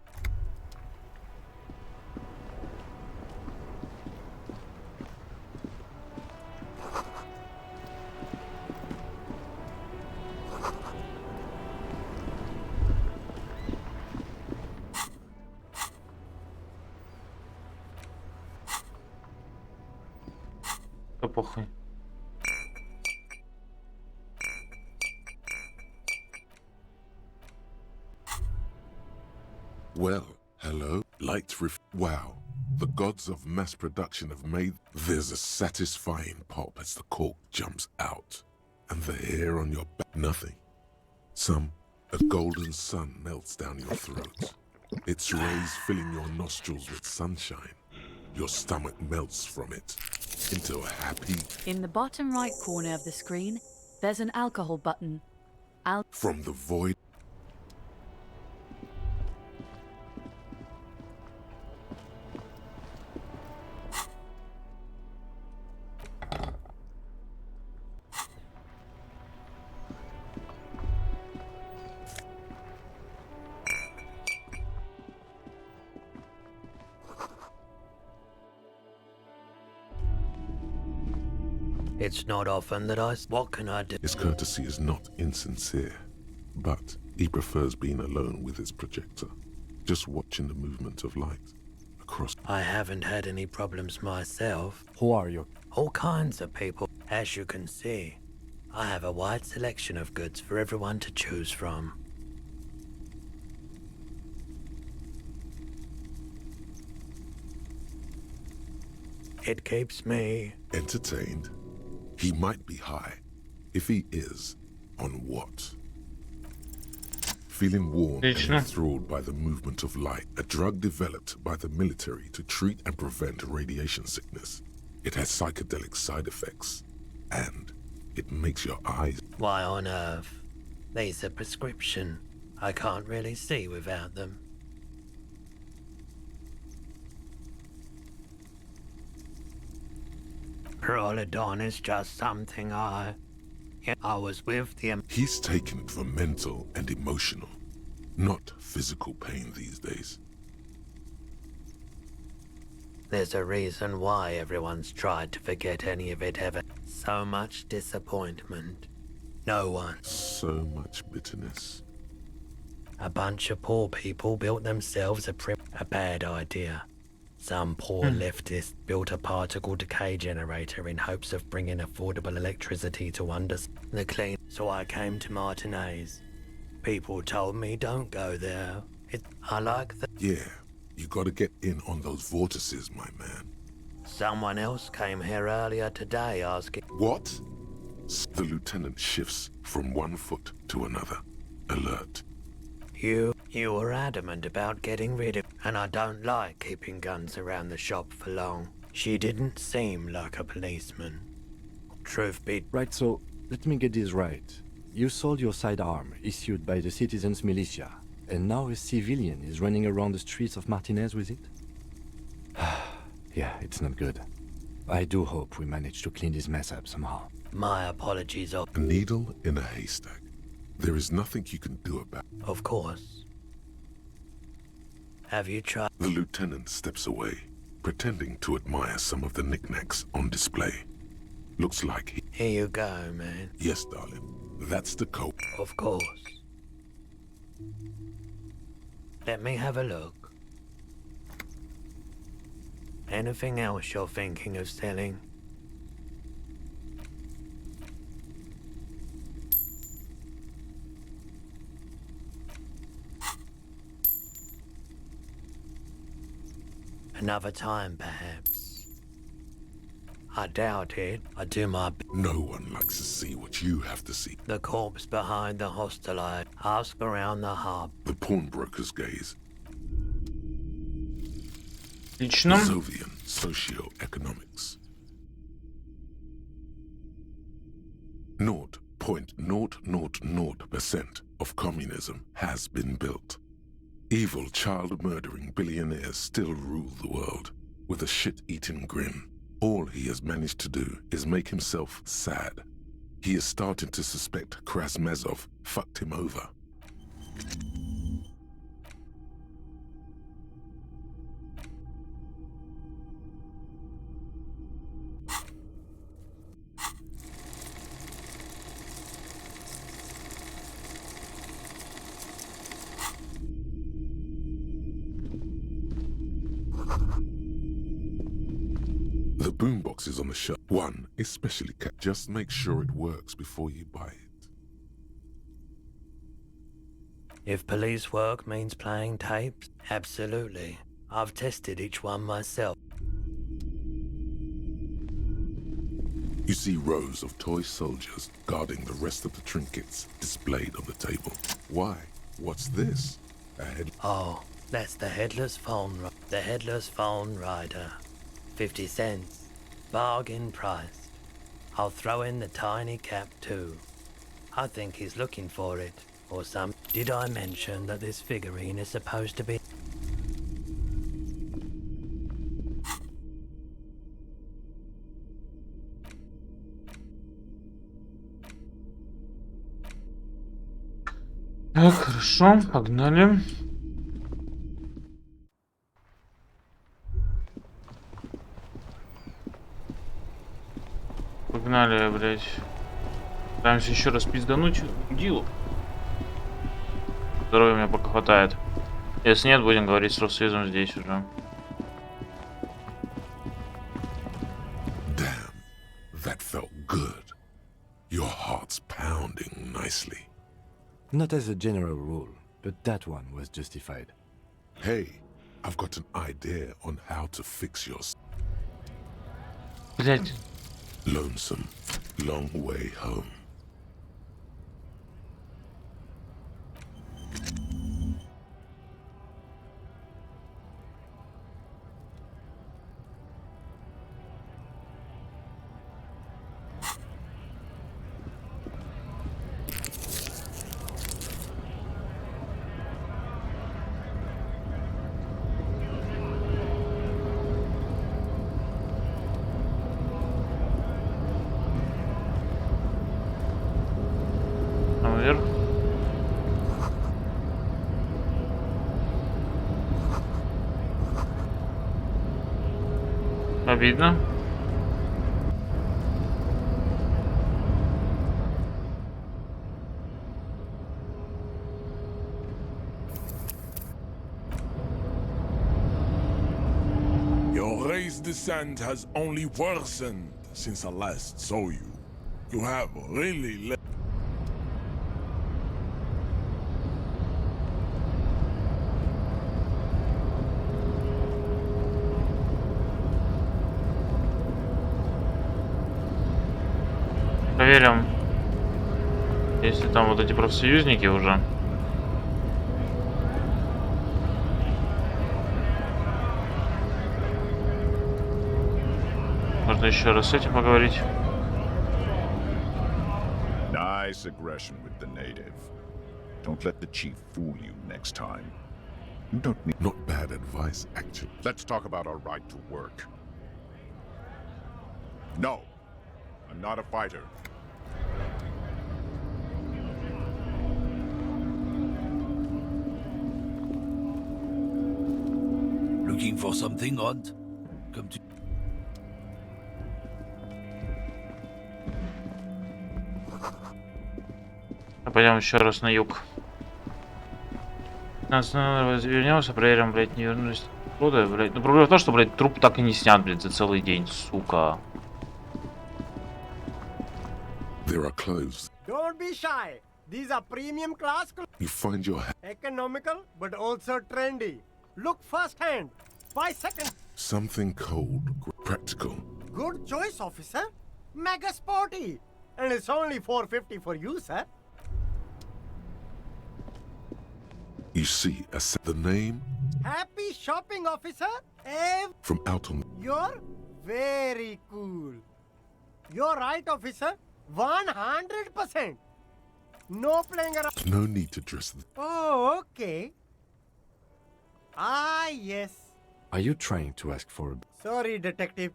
Да похуй. Well, hello. Wow. The gods of mass production have made... There's a satisfying pop as the cork jumps out. And the hair on your back... Nothing. A golden sun melts down your throat. Its rays filling your nostrils with sunshine. Your stomach melts from it into a happy... In the bottom right corner of the screen, there's an alcohol button. From the void... It's not often that What can I do? His courtesy is not insincere, but he prefers being alone with his projector, just watching the movement of light across... I haven't had any problems myself. Who are you? All kinds of people. As you can see, I have a wide selection of goods for everyone to choose from. It keeps me... entertained. He might be high. If he is, on what? Feeling warm and enthralled by the movement of light, a drug developed by the military to treat and prevent radiation sickness. It has psychedelic side effects, and it makes your eyes... Why on earth? These are prescription. I can't really see without them. Prolodon is just something I was with the... He's taken it for mental and emotional, not physical pain these days. There's a reason why everyone's tried to forget any of it ever. So much disappointment. No one. So much bitterness. A bunch of poor people built themselves a bad idea. Some poor leftist built a particle decay generator in hopes of bringing affordable electricity to the clean. So I came to Martinez. People told me don't go there. I like the... Yeah, you gotta get in on those vortices, my man. Someone else came here earlier today asking... What? The lieutenant shifts from one foot to another. Alert. You were adamant about getting rid of... And I don't like keeping guns around the shop for long. She didn't seem like a policeman. Truth be... Right, so let me get this right. You sold your sidearm, issued by the citizens' militia, and now a civilian is running around the streets of Martinez with it? Yeah, it's not good. I do hope we manage to clean this mess up somehow. My apologies. A needle in a haystack. There is nothing you can do about it. Of course. Have you tried? The lieutenant steps away, pretending to admire some of the knickknacks on display. Looks like he... Here you go, man. Yes, darling. That's the code. Of course. Let me have a look. Anything else you're thinking of selling? Another time, perhaps. I doubt it. I do my... No one likes to see what you have to see. The corpse behind the hostel. I ask around the hub. The pawnbroker's gaze. Отлично. Soviet socioeconomics. 0.000% of communism has been built. Evil, child-murdering billionaires still rule the world with a shit-eating grin. All he has managed to do is make himself sad. He is starting to suspect Krasmezov fucked him over. The boombox is on the shelf. One is specially kept. Just make sure it works before you buy it. If police work means playing tapes, absolutely. I've tested each one myself. You see rows of toy soldiers guarding the rest of the trinkets displayed on the table. Why? What's this? A head... Oh, that's the headless phone rider. 50 cents. Bargain priced. I'll throw in the tiny cap too. I think he's looking for it, or some... Did I mention that this figurine is supposed to be... Так, хорошо, погнали. Погнали, блядь. Пытаемся еще раз пиздануть Дилу. Здоровья у меня пока хватает. Если нет, будем говорить с Профсоюзом здесь уже. Damn, that felt good. Your heart's pounding nicely. Not as a general rule, but that one was justified. Hey, I've got an idea on how to fix your... Блядь. Lonesome, long way home. Обидно. Your race descent has only worsened since I last saw you. You have really Проверим, если там вот эти профсоюзники уже. Можно еще раз с этим поговорить. Nice aggression with the native. Don't let the chief fool you next time. You don't need... Not bad advice, actually. Let's talk about our right to work. No, I'm not a fighter. Looking for something odd? Come to... Пойдем еще раз на юг. Вернемся, проверим, блядь, не вернулись. Куда, блядь? Ну, проблема в том, что, блядь, труп так и не снят, блядь, за целый день, сука. There are clothes. Don't be shy. These are premium class clothes. You find your Economical, but also trendy. Look firsthand. 5 seconds. something cold, practical. Good choice, officer. Mega sporty. And it's only $4.50 for you, sir. You see, the name Happy shopping, officer. from out on. You're very cool. You're right, officer. 100%. No playing around. No need to dress. Oh, okay. Ah, yes. Are you trying to ask for a... Sorry, detective.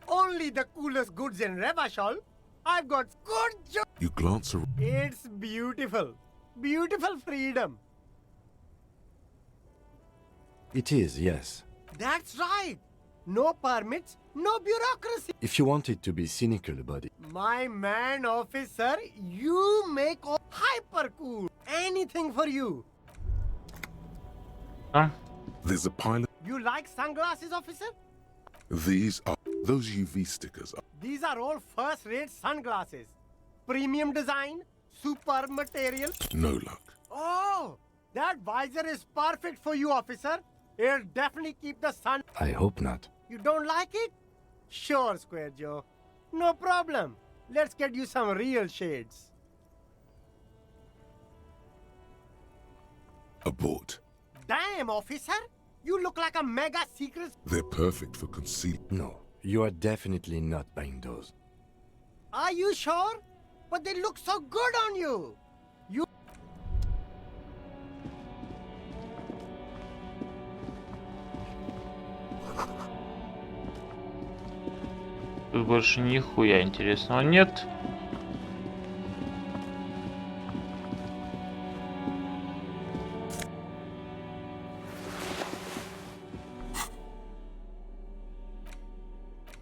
Only the coolest goods in Revachol. I've got good job. You glance around. It's beautiful. Beautiful freedom. It is, yes. That's right. No permits, no bureaucracy. If you wanted to be cynical about it. My man, officer, you make all hyper cool. Anything for you. Huh? There's a pilot. You like sunglasses, officer? These are those UV stickers. These are all first-rate sunglasses. Premium design, super material. No luck. Oh, that visor is perfect for you, officer. It'll definitely keep the sun. I hope not. You don't like it? Sure, Square Joe. No problem. Let's get you some real shades. Abort. Damn, officer! You look like a mega secret. They're perfect for conceal. No, you are definitely not buying those. Are you sure? But they look so good on you. Тут больше нихуя интересного нет.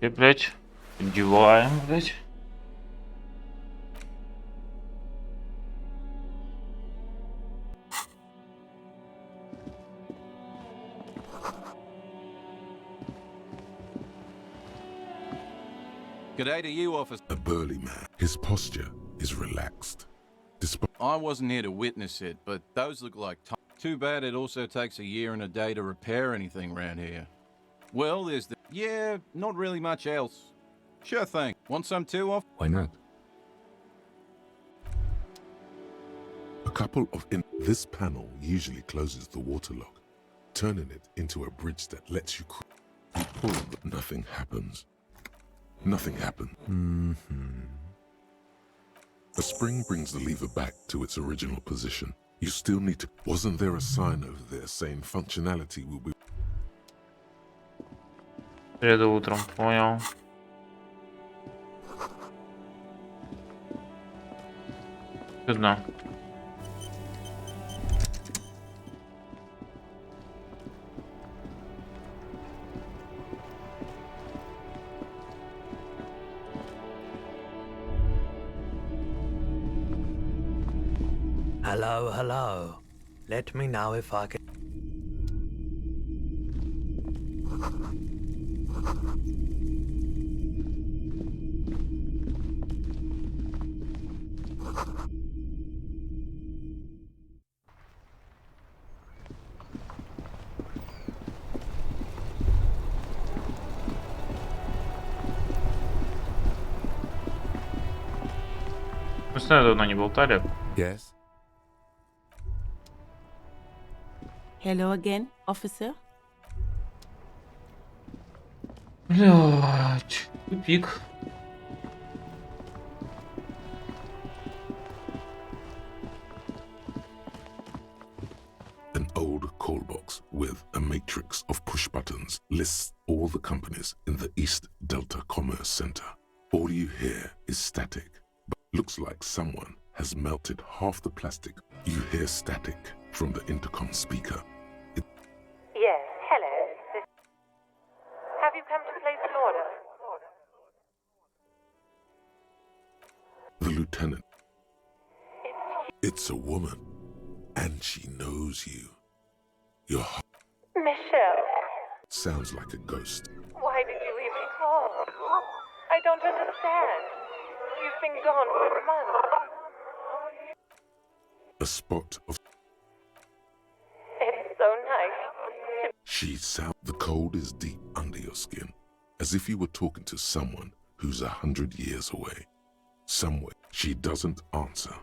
И, блядь, одеваем, блядь. G'day to you, officer. A burly man. His posture is relaxed. I wasn't here to witness it, but those look like... Too bad it also takes a year and a day to repair anything around here. Well, there's the... Yeah, not really much else. Sure thing. Want some too, off? Why not? A couple of this panel usually closes the waterlock, turning it into a bridge that lets you pull, but nothing happens. Nothing happened. A spring brings the lever back to its original position. You still need to... Wasn't there a sign over there saying functionality will be... Приду утром, понял. Видно. Hello, hello. Let me know if I can. Мы с тобой давно не болтали. Yes? Hello again, officer. Блять, тупик. An old call box with a matrix of push buttons lists all the companies in the East Delta Commerce Center. All you hear is static, but looks like someone has melted half the plastic. You hear static from the intercom speaker. Yes, hello. Have you come to place an order? The lieutenant. It's a woman, and she knows you. Your heart Michelle, sounds like a ghost. why did you even call? I don't understand. You've been gone for months. A spot of It's so nice. she sound. The cold is deep under your skin, as if you were talking to someone who's 100 years away. Somewhere. She doesn't answer.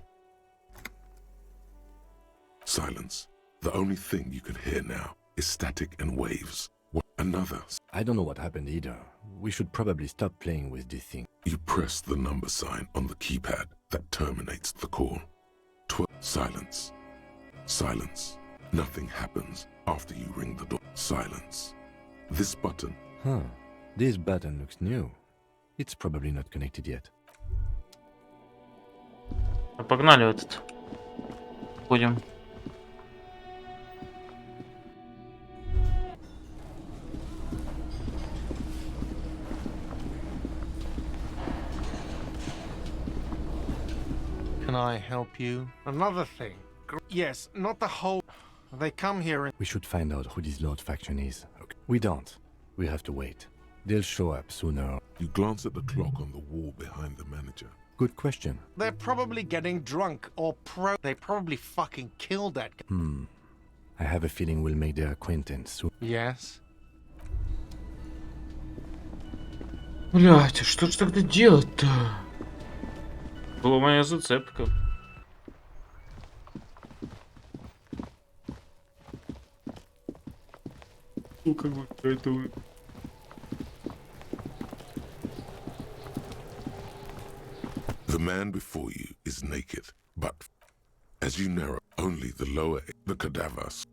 Silence. The only thing you can hear now is static and waves. Another. I don't know what happened either. We should probably stop playing with this thing. You press the number sign on the keypad that terminates the call. Silence. Silence. Nothing happens after you ring the door. Silence. This button. Huh. This button looks new. It's probably not connected yet. Погнали в этот. Будем. Can I help you? Another thing. Yes, not the whole. They come here and. We should find out who this Lord faction is. Okay. We don't. We have to wait. They'll show up sooner. You glance at the clock on the wall behind the manager. Good question. They're probably getting drunk or They probably fucking killed that guy. I have a feeling we'll make their acquaintance soon. Yes. Блять, а что ж тогда делать-то? Была моя зацепка. Ну как бы это. The man before you is naked, but as you narrow, only the lower, the cadavers.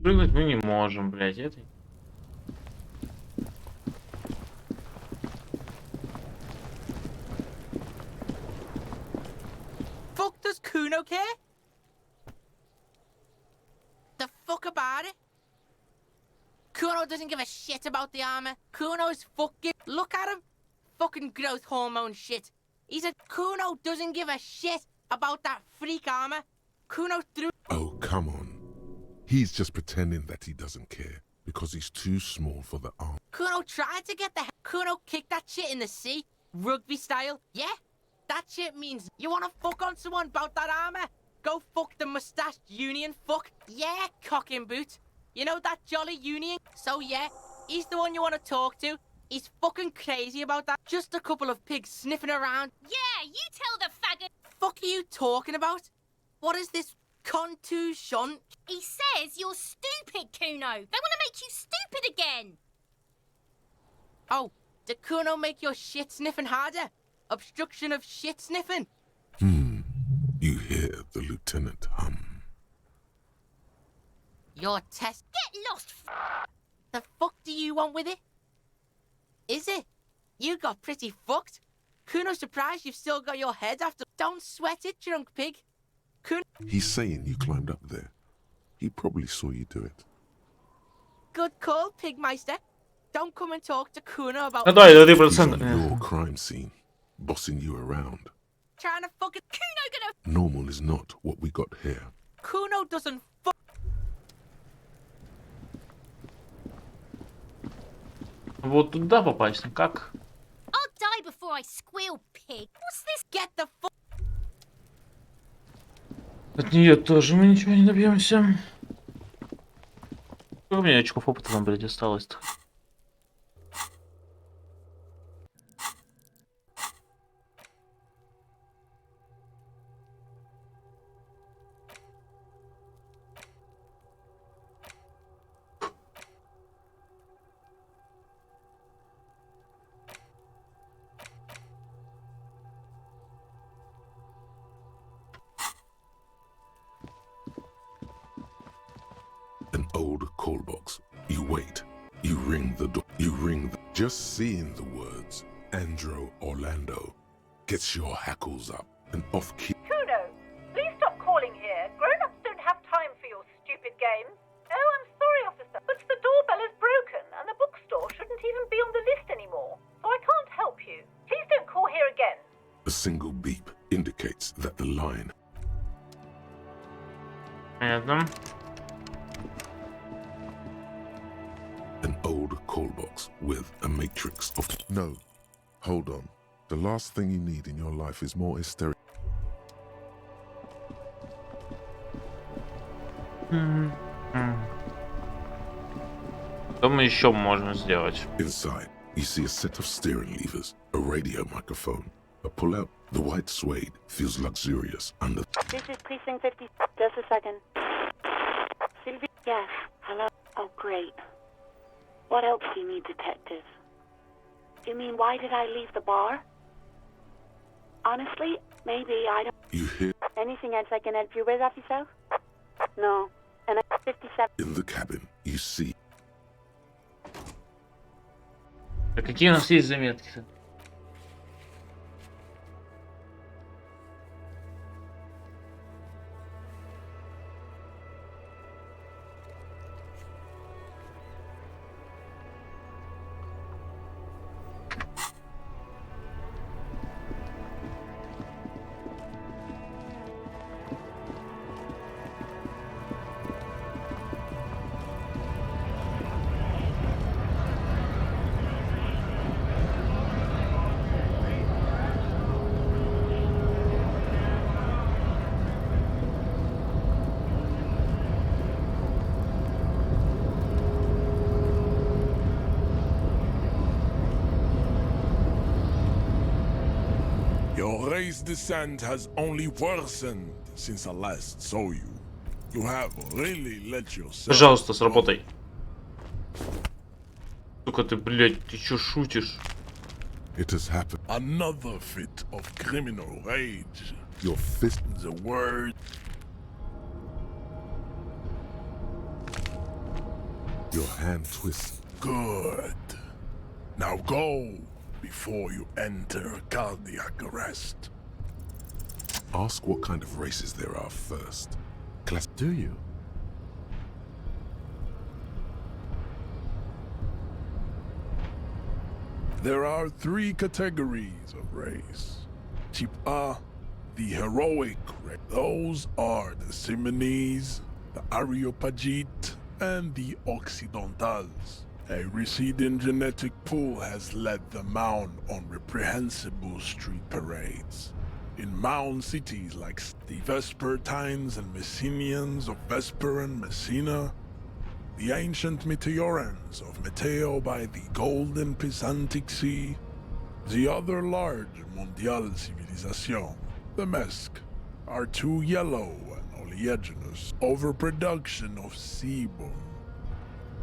Прыгнуть мы не можем, блять, это. Fuck does Kuno care? The fuck about it? Kuno doesn't give a shit about the armor. Kuno's fucking... Look at him. Fucking growth hormone shit. He's a... Kuno doesn't give a shit about that freak armor. Kuno threw... Oh, come on. He's just pretending that he doesn't care because he's too small for the arm. Kuno tried to get the... Kuno kicked that shit in the sea. Rugby style. Yeah? That shit means you wanna fuck on someone about that armor? Go fuck the mustached union fuck. Yeah, cocking boot. You know that jolly union? So yeah, he's the one you wanna talk to. He's fucking crazy about that. Just a couple of pigs sniffing around. Yeah, you tell the faggot. Fuck are you talking about? What is this contusion? He says you're stupid, Kuno. They want to make you stupid again. Oh, did Kuno make your shit sniffing harder? Obstruction of shit sniffing? You hear the lieutenant hum. Your test. Get lost. The fuck do you want with it? Is it? You got pretty fucked. Kuno's surprised you've still got your head after. Don't sweat it, drunk pig. Kuno. He's saying you climbed up there. He probably saw you do it. Good call, Pigmeister. Don't come and talk to Kuno about. Ну да, He's 1%. on your crime scene, bossing you around. Trying to fucking. Kuno gonna. Normal is not what we got here. Kuno doesn't fuck. Вот туда попасть, ну как? I'll die before I squeal, pig. What's this? Get the fuck. От нее тоже мы ничего не добьемся. Сколько у меня очков опыта там, блядь, осталось-то? An old call box. You wait. You ring the door. You ring the... Just seeing the words Andro Orlando gets your hackles up and off key. Kuno, please stop calling here. Grown-ups don't have time for your stupid games. Oh, I'm sorry, officer, but the doorbell is broken and the bookstore shouldn't even be on the list anymore. So I can't help you. Please don't call here again. A single beep indicates that the line. Понятно. An old call box with a matrix of... No. Hold on. The last thing you need in your life is more hysteria. Что мы еще можем сделать? Inside, you see a set of steering levers, a radio microphone, a pull-out. The white suede feels luxurious under... This is Precinct 50. Just a second. Sylvie? Yes. Hello? Oh, great. What else do you need, detective? You mean, why did I leave the bar? Honestly, maybe I don't... You hear... Anything else I can help you with, officer? No. And I'm 57... In the cabin, you see... А какие у нас есть заметки-то? Your race descent has only worsened since I last saw you. You have really let yourself... Пожалуйста, сработай. Сука ты, блядь, ты чё шутишь? It has happened. Another fit of criminal rage. Your fist... The word... Your hand twists. Good. Now go before you enter cardiac arrest. Ask what kind of races there are first. Class, do you? There are 3 categories of race. Type A, the heroic race. Those are the Simonese, the Areopagite, and the Occidentals. A receding genetic pool has led them on reprehensible street parades. In mound cities like the Vespertines and Messenians of Vesper and Messina, the ancient Meteorans of Meteo by the golden Pisantic Sea, the other large Mondial civilization, the Mesk, are too yellow and oleaginous. Overproduction of sebum.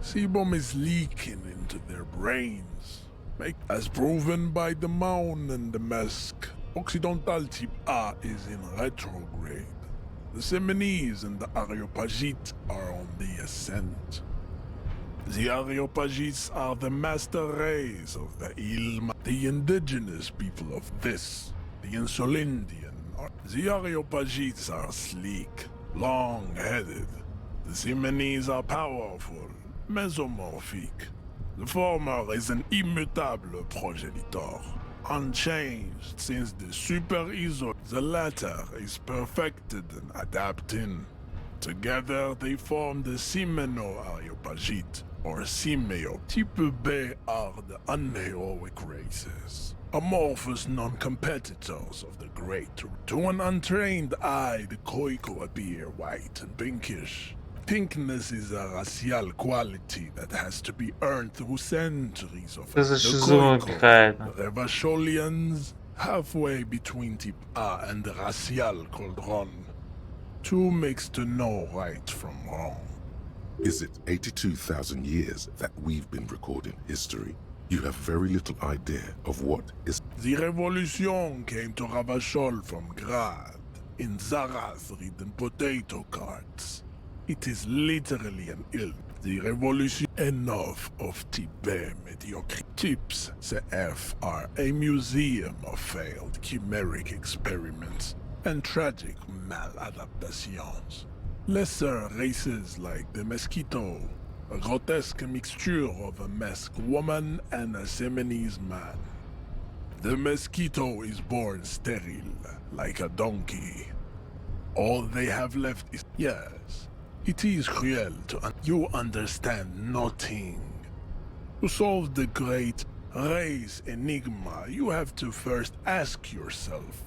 Sebum is leaking into their brains, as proven by the Maun and the Mesk. Occidental type A is in retrograde. The Simonese and the Areopagite are on the ascent. The Areopagites are the master race of the Ilma, the indigenous people of this, the Insulindian. The Areopagites are sleek, long-headed. The Simonese are powerful, mesomorphic. The former is an immutable progenitor, unchanged since the Super Iso. The latter is perfected and adapting. Together they form the Simeno-Areopagite, or Simeo. Type B are the unheroic races, amorphous non-competitors of the great. To an untrained eye, the Koiko appear white and pinkish. Pinkness is a racial quality that has to be earned through centuries of Это шизофрения какая-то. the Revacholians, halfway between type A and the racial cauldron. Two makes to know right from wrong. Is it 82,000 years that we've been recording history? You have very little idea of what is. The revolution came to Ravachol from Grad, in Zarath-ridden potato carts. It is literally an ill. The revolution. Enough of Tibet mediocre. Tips CF are a museum of failed chimeric experiments and tragic maladaptations. Lesser races like the Mosquito, a grotesque mixture of a masked woman and a Simonese man. The Mosquito is born sterile, like a donkey. All they have left is... Yes, it is cruel to... You understand nothing. To solve the great race enigma, you have to first ask yourself,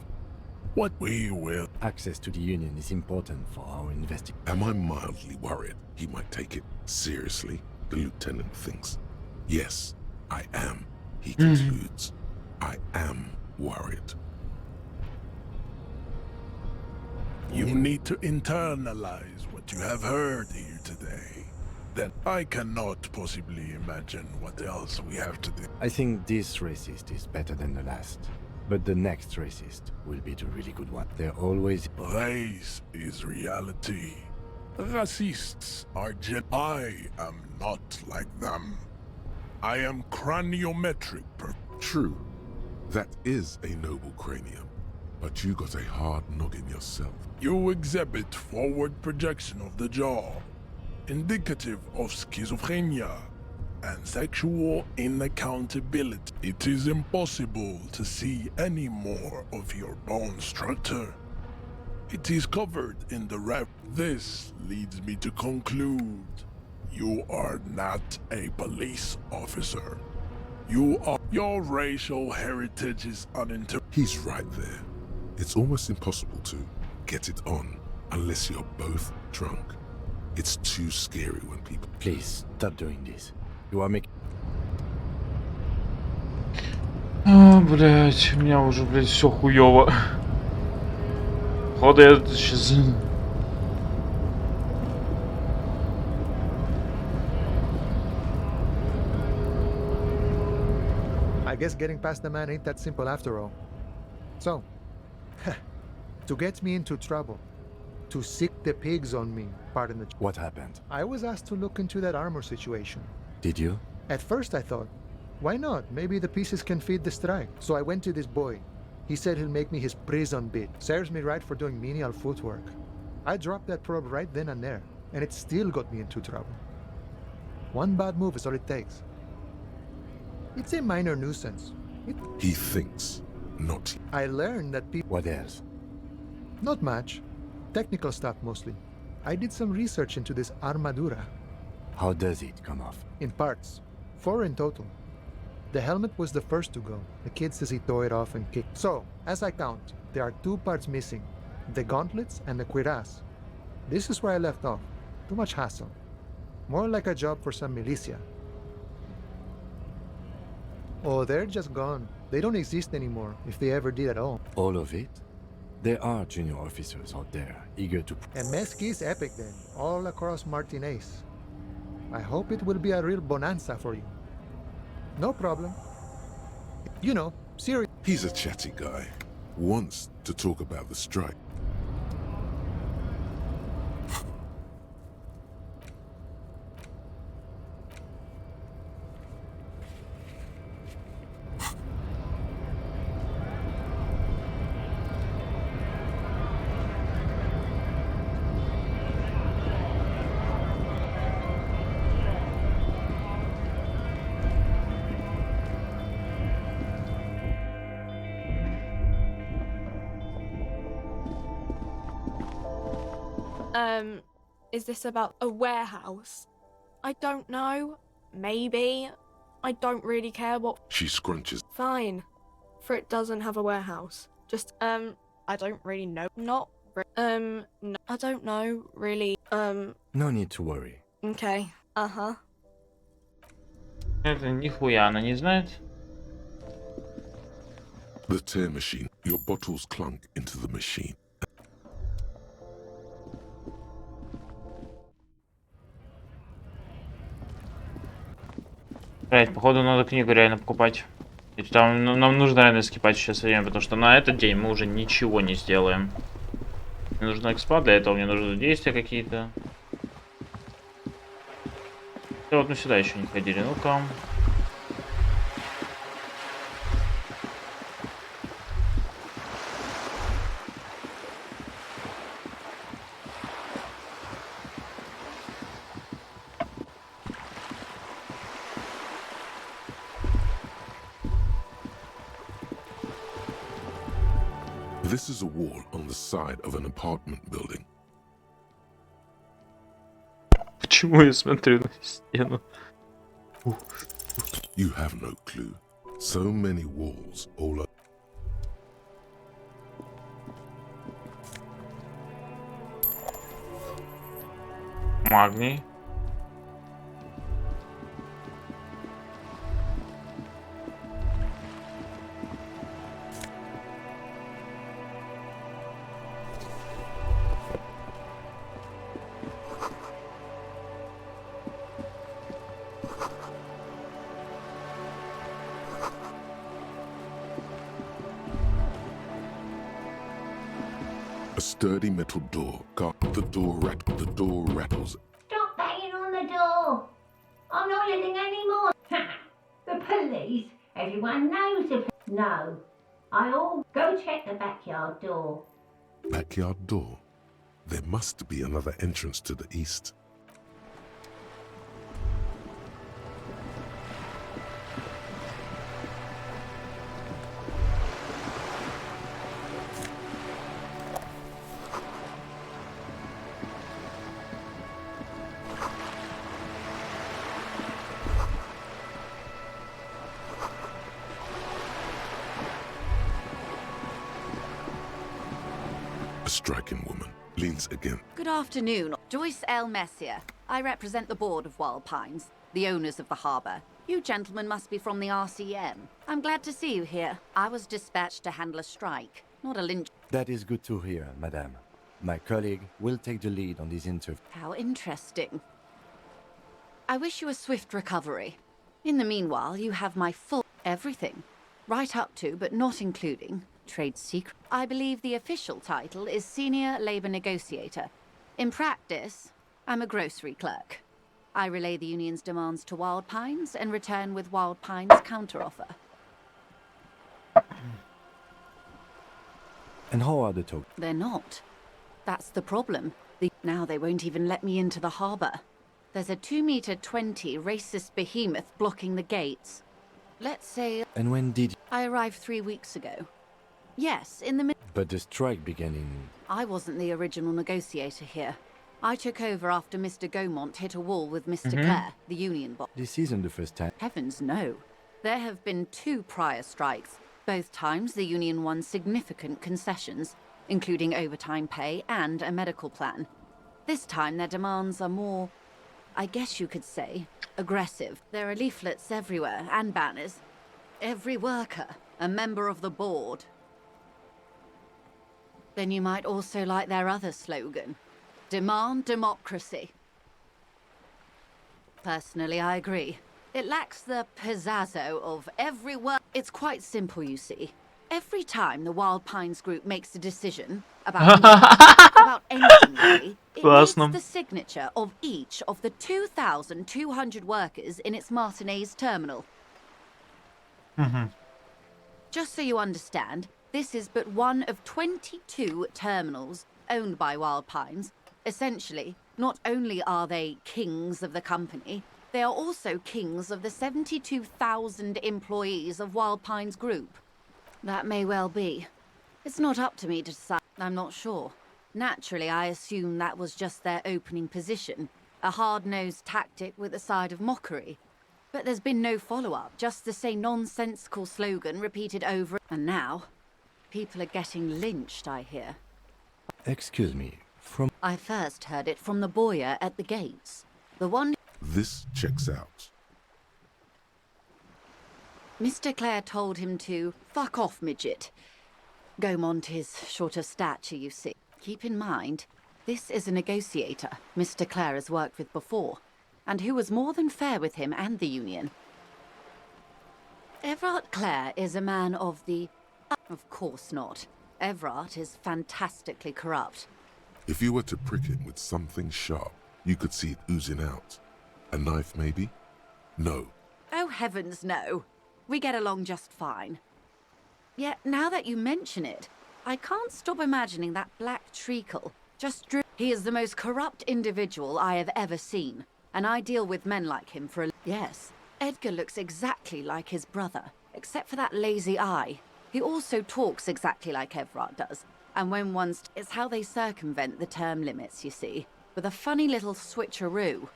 what we will... Access to the Union is important for our investigation. Am I mildly worried he might take it seriously? The lieutenant thinks. Yes, I am, he concludes. I am worried. You need to internalize what you have heard here today. Then I cannot possibly imagine what else we have to do. I think this racist is better than the last. But the next racist will be the really good one. They're always... Race is reality. Racists are I am not like them. I am craniometric. True. That is a noble cranium. But you got a hard noggin yourself. You exhibit forward projection of the jaw, indicative of schizophrenia and sexual inaccountability. It is impossible to see any more of your bone structure. It is covered in the rep. This leads me to conclude you are not a police officer. You are... Your racial heritage is uninter... He's right there. It's almost impossible to get it on unless you're both drunk. It's too scary when people... Please, stop doing this. You are making... Блять, у меня уже, блять, все хуёво. Походу я сейчас... I guess getting past the man ain't that simple after all. So, to get me into trouble, to sick the pigs on me, pardon the... What happened? I was asked to look into that armor situation. Did you? At first I thought, why not? Maybe the pieces can feed the strike. So I went to this boy. He said he'll make me his prison bit. Serves me right for doing menial footwork. I dropped that probe right then and there, and it still got me into trouble. One bad move is all it takes. It's a minor nuisance. He thinks, not... I learned that people... What else? Not much. Technical stuff mostly. I did some research into this armadura. How does it come off? In parts. 4 in total. The helmet was the first to go. The kid says he tore it off and kicked. So, as I count, there are 2 parts missing. The gauntlets and the cuirass. This is where I left off. Too much hassle. More like a job for some militia. Oh, they're just gone. They don't exist anymore, if they ever did at all. All of it? There are junior officers out there, eager to... And Mesqui's epic then, all across Martinez. I hope it will be a real bonanza for you. No problem. You know, serious... He's a chatty guy. Wants to talk about the strike. Is this about a warehouse? I don't know. Maybe. I don't really care what. She scrunches. Fine. For it doesn't have a warehouse. Just, I don't really know. Not, no, I don't know, really. No need to worry. Okay. Uh-huh. Это нихуя она не знает. The tear machine. Your bottles clunk into the machine. Блять, походу надо книгу реально покупать. Ведь там нам нужно реально скипать сейчас время, потому что на этот день мы уже ничего не сделаем. Мне нужна экспа, для этого мне нужны действия какие-то. Да вот мы сюда еще не ходили, ну-ка. This is a wall on the side of an apartment building. Почему я смотрю на стену? You have no clue. So many walls all up. Магний. A sturdy metal door. The door rattles. Stop banging on the door. I'm not living anymore. The police? Everyone knows the No. I'll go check the backyard door. Backyard door. There must be another entrance to the east. A striking woman leans again. Good afternoon. Joyce L. Messier. I represent the board of Wild Pines, the owners of the harbour. You gentlemen must be from the RCM. I'm glad to see you here. I was dispatched to handle a strike, not a lynch. That is good to hear, madame. My colleague will take the lead on this interview. How interesting. I wish you a swift recovery. In the meanwhile, you have my full everything. Right up to, but not including, trade secret. I believe the official title is Senior Labour Negotiator. In practice, I'm a grocery clerk. I relay the union's demands to Wild Pines and return with Wild Pines' counteroffer. And how are the talks? They're not. That's the problem. Now they won't even let me into the harbour. There's a 2-meter-20 racist behemoth blocking the gates. Let's say... And when did you... I arrived 3 weeks ago. Yes, in the But the strike began in... I wasn't the original negotiator here. I took over after Mr. Gaumont hit a wall with Mr. Clare, the union boss. This isn't the first time. Heavens, no. There have been 2 prior strikes. Both times the union won significant concessions, including overtime pay and a medical plan. This time their demands are more, I guess you could say, aggressive. There are leaflets everywhere and banners. Every worker, a member of the board. Then you might also like their other slogan, Demand Democracy. Personally, I agree. It lacks the pizzazzo of every work. It's quite simple, you see. Every time the Wild Pines Group makes a decision about anything really, it needs the signature of each of the 2,200 workers in its Martinez terminal. Just so you understand, this is but one of 22 terminals owned by Wild Pines. Essentially, not only are they kings of the company, they are also kings of the 72,000 employees of Wild Pines Group. That may well be. It's not up to me to decide. I'm not sure. Naturally, I assume that was just their opening position, a hard-nosed tactic with a side of mockery. But there's been no follow-up, just the same nonsensical slogan repeated over. And now, people are getting lynched, I hear. Excuse me, from... I first heard it from the boyer at the gates. The one... This checks out. Mr. Clare told him to fuck off, midget. Gaumont is short of stature, you see. Keep in mind, this is a negotiator Mr. Clare has worked with before, and who was more than fair with him and the Union. Everard Clare is a man of the... Of course not. Everard is fantastically corrupt. If you were to prick him with something sharp, you could see it oozing out. A knife, maybe? No. Oh, heavens, no. We get along just fine. Yet, now that you mention it, I can't stop imagining that black treacle just drew. He is the most corrupt individual I have ever seen, and I deal with men like him for a... Yes, Edgar looks exactly like his brother, except for that lazy eye. He also talks exactly like Everard does, and when one's... It's how they circumvent the term limits, you see, with a funny little switcheroo.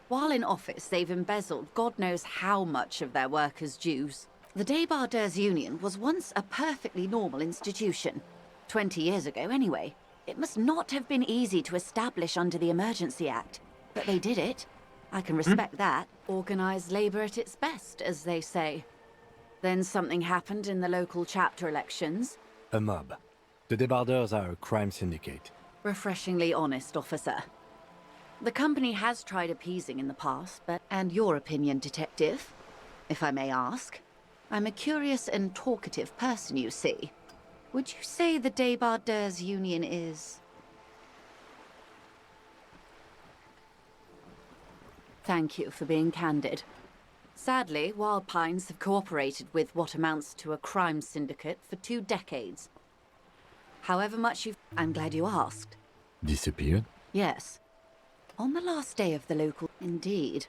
While in office, they've embezzled God knows how much of their workers' dues. The Débardeurs Union was once a perfectly normal institution. 20 years ago, anyway. It must not have been easy to establish under the Emergency Act, but they did it. I can respect that. Organised labour at its best, as they say. Then something happened in the local chapter elections. A mob. The Débardeurs are a crime syndicate. Refreshingly honest, officer. The company has tried appeasing in the past, but... And your opinion, detective, if I may ask? I'm a curious and talkative person, you see. Would you say the Débardeurs Union is... Thank you for being candid. Sadly, Wild Pines have cooperated with what amounts to a crime syndicate for 2 decades. However much you've... I'm glad you asked. Disappeared? Yes. On the last day of the local... Indeed.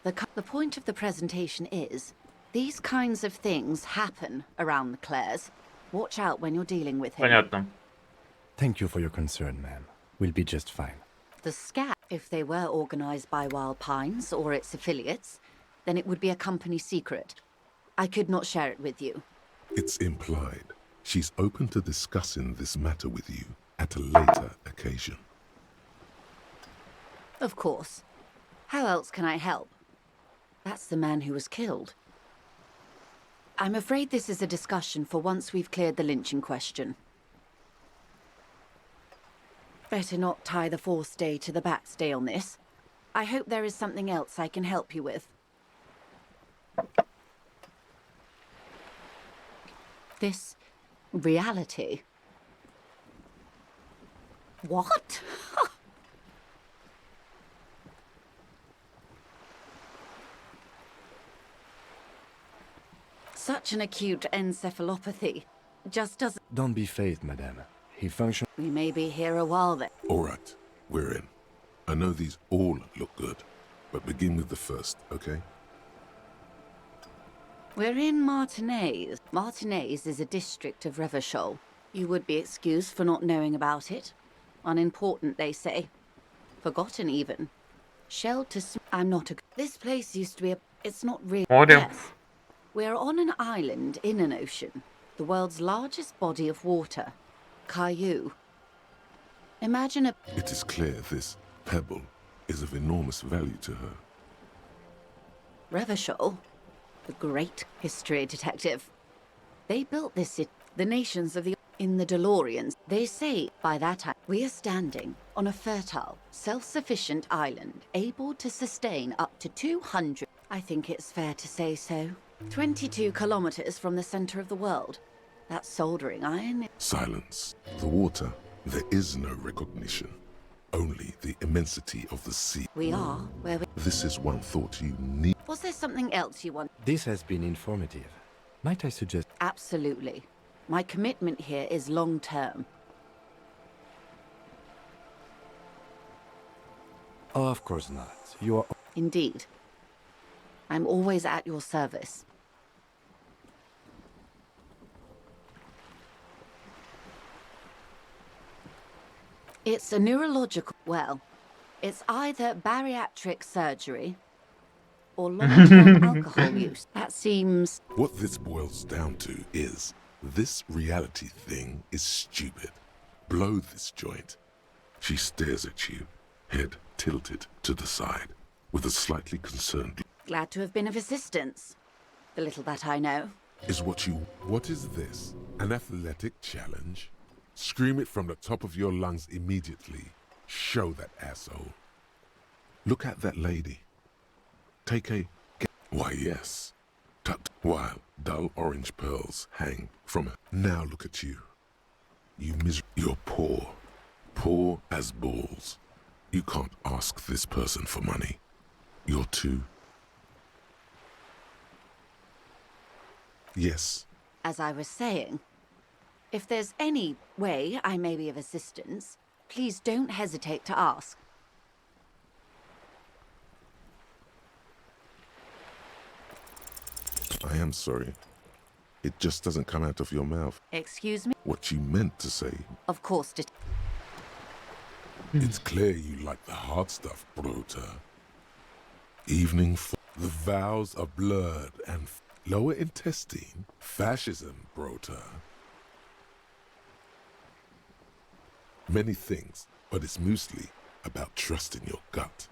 The point of the presentation is, these kinds of things happen around the Clares. Watch out when you're dealing with him. Понятно. Thank you for your concern, ma'am. We'll be just fine. The SCAT, if they were organised by Wild Pines or its affiliates, then it would be a company secret. I could not share it with you. It's implied. She's open to discussing this matter with you at a later occasion. Of course. How else can I help? That's the man who was killed. I'm afraid this is a discussion for once we've cleared the lynching question. Better not tie the forestay to the backstay on this. I hope there is something else I can help you with. This reality. What? Such an acute encephalopathy. Just doesn't... Don't be phased, madame. He functions... We may be here a while then. All right, we're in. I know these all look good, but begin with the first, okay? We're in Martinez. Martinez is a district of Revachol. You would be excused for not knowing about it. Unimportant, they say. Forgotten, even. Shelled to... I'm not a... This place used to be a... It's not real... Yes. We're on an island in an ocean. The world's largest body of water. Caillou. Imagine a... It is clear this pebble is of enormous value to her. Revachol? The great history detective. They built this city. The nations of the... In the DeLoreans, they say by that time we are standing on a fertile, self-sufficient island, able to sustain up to 200... I think it's fair to say so. 22 kilometers from the center of the world. That soldering iron... Silence. The water, there is no recognition. Only the immensity of the sea. We are where we... This is one thought you need. Was there something else you want? This has been informative. Might I suggest... Absolutely. My commitment here is long-term. Oh, of course not. You are... Indeed. I'm always at your service. It's a neurological... Well, it's either bariatric surgery or long-term alcohol use. That seems... What this boils down to is, this reality thing is stupid. Blow this joint. She stares at you, head tilted to the side, with a slightly concerned... Glad to have been of assistance. The little that I know. What is this? An athletic challenge? Scream it from the top of your lungs immediately. Show that asshole. Look at that lady. Take a... Why, yes. Tucked while dull orange pearls hang from her. Now look at you. You're poor. Poor as balls. You can't ask this person for money. You're too... Yes. As I was saying, if there's any way I may be of assistance, please don't hesitate to ask. I am sorry. It just doesn't come out of your mouth. Excuse me? What you meant to say. Of course, It's clear you like the hard stuff, Bruta. Evening the vows are blurred and lower intestine, fascism, Bruta. Many things, but it's mostly about trusting your gut.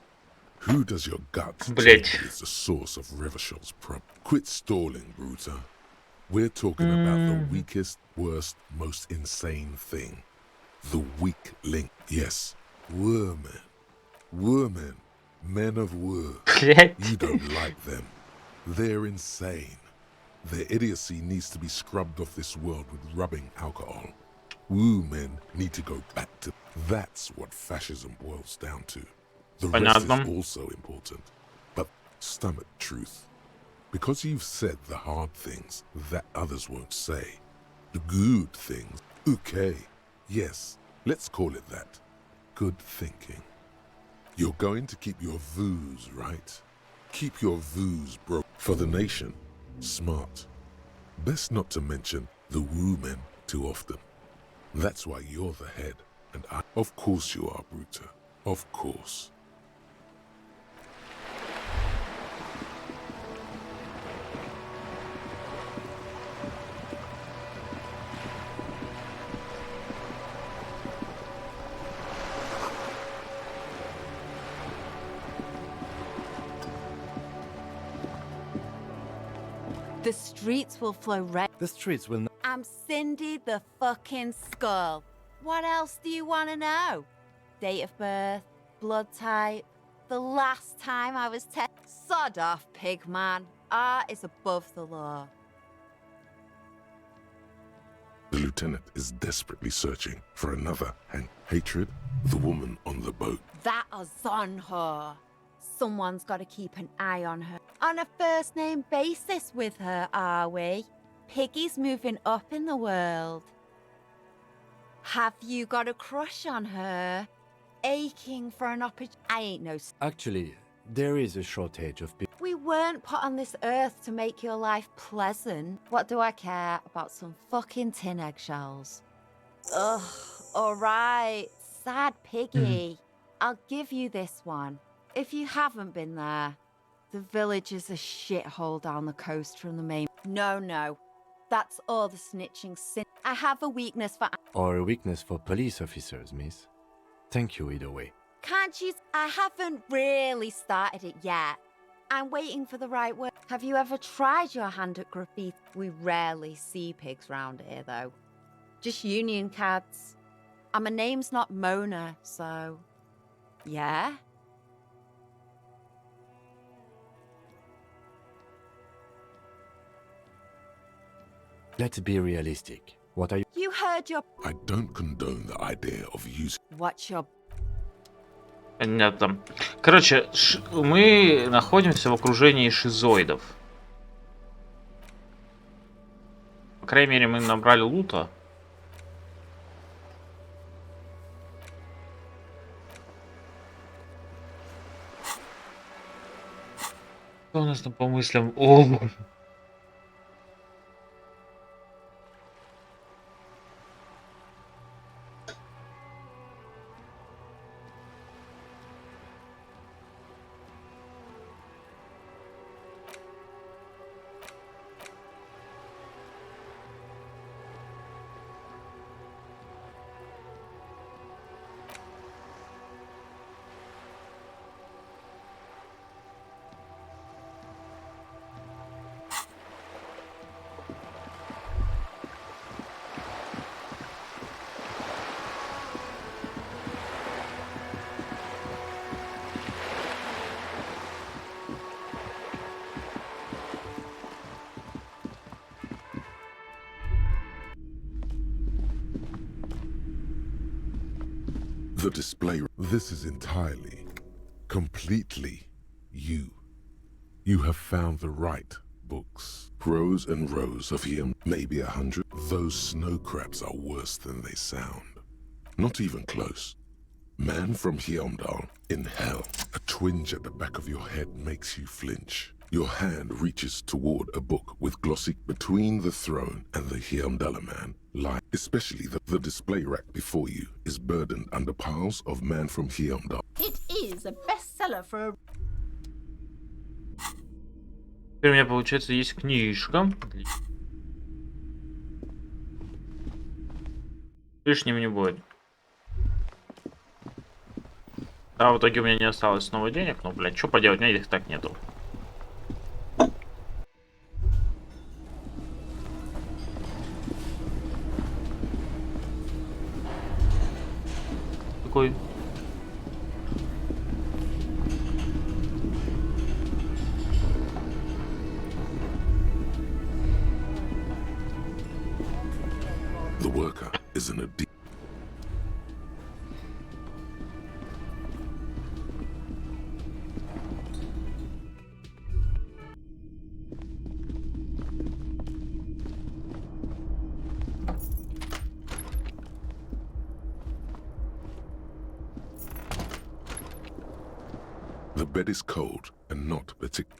Who does your gut is the source of Revishal's problem? Quit stalling, Bruta. We're talking about the weakest, worst, most insane thing. The weak link. Yes, women. Women. Men of war. You don't like them. They're insane. Their idiocy needs to be scrubbed off this world with rubbing alcohol. Woo men need to go back to... That's what fascism boils down to. The rest is also important. But stomach truth. Because you've said the hard things that others won't say. The good things. Okay. Yes, let's call it that. Good thinking. You're going to keep your views, right? Keep your views, bro. For the nation. Smart. Best not to mention the woo men too often. That's why you're the head, and I... Of course you are, Bruta. Of course. The streets will flow red. The streets will not... I'm Cindy the fucking Skull. What else do you want to know? Date of birth, blood type, the last time I was Sod off, pig man. Art is above the law. The lieutenant is desperately searching for another hatred. The woman on the boat. That is on her. Someone's got to keep an eye on her. On a first-name basis with her, are we? Piggy's moving up in the world. Have you got a crush on her? Aching for an opportunity? I ain't no... Actually, there is a shortage of people. We weren't put on this earth to make your life pleasant. What do I care about some fucking tin eggshells? Ugh, alright. Sad piggy. I'll give you this one. If you haven't been there, the village is a shithole down the coast from the main... No. That's all the snitching sin. I have a weakness for... Or a weakness for police officers, miss. Thank you either way. Can't you... I haven't really started it yet. I'm waiting for the right word. Have you ever tried your hand at graffiti? We rarely see pigs round here, though. Just union cads. And my name's not Mona, so... Yeah? Let's be realistic. What are you... You heard your... I don't condone the idea of using... What's your... Понятно. Короче, мы находимся в окружении шизоидов. По крайней мере, мы набрали лута. Что у нас там по мыслям? О! the display. This is entirely, completely you. You have found the right books. Rows and rows of him, maybe 100. Those snow crabs are worse than they sound. Not even close. Man from Heimdall in hell. A twinge at the back of your head makes you flinch. Your hand reaches toward a book with glossy between the throne and the Heimdall man. Lie, especially the display rack before you is burdened under piles of Man from Heimdall. It is a bestseller for a... Теперь у меня, получается, есть книжка. Лишним не будет. Да, в итоге у меня не осталось снова денег. Но, блядь, что поделать, у меня их так нету. Какой? The worker isn't a deep. The bed is cold and not particular.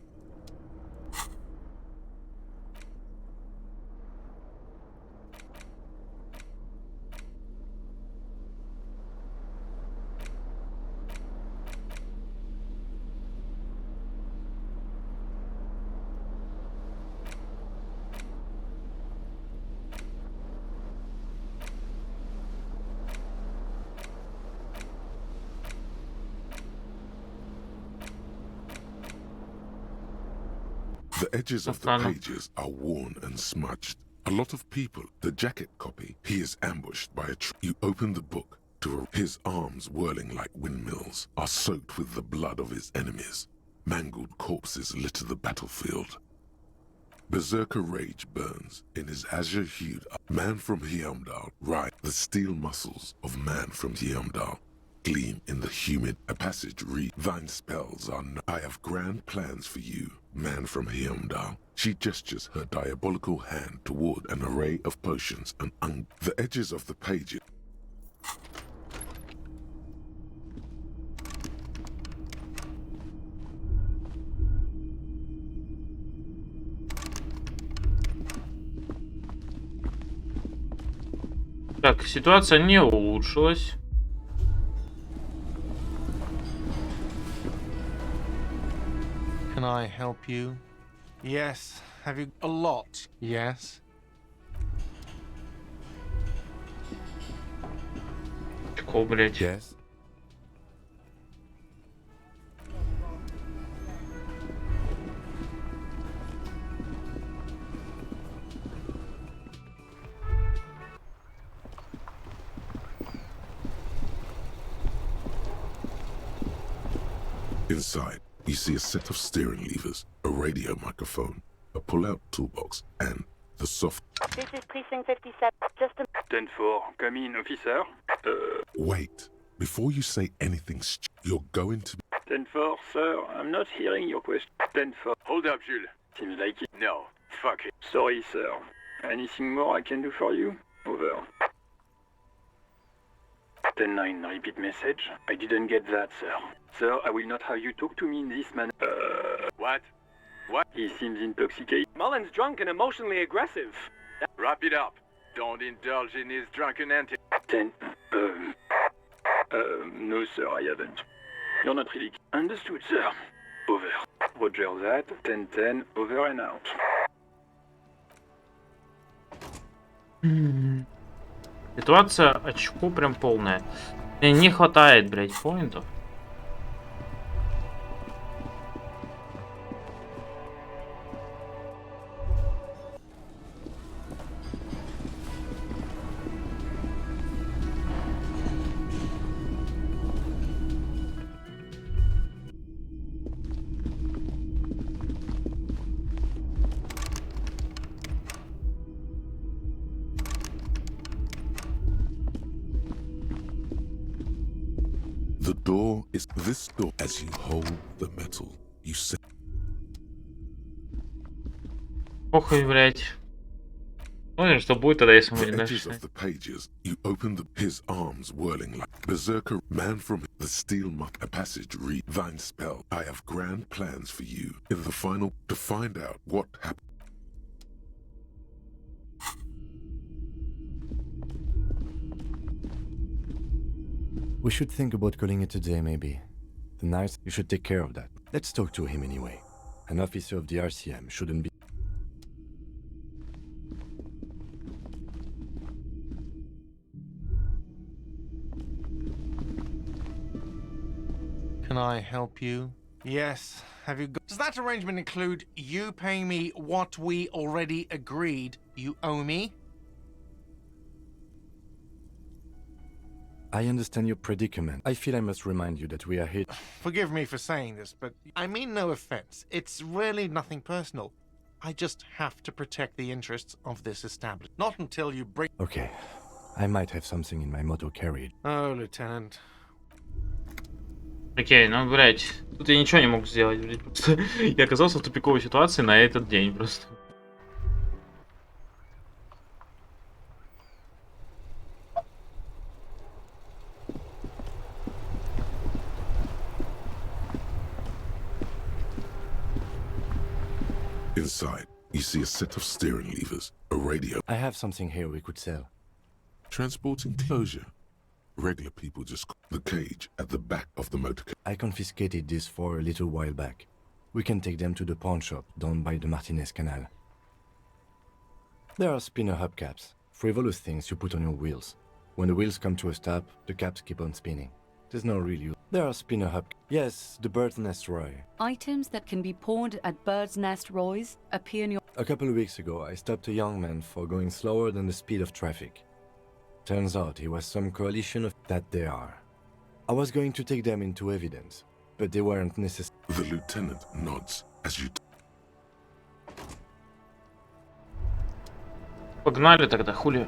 The edges of the pages are worn and smudged. A lot of people, the jacket copy, he is ambushed by a you open the book to his arms whirling like windmills are soaked with the blood of his enemies. Mangled corpses litter the battlefield. Berserker rage burns in his azure-hued Man from Heimdall. Right, the steel muscles of Man from Heimdall gleam in the humid. A passage read, "Thine spells are no. I have grand plans for you, Man from Heimdall." She gestures her diabolical hand toward an array of potions and the edges of the pages. Так, ситуация не улучшилась. Can I help you? Yes. Have you a lot? Yes. Чего, блядь? Yes. Inside, you see a set of steering levers, a radio microphone, a pull-out toolbox, and the soft... This is Precinct 57. Just a... 10-4, come in, officer. Wait. Before you say anything, you're going to... 10-4, sir, I'm not hearing your question. 10-4. Hold up, Jules. Seems like it. No. Fuck it. Sorry, sir. Anything more I can do for you? Over. 10-9, repeat message. I didn't get that, sir. Sir, I will not have you talk to me in this manner. What? What? He seems intoxicated. Mullen's drunk and emotionally aggressive. Wrap it up. Don't indulge in his drunken antics. 10. No, sir, I haven't. You're not really... Understood, sir. Over. Roger that. 10-10, over and out. Ситуация очко прям полная. Мне не хватает, блядь, поинтов. door is this door. As you hold the metal, you say. Похуй, блядь. Смотрим, что будет тогда, если мы The не edges дальше. of the pages, you open his arms whirling like berserker man from the steel a passage read thine spell. I have grand plans for you in the final to find out what happened. We should think about calling it a day, maybe. The night, you should take care of that. Let's talk to him anyway. An officer of the RCM shouldn't be... Can I help you? Yes. Have you got... Does that arrangement include you paying me what we already agreed you owe me? I understand your predicament. I feel I must remind you that we are here... Forgive me for saying this, but I mean no offense. It's really nothing personal. I just have to protect the interests of this establishment. Not until you bring... Okay. I might have something in my motor carried. Oh, Lieutenant. Окей, ну, блядь, тут я ничего не мог сделать, блядь, просто я оказался в тупиковой ситуации на этот день просто. Inside, you see a set of steering levers, a radio. I have something here we could sell. Transporting closure. Regular people just the cage at the back of the motorcar. I confiscated this for a little while back. We can take them to the pawn shop down by the Martinez Canal. There are spinner hubcaps, frivolous things you put on your wheels. When the wheels come to a stop, the caps keep on spinning. There's no real use. There are spinner hub... Yes, the Bird's Nest Roy. Items that can be pawned at Bird's Nest Roy's appear in your... A couple of weeks ago, I stopped a young man for going slower than the speed of traffic. Turns out he was some coalition of that they are. I was going to take them into evidence, but they weren't necessary. The lieutenant nods as you... Погнали тогда, хули.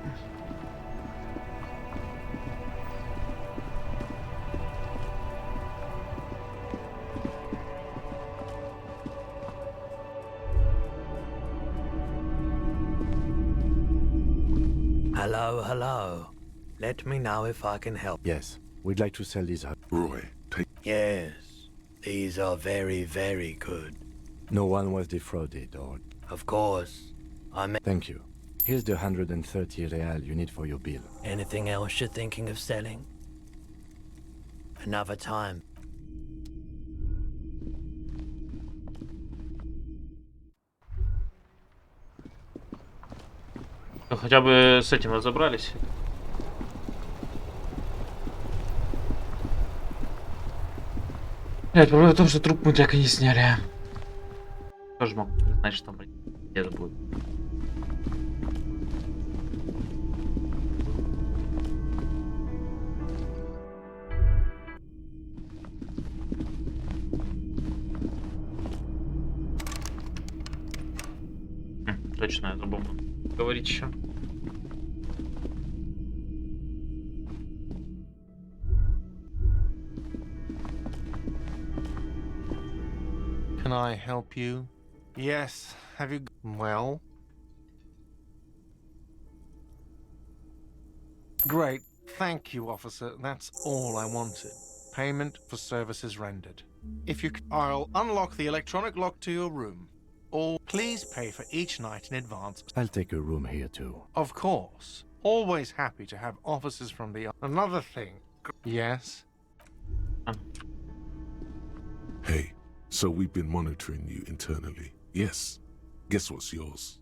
Hello, hello. Let me know if I can help. Yes, we'd like to sell these. Roy, take... Yes, these are very, very good. No one was defrauded, or... Of course. Thank you. Here's the 130 real you need for your bill. Anything else you're thinking of selling? Another time. Ну, хотя бы с этим разобрались. Блядь, проблема в том, что труп мы так и не сняли. Тоже мог знать, что там где-то будет. Точно, я забыл говорить еще. Can I help you? Yes. Have you... Well? Great. Thank you, officer. That's all I wanted. Payment for services rendered. If you... I'll unlock the electronic lock to your room. Or please pay for each night in advance. I'll take a room here too. Of course. Always happy to have officers from the... Another thing. Yes? Hey, so we've been monitoring you internally. Yes. Guess what's yours?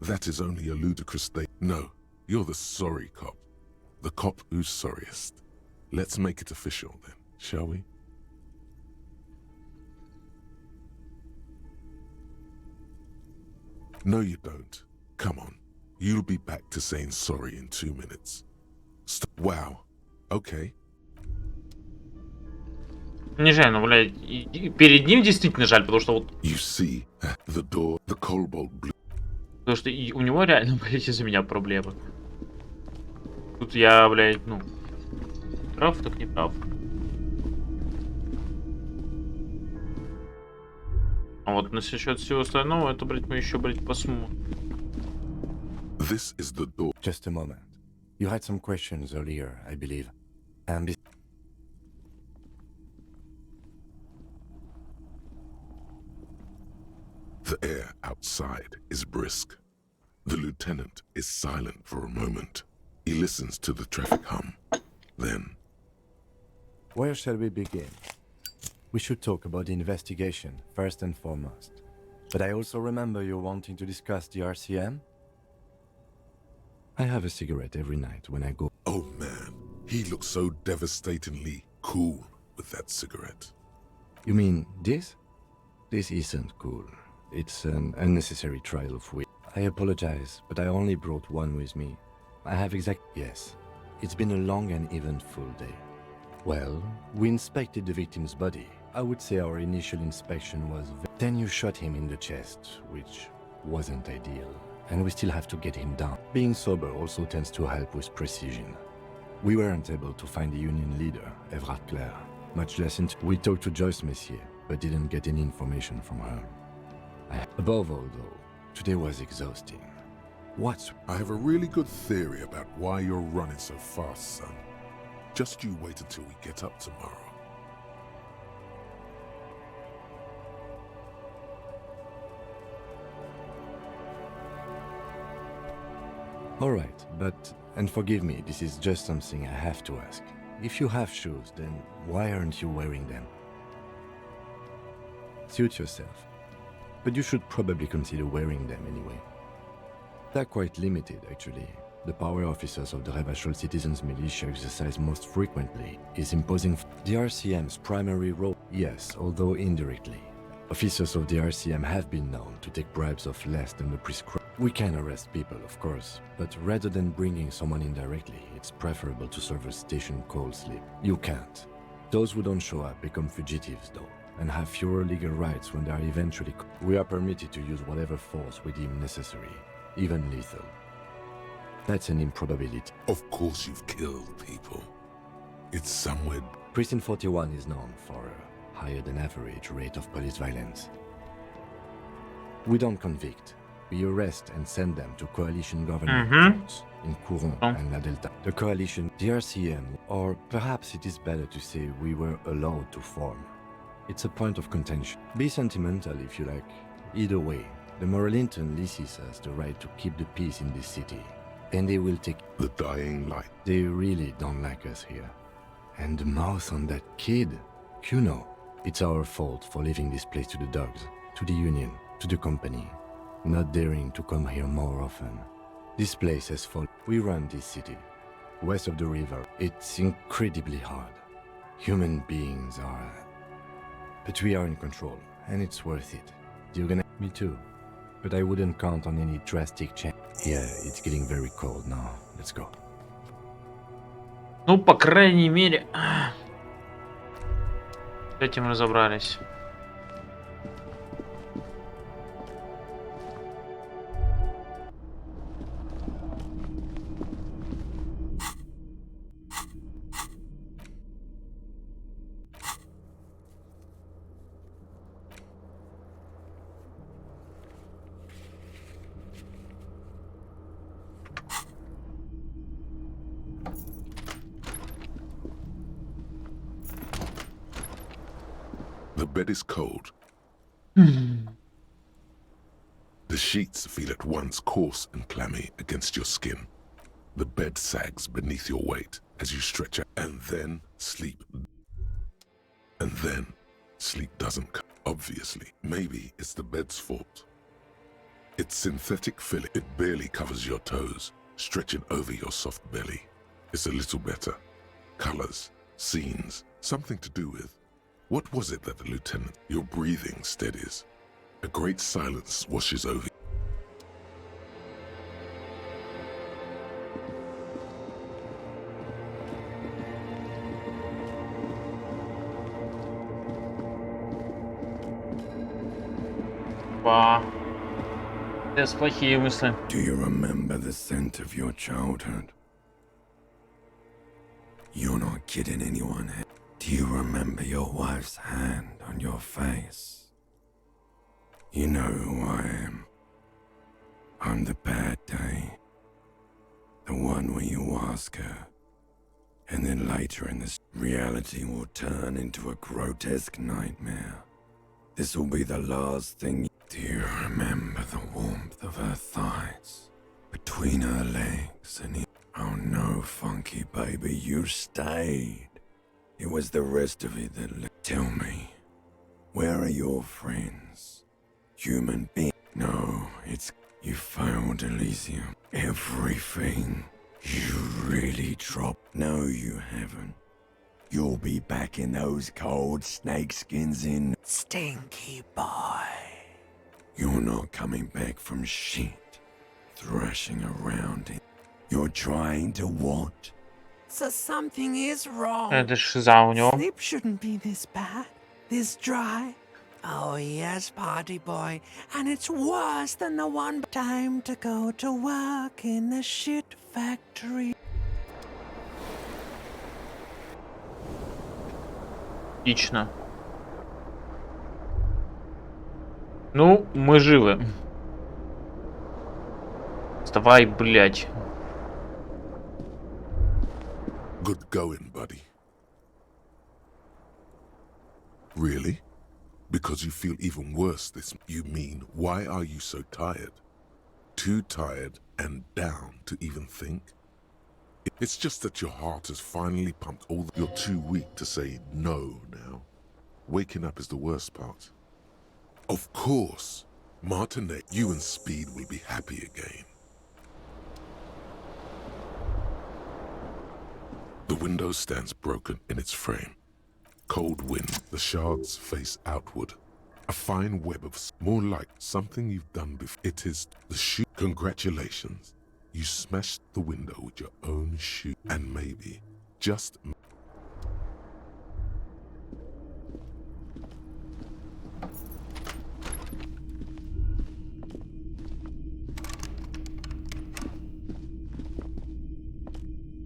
That is only a ludicrous thing. No, you're the sorry cop. The cop who's sorriest. Let's make it official then, shall we? No, you don't. Come on. You'll be back to saying sorry in 2 minutes. Wow. Okay. Не жаль, но, блядь, перед ним действительно жаль, потому что вот... You see, the door, the cobalt blue. Потому что и у него реально, блядь, из-за меня проблемы. Тут я, блядь, ну... прав, так не прав. А вот насчет всего остального, это, блядь, мы еще, блядь, посмотрим. This is the door. Just a moment. You had some questions earlier, I believe. The air outside is brisk. The lieutenant is silent for a moment. He listens to the traffic hum. Then... Where shall we begin? We should talk about the investigation, first and foremost. But I also remember you wanting to discuss the RCM? I have a cigarette every night when I go. Oh man, he looks so devastatingly cool with that cigarette. You mean this? This isn't cool. It's an unnecessary trial of weed. I apologize, but I only brought one with me. I have Yes. It's been a long and eventful day. Well, we inspected the victim's body. I would say our initial inspection was... Then you shot him in the chest, which wasn't ideal. And we still have to get him down. Being sober also tends to help with precision. We weren't able to find the union leader, Evrard Claire, much less we talked to Joyce Messier, but didn't get any information from her. Above all, though, today was exhausting. I have a really good theory about why you're running so fast, son. Just you wait until we get up tomorrow. Alright, but, and forgive me, this is just something I have to ask. If you have shoes, then why aren't you wearing them? Suit yourself. But you should probably consider wearing them anyway. They're quite limited, actually. The power officers of the Rebachol Citizens Militia exercise most frequently is imposing the RCM's primary role. Yes, although indirectly. Officers of the RCM have been known to take bribes of less than the prescribed. We can arrest people, of course, but rather than bringing someone in directly, it's preferable to serve a station call slip. You can't. Those who don't show up become fugitives, though, and have fewer legal rights when they are eventually... We are permitted to use whatever force we deem necessary, even lethal. That's an improbability. Of course you've killed people. It's somewhere... Precinct 41 is known for a higher than average rate of police violence. We don't convict. We arrest and send them to coalition government courts in Couron and La Delta. The coalition, the RCM, or perhaps it is better to say we were allowed to form. It's a point of contention. Be sentimental if you like. Either way, the Moralinton leases us the right to keep the peace in this city. And they will take the dying light. They really don't like us here. And the mouth on that kid, Kuno. It's our fault for leaving this place to the dogs, to the union, to the company. Not daring to come here more often. This place has fallen. We run this city. West of the river. It's incredibly hard. Human beings are... But we are in control, and it's worth it. Me too. But I wouldn't count on any drastic change. Yeah, it's getting very cold now. Let's go. Ну, по крайней мере... С этим разобрались. The bed is cold. The sheets feel at once coarse and clammy against your skin. The bed sags beneath your weight as you stretch out. And then sleep. And then sleep doesn't come. Obviously, maybe it's the bed's fault. Its synthetic filling, it barely covers your toes, stretching over your soft belly. It's a little better. Colors, scenes, something to do with. What was it that the lieutenant, your breathing steadies? A great silence washes over you. Wow. That's плохие мысли. Do you remember the scent of your childhood? You're not kidding anyone. Do you remember your wife's hand on your face? You know who I am. I'm the bad day. The one where you ask her, and then later in this reality will turn into a grotesque nightmare. This will be the last thing. Do you remember the warmth of her thighs between her legs and oh no, funky baby, you stayed. It was the rest of it that tell me, where are your friends? Human being? No, it's you failed, Elysium. Everything. You really dropped. No, you haven't. You'll be back in those cold snakeskins in Stinky Boy. You're not coming back from shit, thrashing around it. You're trying to what? So something is wrong. Это шиза у него. Sleep shouldn't be this bad, this dry. Oh yes, party boy, and it's worse than the one. Time to go to work in the shit factory. Отлично. Ну, мы живы. Вставай, блядь. Good going, buddy. Really? Because you feel even worse this... You mean, why are you so tired? Too tired and down to even think? It's just that your heart has finally pumped all... You're too weak to say no now. Waking up is the worst part. Of course, Martinet, you and Speed will be happy again. The window stands broken in its frame. Cold wind, the shards face outward. A fine web of... More like something you've done before. It is the shoe. Congratulations. You smashed the window with your own shoe. And maybe, just...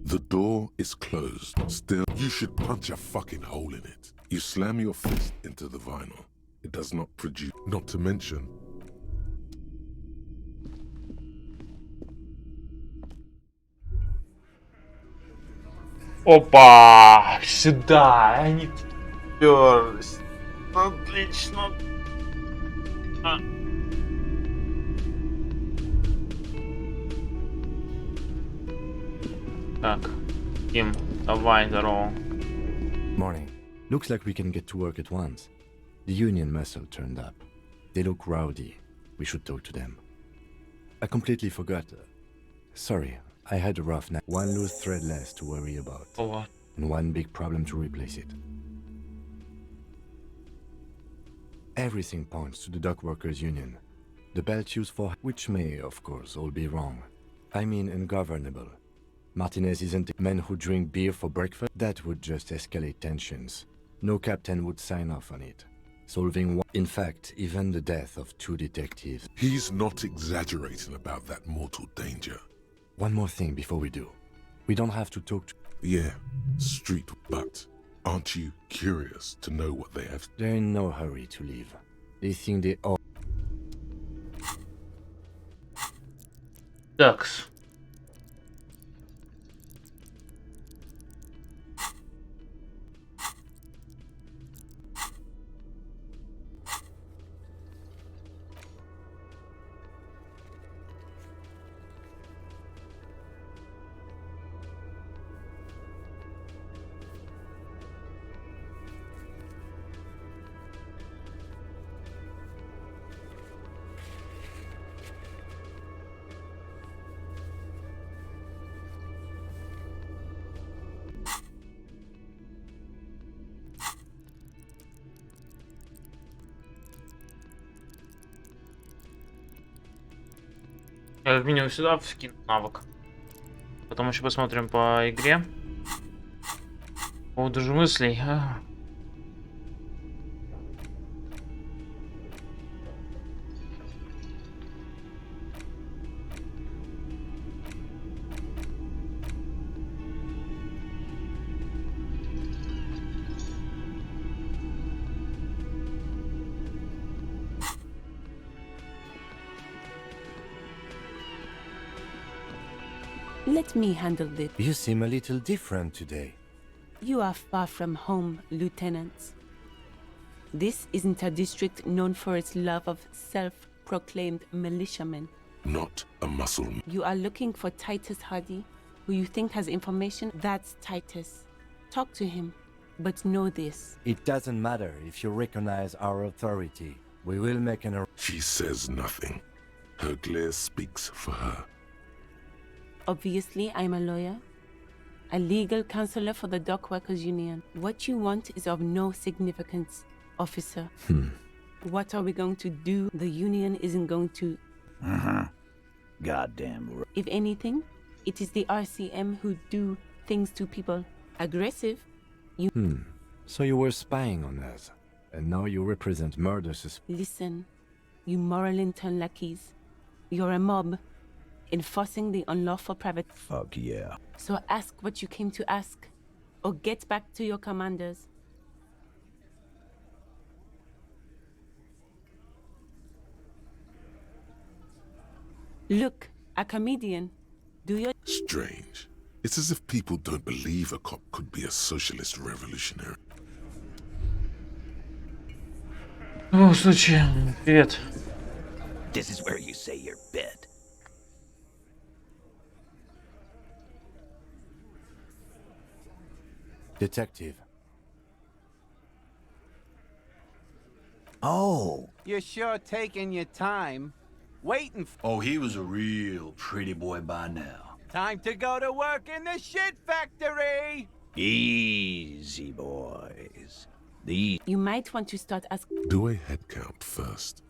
The door is closed. Still, you should punch a fucking hole in it. You slam your fist into the vinyl. It does not produce... Not to mention... Опа! Сюда! Они пёрлись. Отлично. Так, Тим, давай, здорово. Morning. Looks like we can get to work at once. The union muscle turned up. They look rowdy. We should talk to them. I completely forgot. Sorry, I had a rough night. One loose thread less to worry about. Oh, what? And one big problem to replace it. Everything points to the dock workers union. The belt used for... Which may, of course, all be wrong. I mean ungovernable. Martinez isn't a man who drink beer for breakfast. That would just escalate tensions. No captain would sign off on it. Solving one... In fact, even the death of 2 detectives. He's not exaggerating about that mortal danger. One more thing before we do. We don't have to talk to... Yeah, street, but aren't you curious to know what they have? They're in no hurry to leave. They think they all... Ducks. Я вменю сюда, вскину навык. Потом еще посмотрим по игре. По поводу же мыслей. let me handle this. You seem a little different today. You are far from home, Lieutenant. This isn't a district known for its love of self-proclaimed militiamen. Not a muscle. You are looking for Titus Hardy, who you think has information. That's Titus. Talk to him, but know this. It doesn't matter if you recognize our authority. We will make an arrest. She says nothing. Her glare speaks for her. Obviously, I'm a lawyer. A legal counselor for the Dock Workers Union. What you want is of no significance, officer. What are we going to do? The union isn't going to... Goddamn. If anything, it is the RCM who do things to people. Aggressive. You... So you were spying on us, and now you represent murder Listen, you moral intern lackeys. You're a mob, enforcing the unlawful private... Fuck yeah. So ask what you came to ask, or get back to your commanders. Look, a comedian. Do you... Strange. It's as if people don't believe a cop could be a socialist revolutionary. В случае, привет. This is where you say your bit. Detective. Oh. You're sure taking your time. Waiting Oh, he was a real pretty boy by now. Time to go to work in the shit factory! Easy, boys. You might want to start asking... Do a head count first.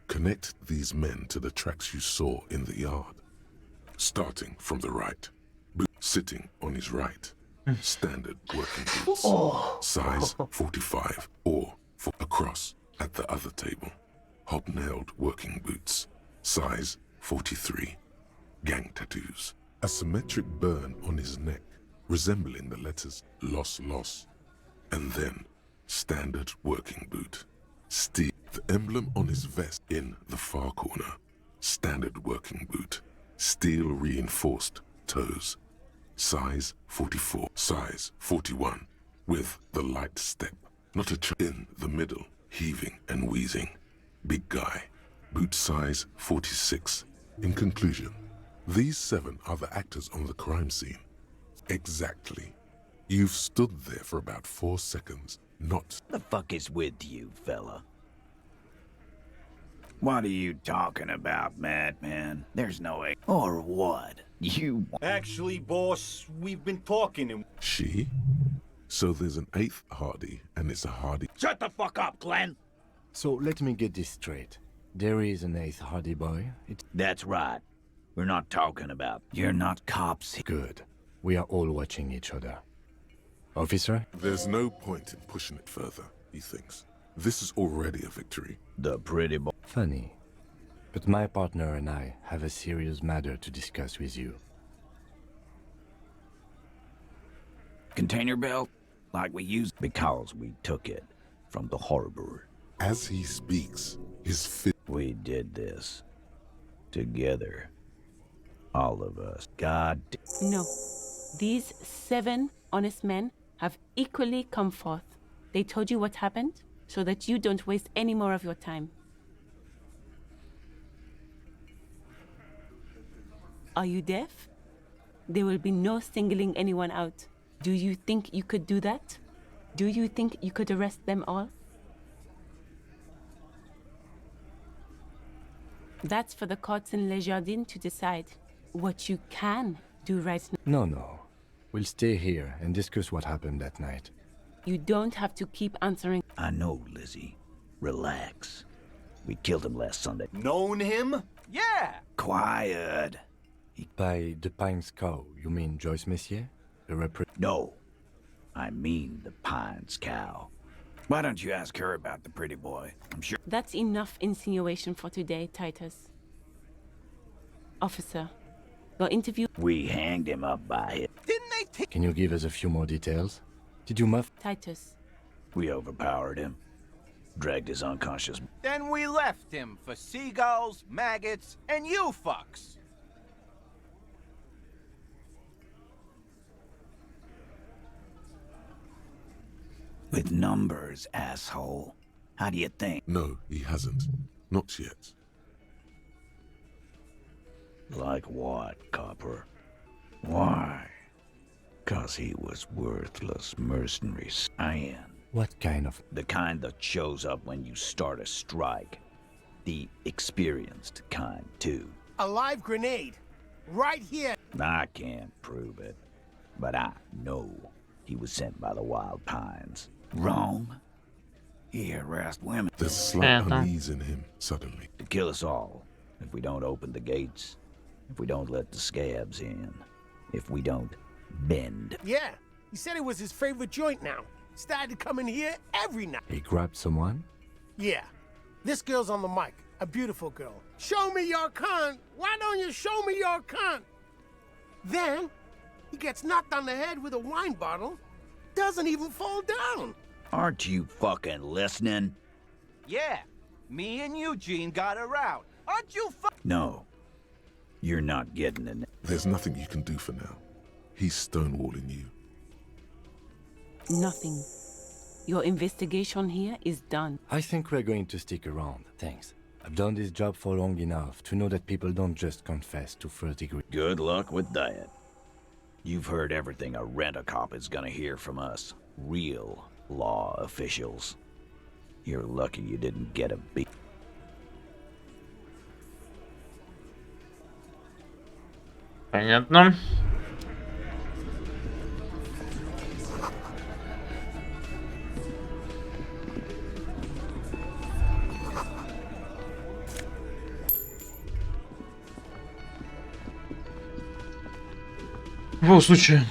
Connect these men to the tracks you saw in the yard. Starting from the right. Sitting on his right. Standard working boots. Size 45 or across at the other table. Hobnailed working boots. Size 43. Gang tattoos. A symmetric burn on his neck, resembling the letters Loss Loss. And then, standard working boot. Steel. The emblem on his vest in the far corner. Standard working boot. Steel reinforced toes. Size 44. Size 41. With the light step. Not a in the middle. Heaving and wheezing. Big guy. Boot size 46. In conclusion, these 7 are the actors on the crime scene. Exactly. You've stood there for about 4 seconds, not... The fuck is with you, fella? What are you talking about, madman? There's no way. Or what? You... Actually, boss, we've been talking and... She? So there's an 8th Hardy, and it's a Hardy... Shut the fuck up, Glenn! So let me get this straight. There is an 8th Hardy boy. That's right. We're not talking about... You're not cops. Good. We are all watching each other. Officer? There's no point in pushing it further, he thinks. This is already a victory. The pretty boy. Funny. But my partner and I have a serious matter to discuss with you. Container belt? Like we used... Because we took it from the harbor. As he speaks, his fit... We did this. Together. All of us. God... No. These 7 honest men have equally come forth. They told you what happened, so that you don't waste any more of your time. Are you deaf? There will be no singling anyone out. Do you think you could do that? Do you think you could arrest them all? That's for the courts in Les Jardins to decide. What you can do right now. No. We'll stay here and discuss what happened that night. You don't have to keep answering. I know, Lizzie. Relax. We killed him last Sunday. Known him? Yeah! Quiet. By the Pines Cow, you mean Joyce Messier? No. I mean the Pines Cow. Why don't you ask her about the pretty boy? I'm sure... That's enough insinuation for today, Titus. Officer, your interview... We hanged him up by it. Didn't they Can you give us a few more details? Did you muff... Titus. We overpowered him. Dragged his unconscious... Then we left him for seagulls, maggots, and you fucks. With numbers, asshole. How do you think? No, he hasn't. Not yet. Like what, Copper? Why? 'Cause he was worthless mercenary cyan. What kind of... The kind that shows up when you start a strike. The experienced kind, too. A live grenade. Right here. I can't prove it, but I know he was sent by the Wild Pines. Wrong? He harassed women. There's slight unease in him, suddenly. To kill us all, if we don't open the gates, if we don't let the scabs in, if we don't bend. Yeah, he said it was his favorite joint now. Started to come in here every night. He grabbed someone? Yeah, this girl's on the mic, a beautiful girl. Show me your cunt. Why don't you show me your cunt? Then, he gets knocked on the head with a wine bottle, doesn't even fall down. Aren't you fucking listening? Yeah, me and Eugene got around. Aren't you No, you're not getting it. There's nothing you can do for now. He's stonewalling you. Nothing. Your investigation here is done. I think we're going to stick around, thanks. I've done this job for long enough to know that people don't just confess to first degree. Good luck with that. You've heard everything a rent-a-cop is gonna hear from us. Real law officials. You're lucky you didn't get a beat. Понятно. В любом случае.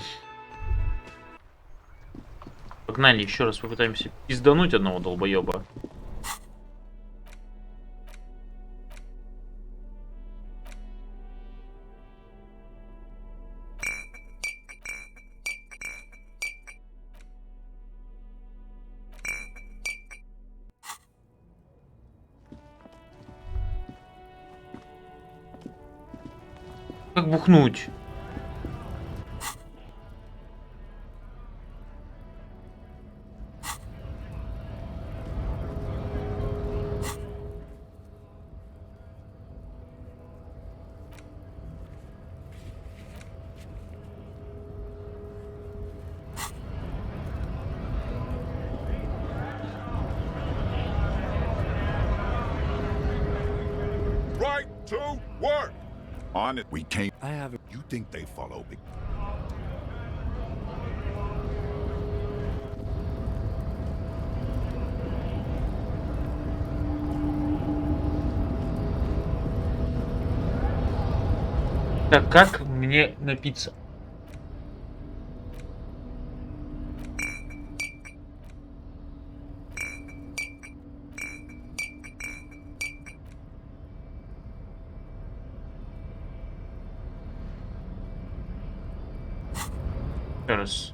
Погнали, еще раз попытаемся пиздануть одного долбоеба. Как бухнуть? Right to work. On it, we can't. I have. You think they follow me? Так, как мне напиться? Еще раз.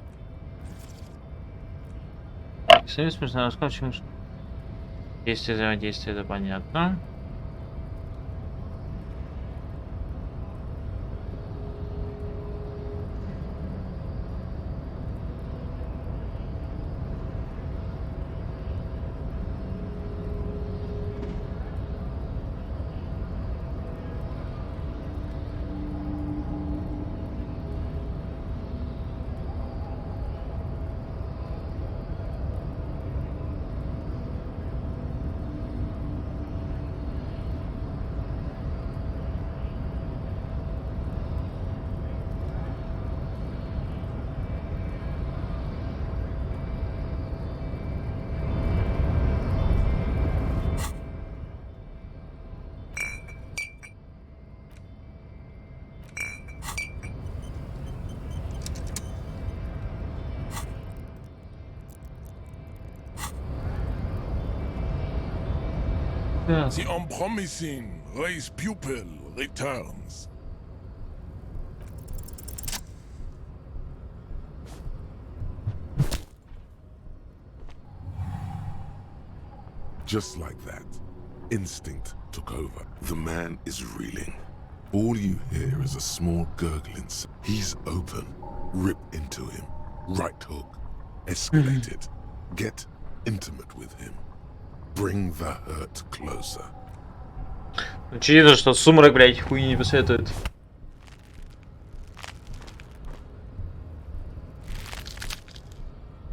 Союз смешно рассказываем. Действие взаимодействия, это понятно. The unpromising race pupil returns. Just like that, instinct took over. The man is reeling. All you hear is a small gurgling sound. He's open. Rip into him. Right hook. Escalated. Get intimate with him. Bring the hurt closer. Очевидно, что сумрак, блядь, хуйни не посоветует.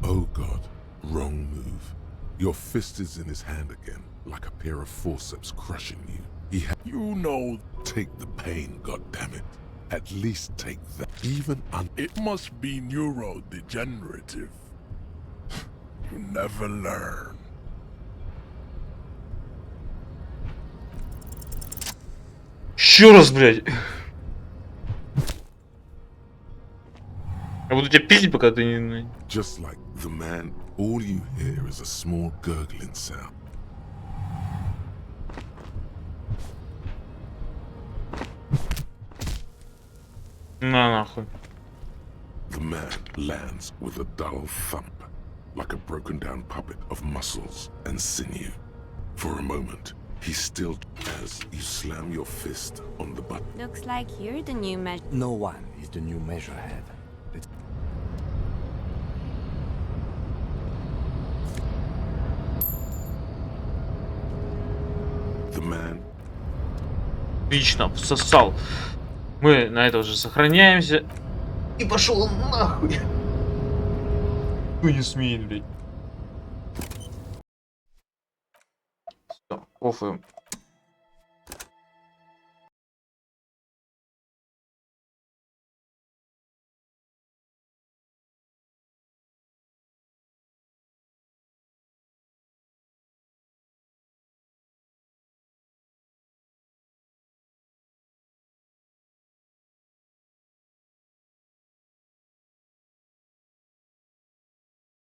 Oh God, wrong move. Your fist is in his hand again, like a pair of forceps crushing you. You know, take the pain, goddammit. At least take that. It must be neurodegenerative. You never learn. Еще раз, блядь. Я буду тебя пиздить, пока ты не... Just like the man, all you hear is a small gurgling sound. На нахуй. The man lands with a dull thump, like a broken down puppet of muscles and sinew. For a moment, he's still as you slam your fist on the button. Looks like you're the new measure. No one is the new measurehead. The man. Отлично, всосал. Мы на это уже сохраняемся. И пошел нахуй. Кто не смеет, блядь. Все, офаем.